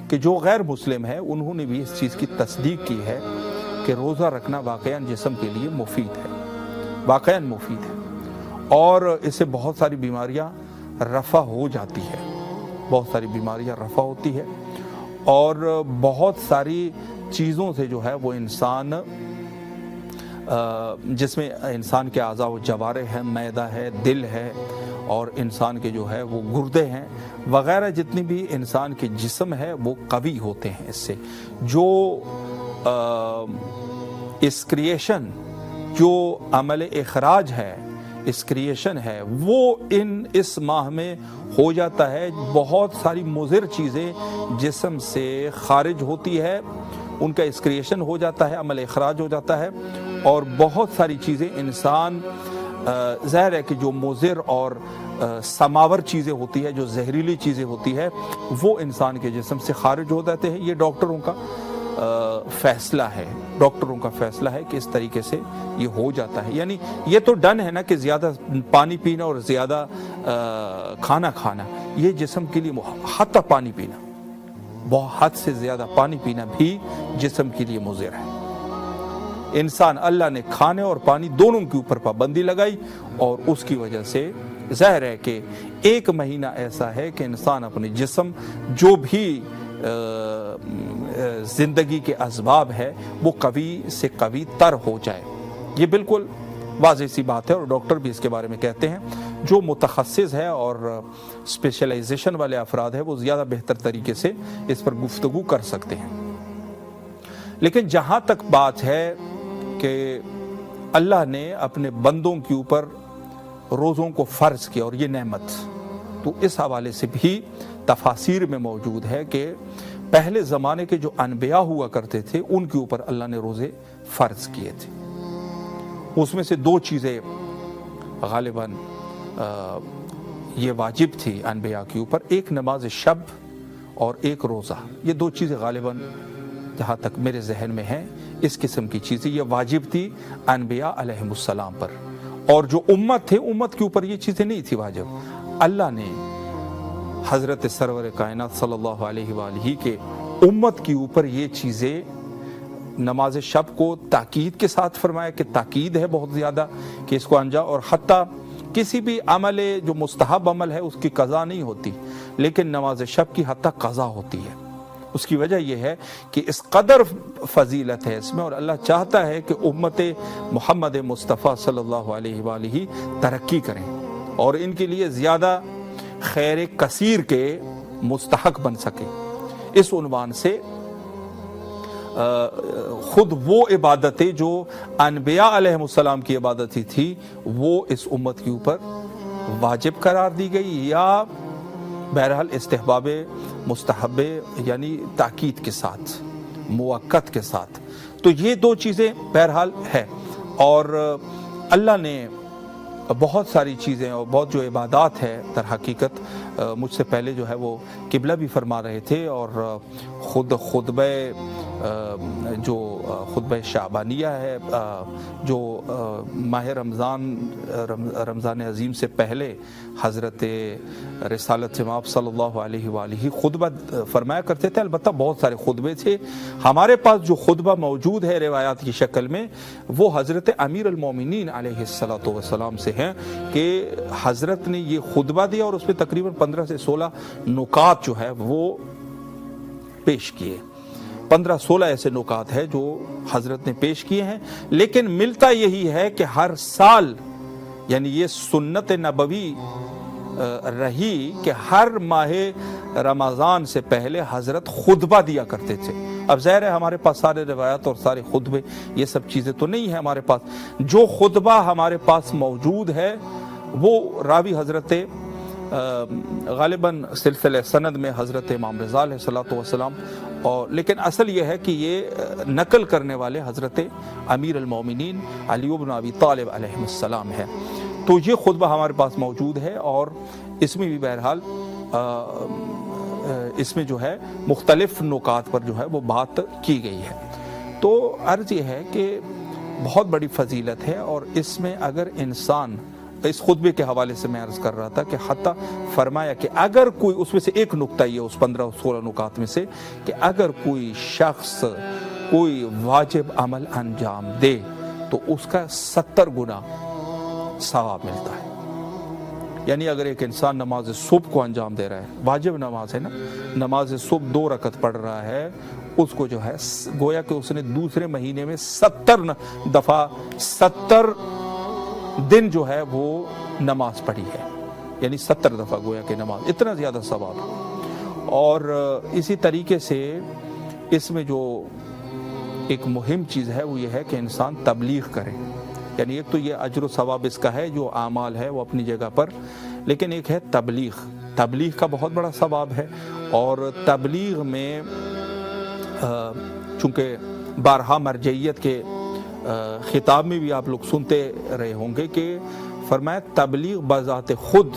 کہ جو غیر مسلم ہیں، انہوں نے بھی اس چیز کی تصدیق کی ہے کہ روزہ رکھنا واقعاً جسم کے لیے مفید ہے، واقعاً مفید ہے، اور اس سے بہت ساری بیماریاں رفع ہو جاتی ہے، بہت ساری بیماریاں رفع ہوتی ہے، اور بہت ساری چیزوں سے جو ہے وہ انسان، جس میں انسان کے اعضاء و جوارح ہیں، معدہ ہے، دل ہے، اور انسان کے جو ہے وہ گردے ہیں وغیرہ، جتنی بھی انسان کے جسم ہے وہ قوی ہوتے ہیں اس سے۔ جو اسکریشن، جو عمل اخراج ہے، اسکریشن ہے، وہ اس ماہ میں ہو جاتا ہے۔ بہت ساری مضر چیزیں جسم سے خارج ہوتی ہے، ان کا اسکریشن ہو جاتا ہے، عمل اخراج ہو جاتا ہے، اور بہت ساری چیزیں انسان، ظاہر ہے کہ جو مضر اور سماور چیزیں ہوتی ہے، جو زہریلی چیزیں ہوتی ہے، وہ انسان کے جسم سے خارج ہو جاتے ہیں۔ یہ ڈاکٹروں کا فیصلہ ہے، ڈاکٹروں کا فیصلہ ہے کہ اس طریقے سے یہ ہو جاتا ہے۔ یعنی یہ تو ڈن ہے نا کہ زیادہ پانی پینا اور زیادہ کھانا کھانا، یہ جسم کے لیے، حتی پانی پینا، بہت حد سے زیادہ پانی پینا بھی جسم کے لیے مضر ہے۔ انسان، اللہ نے کھانے اور پانی دونوں کے اوپر پابندی لگائی، اور اس کی وجہ سے ظاہر ہے کہ 1 مہینہ ایسا ہے کہ انسان اپنے جسم، جو بھی زندگی کے اسباب ہے، وہ قوی سے قوی تر ہو جائے۔ یہ بالکل واضح سی بات ہے، اور ڈاکٹر بھی اس کے بارے میں کہتے ہیں۔ جو متخصص ہے اور اسپیشلائزیشن والے افراد ہیں، وہ زیادہ بہتر طریقے سے اس پر گفتگو کر سکتے ہیں۔ لیکن جہاں تک بات ہے کہ اللہ نے اپنے بندوں کے اوپر روزوں کو فرض کیا، اور یہ نعمت، تو اس حوالے سے بھی تفاسیر میں موجود ہے کہ پہلے زمانے کے جو انبیاء ہوا کرتے تھے، ان کے اوپر اللہ نے روزے فرض کیے تھے۔ اس میں سے 2 چیزیں غالباً یہ واجب تھی انبیاء کے اوپر، ایک نماز شب اور ایک روزہ۔ یہ 2 چیزیں غالباً جہاں تک میرے ذہن میں ہیں، اس قسم کی چیزیں یہ واجب تھی انبیاء علیہ السلام پر، اور جو امت تھے، امت کے اوپر یہ چیزیں نہیں تھی واجب۔ اللہ نے حضرت سرور کائنات صلی اللہ علیہ وآلہ کے امت کے اوپر یہ چیزیں، نماز شب کو تاکید کے ساتھ فرمایا کہ تاکید ہے بہت زیادہ کہ اس کو انجام، اور حتیٰ کسی بھی عمل جو مستحب عمل ہے اس کی قضا نہیں ہوتی، لیکن نماز شب کی حتیٰ قضا ہوتی ہے۔ اس کی وجہ یہ ہے کہ اس قدر فضیلت ہے اس میں، اور اللہ چاہتا ہے کہ امت محمد مصطفیٰ صلی اللہ علیہ وآلہ ترقی کریں، اور ان کے لیے زیادہ خیر کثیر کے مستحق بن سکے۔ اس عنوان سے خود وہ عبادتیں جو انبیاء علیہ السلام کی عبادتیں تھی، وہ اس امت کے اوپر واجب قرار دی گئی، یا بہرحال استحباب مستحب، یعنی تاکید کے ساتھ، موقت کے ساتھ۔ تو یہ 2 چیزیں بہرحال ہے، اور اللہ نے بہت ساری چیزیں اور بہت جو عبادات ہے، در حقیقت مجھ سے پہلے جو ہے وہ قبلہ بھی فرما رہے تھے، اور خود خطبہ شعبانیہ ہے، جو ماہ رمضان عظیم سے پہلے حضرت رسالت امام صلی اللہ علیہ وآلہ خطبہ فرمایا کرتے تھے۔ البتہ بہت سارے خطبے تھے، ہمارے پاس جو خطبہ موجود ہے روایات کی شکل میں، وہ حضرت امیر المومنین علیہ السلام سے ہیں کہ حضرت نے یہ خطبہ دیا، اور اس میں تقریباً 15 سے 16 نکات جو ہے وہ پیش کیے. 15-16 ایسے نکات ہیں جو حضرت نے پیش کیے ہیں، لیکن ملتا یہی ہے کہ ہر سال، یعنی یہ سنت نبوی رہی کہ ہر ماہ رمضان سے پہلے حضرت خطبہ دیا کرتے تھے. اب ظاہر ہے ہمارے پاس سارے روایات اور سارے خطبے یہ سب چیزیں تو نہیں ہیں ہمارے پاس. جو خطبہ ہمارے پاس موجود ہے وہ راوی حضرت غالباً سلسلہ سند میں حضرت امام رضا علیہ الصلوۃ والسلام، اور لیکن اصل یہ ہے کہ یہ نقل کرنے والے حضرت امیر المومنین علی بن ابی طالب علیہ السلام ہے. تو یہ خطبہ ہمارے پاس موجود ہے، اور اس میں بھی بہرحال اس میں جو ہے مختلف نکات پر جو ہے وہ بات کی گئی ہے. تو عرض یہ ہے کہ بہت بڑی فضیلت ہے، اور اس میں اگر انسان، اس خطبے کے حوالے سے میں عرض کر رہا تھا کہ حتیٰ فرمایا کہ اگر کوئی، اس میں سے ایک نکتہ یہ اس 15-16 نکات میں سے، کہ اگر کوئی شخص کوئی واجب عمل انجام دے تو اس کا 70 گنا ثواب ملتا ہے. یعنی اگر ایک انسان نماز صبح کو انجام دے رہا ہے، واجب نماز ہے نا، نماز صبح 2 رکعت پڑھ رہا ہے، اس کو جو ہے گویا کہ اس نے دوسرے مہینے میں 70 دفعہ 70 دن جو ہے وہ نماز پڑھی ہے، یعنی 70 دفعہ گویا کہ نماز، اتنا زیادہ ثواب. اور اسی طریقے سے اس میں جو ایک مہم چیز ہے وہ یہ ہے کہ انسان تبلیغ کرے. یعنی ایک تو یہ اجر و ثواب اس کا ہے، جو اعمال ہے وہ اپنی جگہ پر، لیکن ایک ہے تبلیغ کا بہت بڑا ثواب ہے. اور تبلیغ میں چونکہ بارہا مرجعیت کے خطاب میں بھی آپ لوگ سنتے رہے ہوں گے کہ فرمایا تبلیغ بذات خود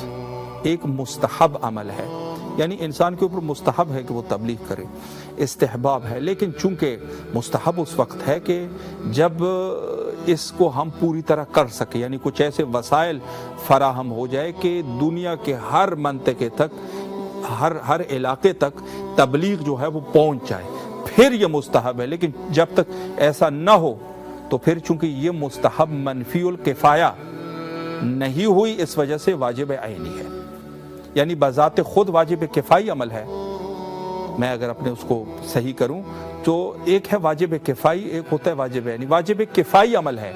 ایک مستحب عمل ہے، یعنی انسان کے اوپر مستحب ہے کہ وہ تبلیغ کرے، استحباب ہے. لیکن چونکہ مستحب اس وقت ہے کہ جب اس کو ہم پوری طرح کر سکیں، یعنی کچھ ایسے وسائل فراہم ہو جائے کہ دنیا کے ہر منطقے تک، ہر علاقے تک تبلیغ جو ہے وہ پہنچ جائے، پھر یہ مستحب ہے. لیکن جب تک ایسا نہ ہو تو پھر چونکہ یہ مستحب منفی الکفایہ نہیں ہوئی، اس وجہ سے واجب عینی ہے. یعنی بذات خود واجب کفائی عمل ہے. میں اگر اپنے اس کو صحیح کروں تو ایک ہے واجب کفائی، ایک ہوتا ہے واجب عینی. واجب کفائی عمل ہے،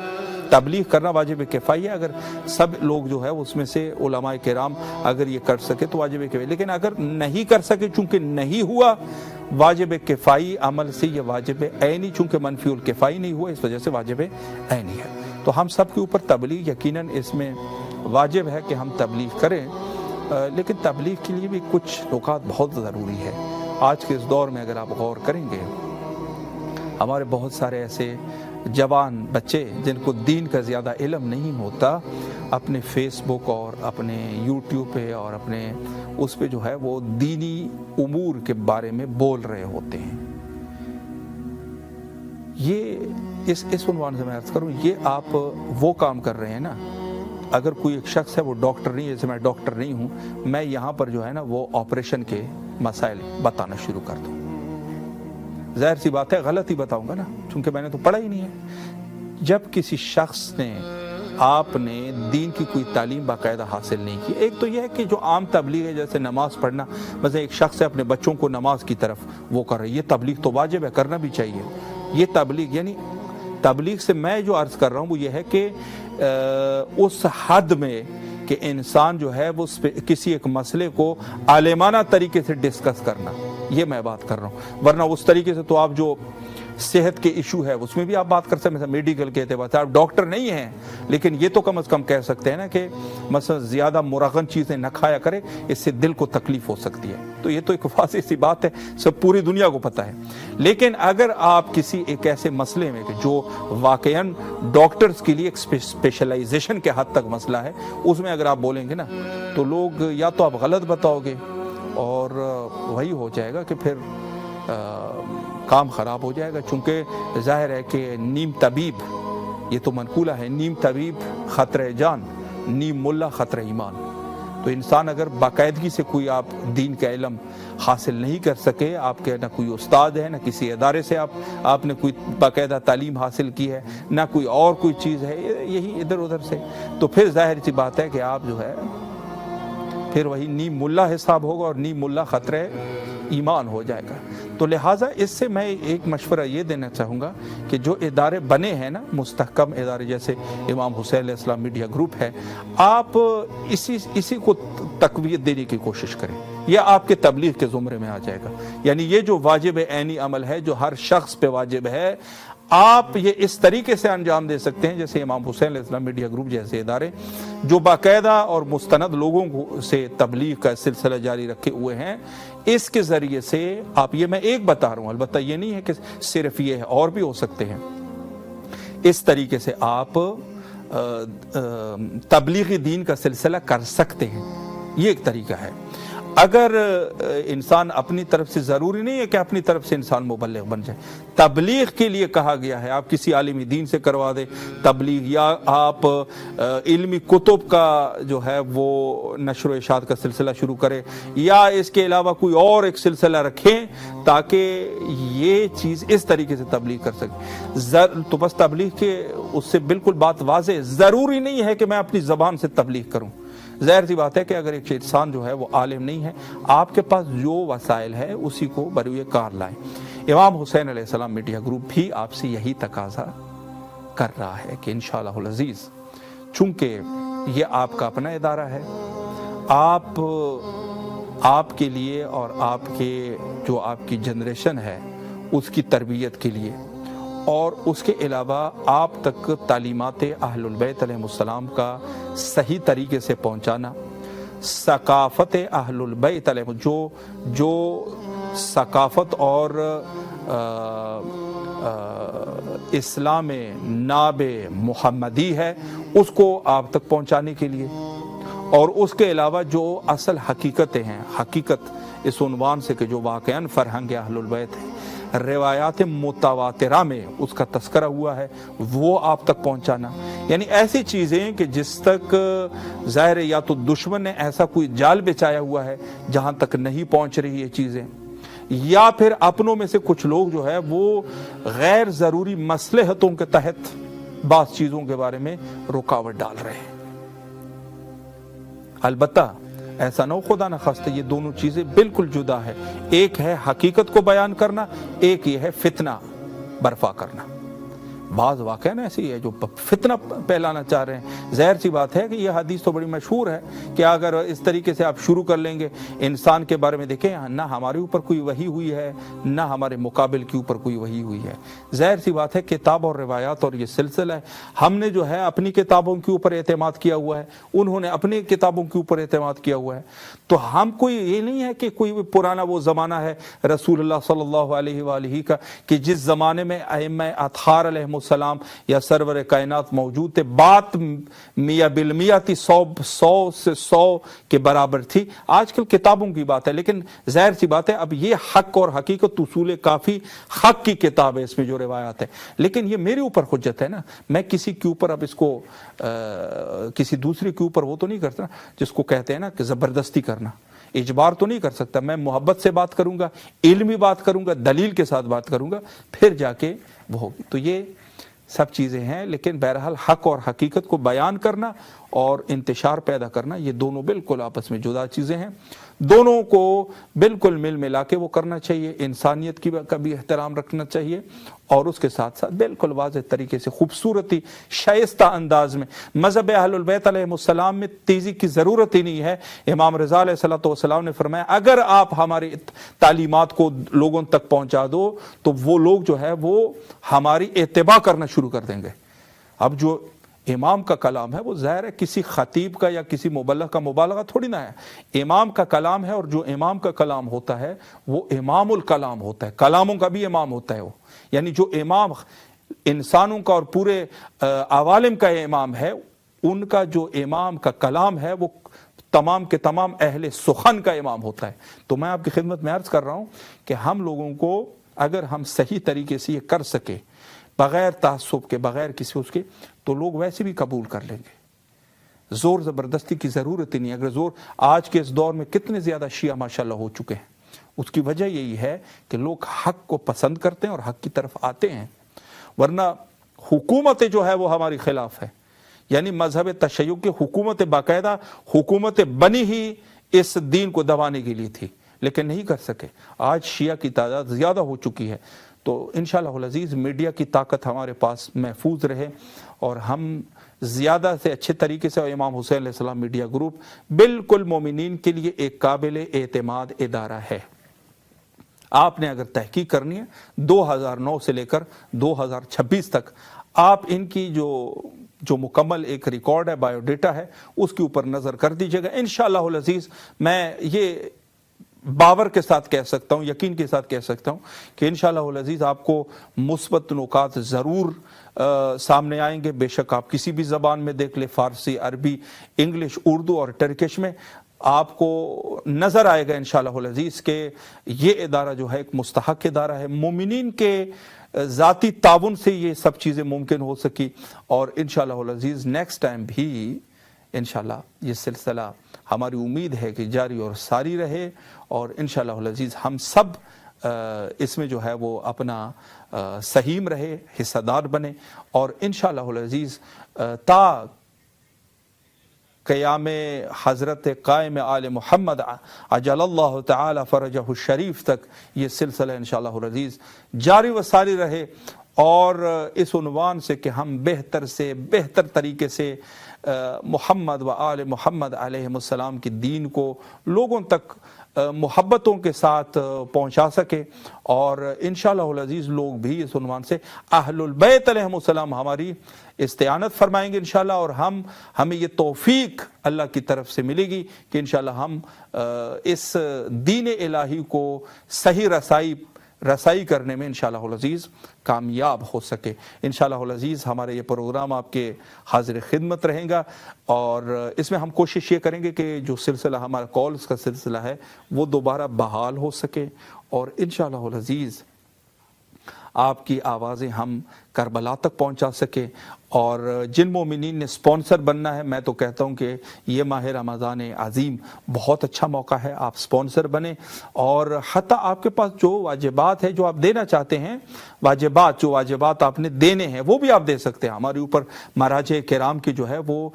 تبلیغ کرنا واجب کفائی ہے. اگر سب لوگ جو ہے اس میں سے علماء کرام اگر یہ کر سکے تو واجب کفائی. لیکن اگر نہیں کر سکے، چونکہ نہیں ہوا واجب کفائی عمل سے، یہ واجب عینی چونکہ منفی الکفائی نہیں ہوا، اس وجہ سے واجب عینی ہے. تو ہم سب کے اوپر تبلیغ یقیناً اس میں واجب ہے کہ ہم تبلیغ کریں. لیکن تبلیغ کے لیے بھی کچھ نکات بہت ضروری ہے. آج کے اس دور میں اگر آپ غور کریں گے، ہمارے بہت سارے ایسے جوان بچے جن کو دین کا زیادہ علم نہیں ہوتا، اپنے فیس بک اور اپنے یوٹیوب پہ اور اپنے اس پہ جو ہے وہ دینی امور کے بارے میں بول رہے ہوتے ہیں. یہ اس عنوان سے میں عرض کروں، یہ آپ وہ کام کر رہے ہیں نا. اگر کوئی ایک شخص ہے وہ ڈاکٹر نہیں ہے، جیسے میں ڈاکٹر نہیں ہوں، میں یہاں پر جو ہے نا وہ آپریشن کے مسائل بتانا شروع کر دوں، ظاہر سی بات ہے غلط ہی بتاؤں گا نا، چونکہ میں نے تو پڑھا ہی نہیں ہے. جب کسی شخص نے، آپ نے دین کی کوئی تعلیم باقاعدہ حاصل نہیں کی، ایک تو یہ ہے کہ جو عام تبلیغ ہے جیسے نماز پڑھنا، مثلا ایک شخص ہے اپنے بچوں کو نماز کی طرف وہ کر رہا ہے، یہ تبلیغ تو واجب ہے، کرنا بھی چاہیے. یہ تبلیغ، یعنی تبلیغ سے میں جو عرض کر رہا ہوں وہ یہ ہے کہ اس حد میں کہ انسان جو ہے وہ کسی ایک مسئلے کو عالمانہ طریقے سے ڈسکس کرنا، یہ میں بات کر رہا ہوں. ورنہ اس طریقے سے تو آپ جو صحت کے ایشو ہے اس میں بھی آپ بات کر سکتے ہیں، مثلا میڈیکل کے اعتبار سے آپ ڈاکٹر نہیں ہیں، لیکن یہ تو کم از کم کہہ سکتے ہیں نا کہ مثلا زیادہ مرغن چیزیں نہ کھایا کرے، اس سے دل کو تکلیف ہو سکتی ہے. تو یہ تو ایک واضح سی بات ہے، سب پوری دنیا کو پتہ ہے. لیکن اگر آپ کسی ایک ایسے مسئلے میں کہ جو واقعاً ڈاکٹرز کے لیے ایک اسپیشلائزیشن کے حد تک مسئلہ ہے، اس میں اگر آپ بولیں گے نا تو لوگ یا تو آپ غلط بتاؤ گے، اور وہی ہو جائے گا کہ پھر کام خراب ہو جائے گا. چونکہ ظاہر ہے کہ نیم طبیب، یہ تو منقولہ ہے، نیم طبیب خطرہ جان، نیم ملا خطرہ ایمان. تو انسان اگر باقاعدگی سے کوئی آپ دین کا علم حاصل نہیں کر سکے، آپ کے نہ کوئی استاد ہے، نہ کسی ادارے سے آپ نے کوئی باقاعدہ تعلیم حاصل کی ہے، نہ کوئی اور کوئی چیز ہے، یہی ادھر ادھر سے، تو پھر ظاہر سی بات ہے کہ آپ جو ہے پھر وہی نیم ملا حساب ہوگا، اور نیم ملا خطرہ ایمان ہو جائے گا۔ تو لہٰذا اس سے میں ایک مشورہ یہ دینا چاہوں گا کہ جو ادارے بنے ہیں نا، مستحکم ادارے جیسے امام حسین علیہ السلام میڈیا گروپ ہے، آپ اسی کو تقویت دینے کی کوشش کریں، یہ آپ کے تبلیغ کے زمرے میں آ جائے گا۔ یعنی یہ جو واجب عینی عمل ہے جو ہر شخص پہ واجب ہے، آپ یہ اس طریقے سے انجام دے سکتے ہیں جیسے امام حسین علیہ السلام میڈیا گروپ جیسے ادارے جو باقاعدہ اور مستند لوگوں سے تبلیغ کا سلسلہ جاری رکھے ہوئے ہیں، اس کے ذریعے سے آپ، یہ میں ایک بتا رہا ہوں، البتہ یہ نہیں ہے کہ صرف یہ ہے، اور بھی ہو سکتے ہیں، اس طریقے سے آپ تبلیغ دین کا سلسلہ کر سکتے ہیں۔ یہ ایک طریقہ ہے۔ اگر انسان اپنی طرف سے، ضروری نہیں ہے کہ اپنی طرف سے انسان مبلغ بن جائے، تبلیغ کے لیے کہا گیا ہے، آپ کسی عالم دین سے کروا دیں تبلیغ، یا آپ علمی کتب کا جو ہے وہ نشر و اشاعت کا سلسلہ شروع کریں، یا اس کے علاوہ کوئی اور ایک سلسلہ رکھیں تاکہ یہ چیز اس طریقے سے تبلیغ کر سکیں۔ تو بس تبلیغ کے اس سے بالکل بات واضح ہے، ضروری نہیں ہے کہ میں اپنی زبان سے تبلیغ کروں۔ ظاہر سی بات ہے کہ اگر ایک انسان جو ہے وہ عالم نہیں ہے، آپ کے پاس جو وسائل ہے اسی کو بروئے کار لائیں۔ امام حسین علیہ السلام میڈیا گروپ بھی آپ سے یہی تقاضا کر رہا ہے کہ انشاءاللہ العزیز، چونکہ یہ آپ کا اپنا ادارہ ہے، آپ کے لیے اور آپ کے جو آپ کی جنریشن ہے اس کی تربیت کے لیے، اور اس کے علاوہ آپ تک تعلیمات اہل البیت علیہ السلام کا صحیح طریقے سے پہنچانا، ثقافت اہل البیت علیہ جو ثقافت اور اسلام ناب محمدی ہے اس کو آپ تک پہنچانے کے لیے، اور اس کے علاوہ جو اصل حقیقتیں ہیں، حقیقت اس عنوان سے کہ جو واقعاً فرہنگ اہل البیت ہے، روایات متواترہ میں اس کا تذکرہ ہوا ہے، وہ آپ تک پہنچانا۔ یعنی ایسی چیزیں کہ جس تک ظاہر یا تو دشمن نے ایسا کوئی جال بچایا ہوا ہے جہاں تک نہیں پہنچ رہی یہ چیزیں، یا پھر اپنوں میں سے کچھ لوگ جو ہے وہ غیر ضروری مصلحتوں کے تحت بعض چیزوں کے بارے میں رکاوٹ ڈال رہے ہیں۔ البتہ ایسا نہ ہو خدا نہ خواستہ، یہ دونوں چیزیں بالکل جدا ہے، ایک ہے حقیقت کو بیان کرنا، ایک یہ ہے فتنہ برپا کرنا۔ بعض واقعہ نا ایسی ہے جو فتنہ پھیلانا چاہ رہے ہیں۔ ظاہر سی بات ہے کہ یہ حدیث تو بڑی مشہور ہے کہ اگر اس طریقے سے آپ شروع کر لیں گے انسان کے بارے میں، دیکھیں نہ ہمارے اوپر کوئی وحی ہوئی ہے، نہ ہمارے مقابل کے اوپر کوئی وحی ہوئی ہے۔ ظاہر سی بات ہے کتاب اور روایات اور یہ سلسلہ ہے، ہم نے جو ہے اپنی کتابوں کے اوپر اعتماد کیا ہوا ہے، انہوں نے اپنی کتابوں کے اوپر اعتماد کیا ہوا ہے، تو ہم کوئی یہ نہیں ہے کہ کوئی پرانا وہ زمانہ ہے رسول اللہ صلی اللہ علیہ وآلہ کا کہ جس زمانے میں ائمہ اطہار علیہ السلام یا سرور کائنات موجود تھے، بات میاں بالمیاں تھی، 100 سے 100 کے برابر تھی۔ آج کل کتابوں کی بات ہے، لیکن ظاہر سی بات ہے اب یہ حق اور حقیقت اصول کافی حق کی کتاب ہے، اس میں جو روایات ہے، لیکن یہ میرے اوپر حجت ہے نا، میں کسی کے اوپر اب اس کو کسی دوسرے کے اوپر وہ تو نہیں کرتا جس کو کہتے ہیں نا کہ زبردستی کرنا، اجبار تو نہیں کر سکتا۔ میں محبت سے بات کروں گا، علمی بات کروں گا، دلیل کے ساتھ بات کروں گا، پھر جا کے وہ ہوگی۔ تو یہ سب چیزیں ہیں، لیکن بہرحال حق اور حقیقت کو بیان کرنا اور انتشار پیدا کرنا یہ دونوں بالکل آپس میں جدا چیزیں ہیں، دونوں کو بالکل مل ملا کے وہ کرنا چاہیے، انسانیت کی کا بھی احترام رکھنا چاہیے، اور اس کے ساتھ ساتھ بالکل واضح طریقے سے خوبصورتی شائستہ انداز میں مذہب اہل البیت علیہ السلام میں تیزی کی ضرورت ہی نہیں ہے۔ امام رضا علیہ السلام نے فرمایا اگر آپ ہماری تعلیمات کو لوگوں تک پہنچا دو تو وہ لوگ جو ہے وہ ہماری اتباع کرنا شروع کر دیں گے۔ اب جو امام کا کلام ہے وہ ظاہر ہے کسی خطیب کا یا کسی مبلغ کا مبالغہ تھوڑی نہ ہے، امام کا کلام ہے، اور جو امام کا کلام ہوتا ہے وہ امام الکلام ہوتا ہے، کلاموں کا بھی امام ہوتا ہے وہ، یعنی جو امام انسانوں کا اور پورے عوالم کا امام ہے، ان کا جو امام کا کلام ہے وہ تمام کے تمام اہل سخن کا امام ہوتا ہے۔ تو میں آپ کی خدمت میں عرض کر رہا ہوں کہ ہم لوگوں کو اگر ہم صحیح طریقے سے یہ کر سکے بغیر تعصب کے، بغیر کسی اس کے، تو لوگ ویسے بھی قبول کر لیں گے۔ زور زبردستی کی ضرورت ہی نہیں۔ اگر زور، آج کے اس دور میں کتنے زیادہ شیعہ ماشاءاللہ ہو چکے ہیں، اس کی وجہ یہی ہے کہ لوگ حق کو پسند کرتے ہیں اور حق کی طرف آتے ہیں، ورنہ حکومت جو ہے وہ ہماری خلاف ہے۔ یعنی مذہب تشیع کی حکومت باقاعدہ حکومت بنی ہی اس دین کو دبانے کے لیے تھی، لیکن نہیں کر سکے. آج شیعہ کی تعداد زیادہ ہو چکی ہے. تو انشاءاللہ العزیز میڈیا کی طاقت ہمارے پاس محفوظ رہے اور ہم زیادہ سے اچھے طریقے سے. امام حسین علیہ السلام میڈیا گروپ بالکل مومنین کے لیے ایک قابل اعتماد ادارہ ہے. آپ نے اگر تحقیق کرنی ہے 2009 سے لے کر 2026 تک آپ ان کی جو مکمل ایک ریکارڈ ہے، بایو ڈیٹا ہے، اس کے اوپر نظر کر دیجئے گا. انشاءاللہ العزیز میں یہ باور کے ساتھ کہہ سکتا ہوں، یقین کے ساتھ کہہ سکتا ہوں کہ انشاءاللہ العزیز آپ کو مثبت نکات ضرور سامنے آئیں گے. بے شک آپ کسی بھی زبان میں دیکھ لیں، فارسی، عربی، انگلش، اردو اور ٹرکش میں، آپ کو نظر آئے گا انشاءاللہ العزیز کہ یہ ادارہ جو ہے ایک مستحق ادارہ ہے. مومنین کے ذاتی تعاون سے یہ سب چیزیں ممکن ہو سکی. اور انشاءاللہ العزیز نیکسٹ ٹائم بھی انشاءاللہ یہ سلسلہ ہماری امید ہے کہ جاری اور ساری رہے. اور انشاءاللہ العزیز ہم سب اس میں جو ہے وہ اپنا سہیم رہے، حصہ دار بنے. اور انشاءاللہ العزیز تا قیام حضرت قائم آل محمد عجل اللہ تعالی فرجہ الشریف تک یہ سلسلہ انشاءاللہ العزیز جاری و ساری رہے. اور اس عنوان سے کہ ہم بہتر سے بہتر طریقے سے محمد و آل محمد علیہ السلام کی دین کو لوگوں تک محبتوں کے ساتھ پہنچا سکے. اور انشاءاللہ العزیز لوگ بھی اس عنوان سے اہل البیت علیہ السلام ہماری استعانت فرمائیں گے انشاءاللہ. اور ہمیں یہ توفیق اللہ کی طرف سے ملے گی کہ انشاءاللہ ہم اس دین الہی کو صحیح رسائی کرنے میں انشاءاللہ العزیز کامیاب ہو سکے. انشاءاللہ العزیز ہمارا یہ پروگرام آپ کے حاضر خدمت رہیں گا. اور اس میں ہم کوشش یہ کریں گے کہ جو سلسلہ ہمارا کالز کا سلسلہ ہے وہ دوبارہ بحال ہو سکے. اور انشاءاللہ العزیز آپ کی آوازیں ہم کربلا تک پہنچا سکے. اور جن مومنین نے سپانسر بننا ہے، میں تو کہتا ہوں کہ یہ ماہ رمضان عظیم بہت اچھا موقع ہے، آپ سپانسر بنیں. اور حتیٰ آپ کے پاس جو واجبات ہے جو آپ دینا چاہتے ہیں، جو واجبات آپ نے دینے ہیں وہ بھی آپ دے سکتے ہیں. ہمارے اوپر مراجع کرام کی جو ہے وہ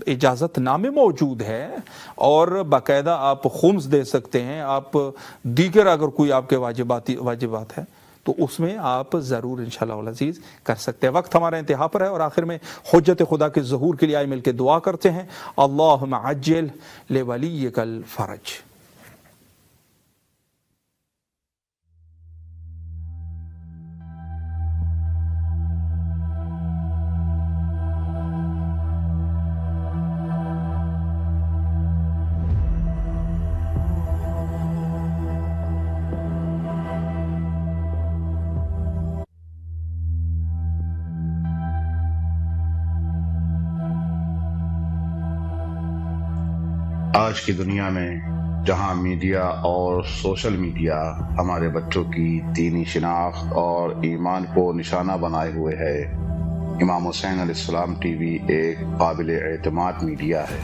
اجازت نامے موجود ہے اور باقاعدہ آپ خمس دے سکتے ہیں. آپ دیگر اگر کوئی آپ کے واجبات ہے تو اس میں آپ ضرور انشاءاللہ العزیز کر سکتے ہیں. وقت ہمارا انتہا پر ہے اور آخر میں حجت خدا کے ظہور کے لیے آئے مل کے دعا کرتے ہیں. اللہم عجل لولیک الفرج. آج کی دنیا میں جہاں میڈیا اور سوشل میڈیا ہمارے بچوں کی دینی شناخت اور ایمان کو نشانہ بنائے ہوئے ہے، امام حسین علیہ السلام ٹی وی ایک قابل اعتماد میڈیا ہے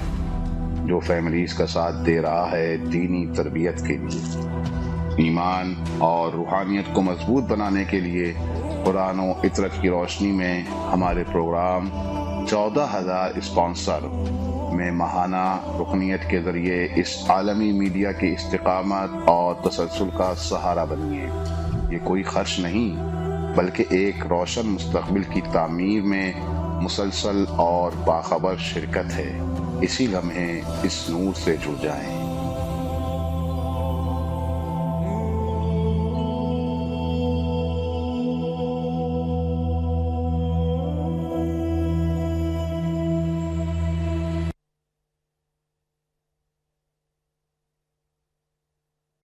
جو فیملیز کا ساتھ دے رہا ہے دینی تربیت کے لیے. ایمان اور روحانیت کو مضبوط بنانے کے لیے قرآن و عطرت کی روشنی میں ہمارے پروگرام 14,000 اسپانسر میں ماہانہ رکنیت کے ذریعے اس عالمی میڈیا کی استقامت اور تسلسل کا سہارا بنیے. یہ کوئی خرچ نہیں بلکہ ایک روشن مستقبل کی تعمیر میں مسلسل اور باخبر شرکت ہے. اسی لمحے اس نور سے جڑ جائیں.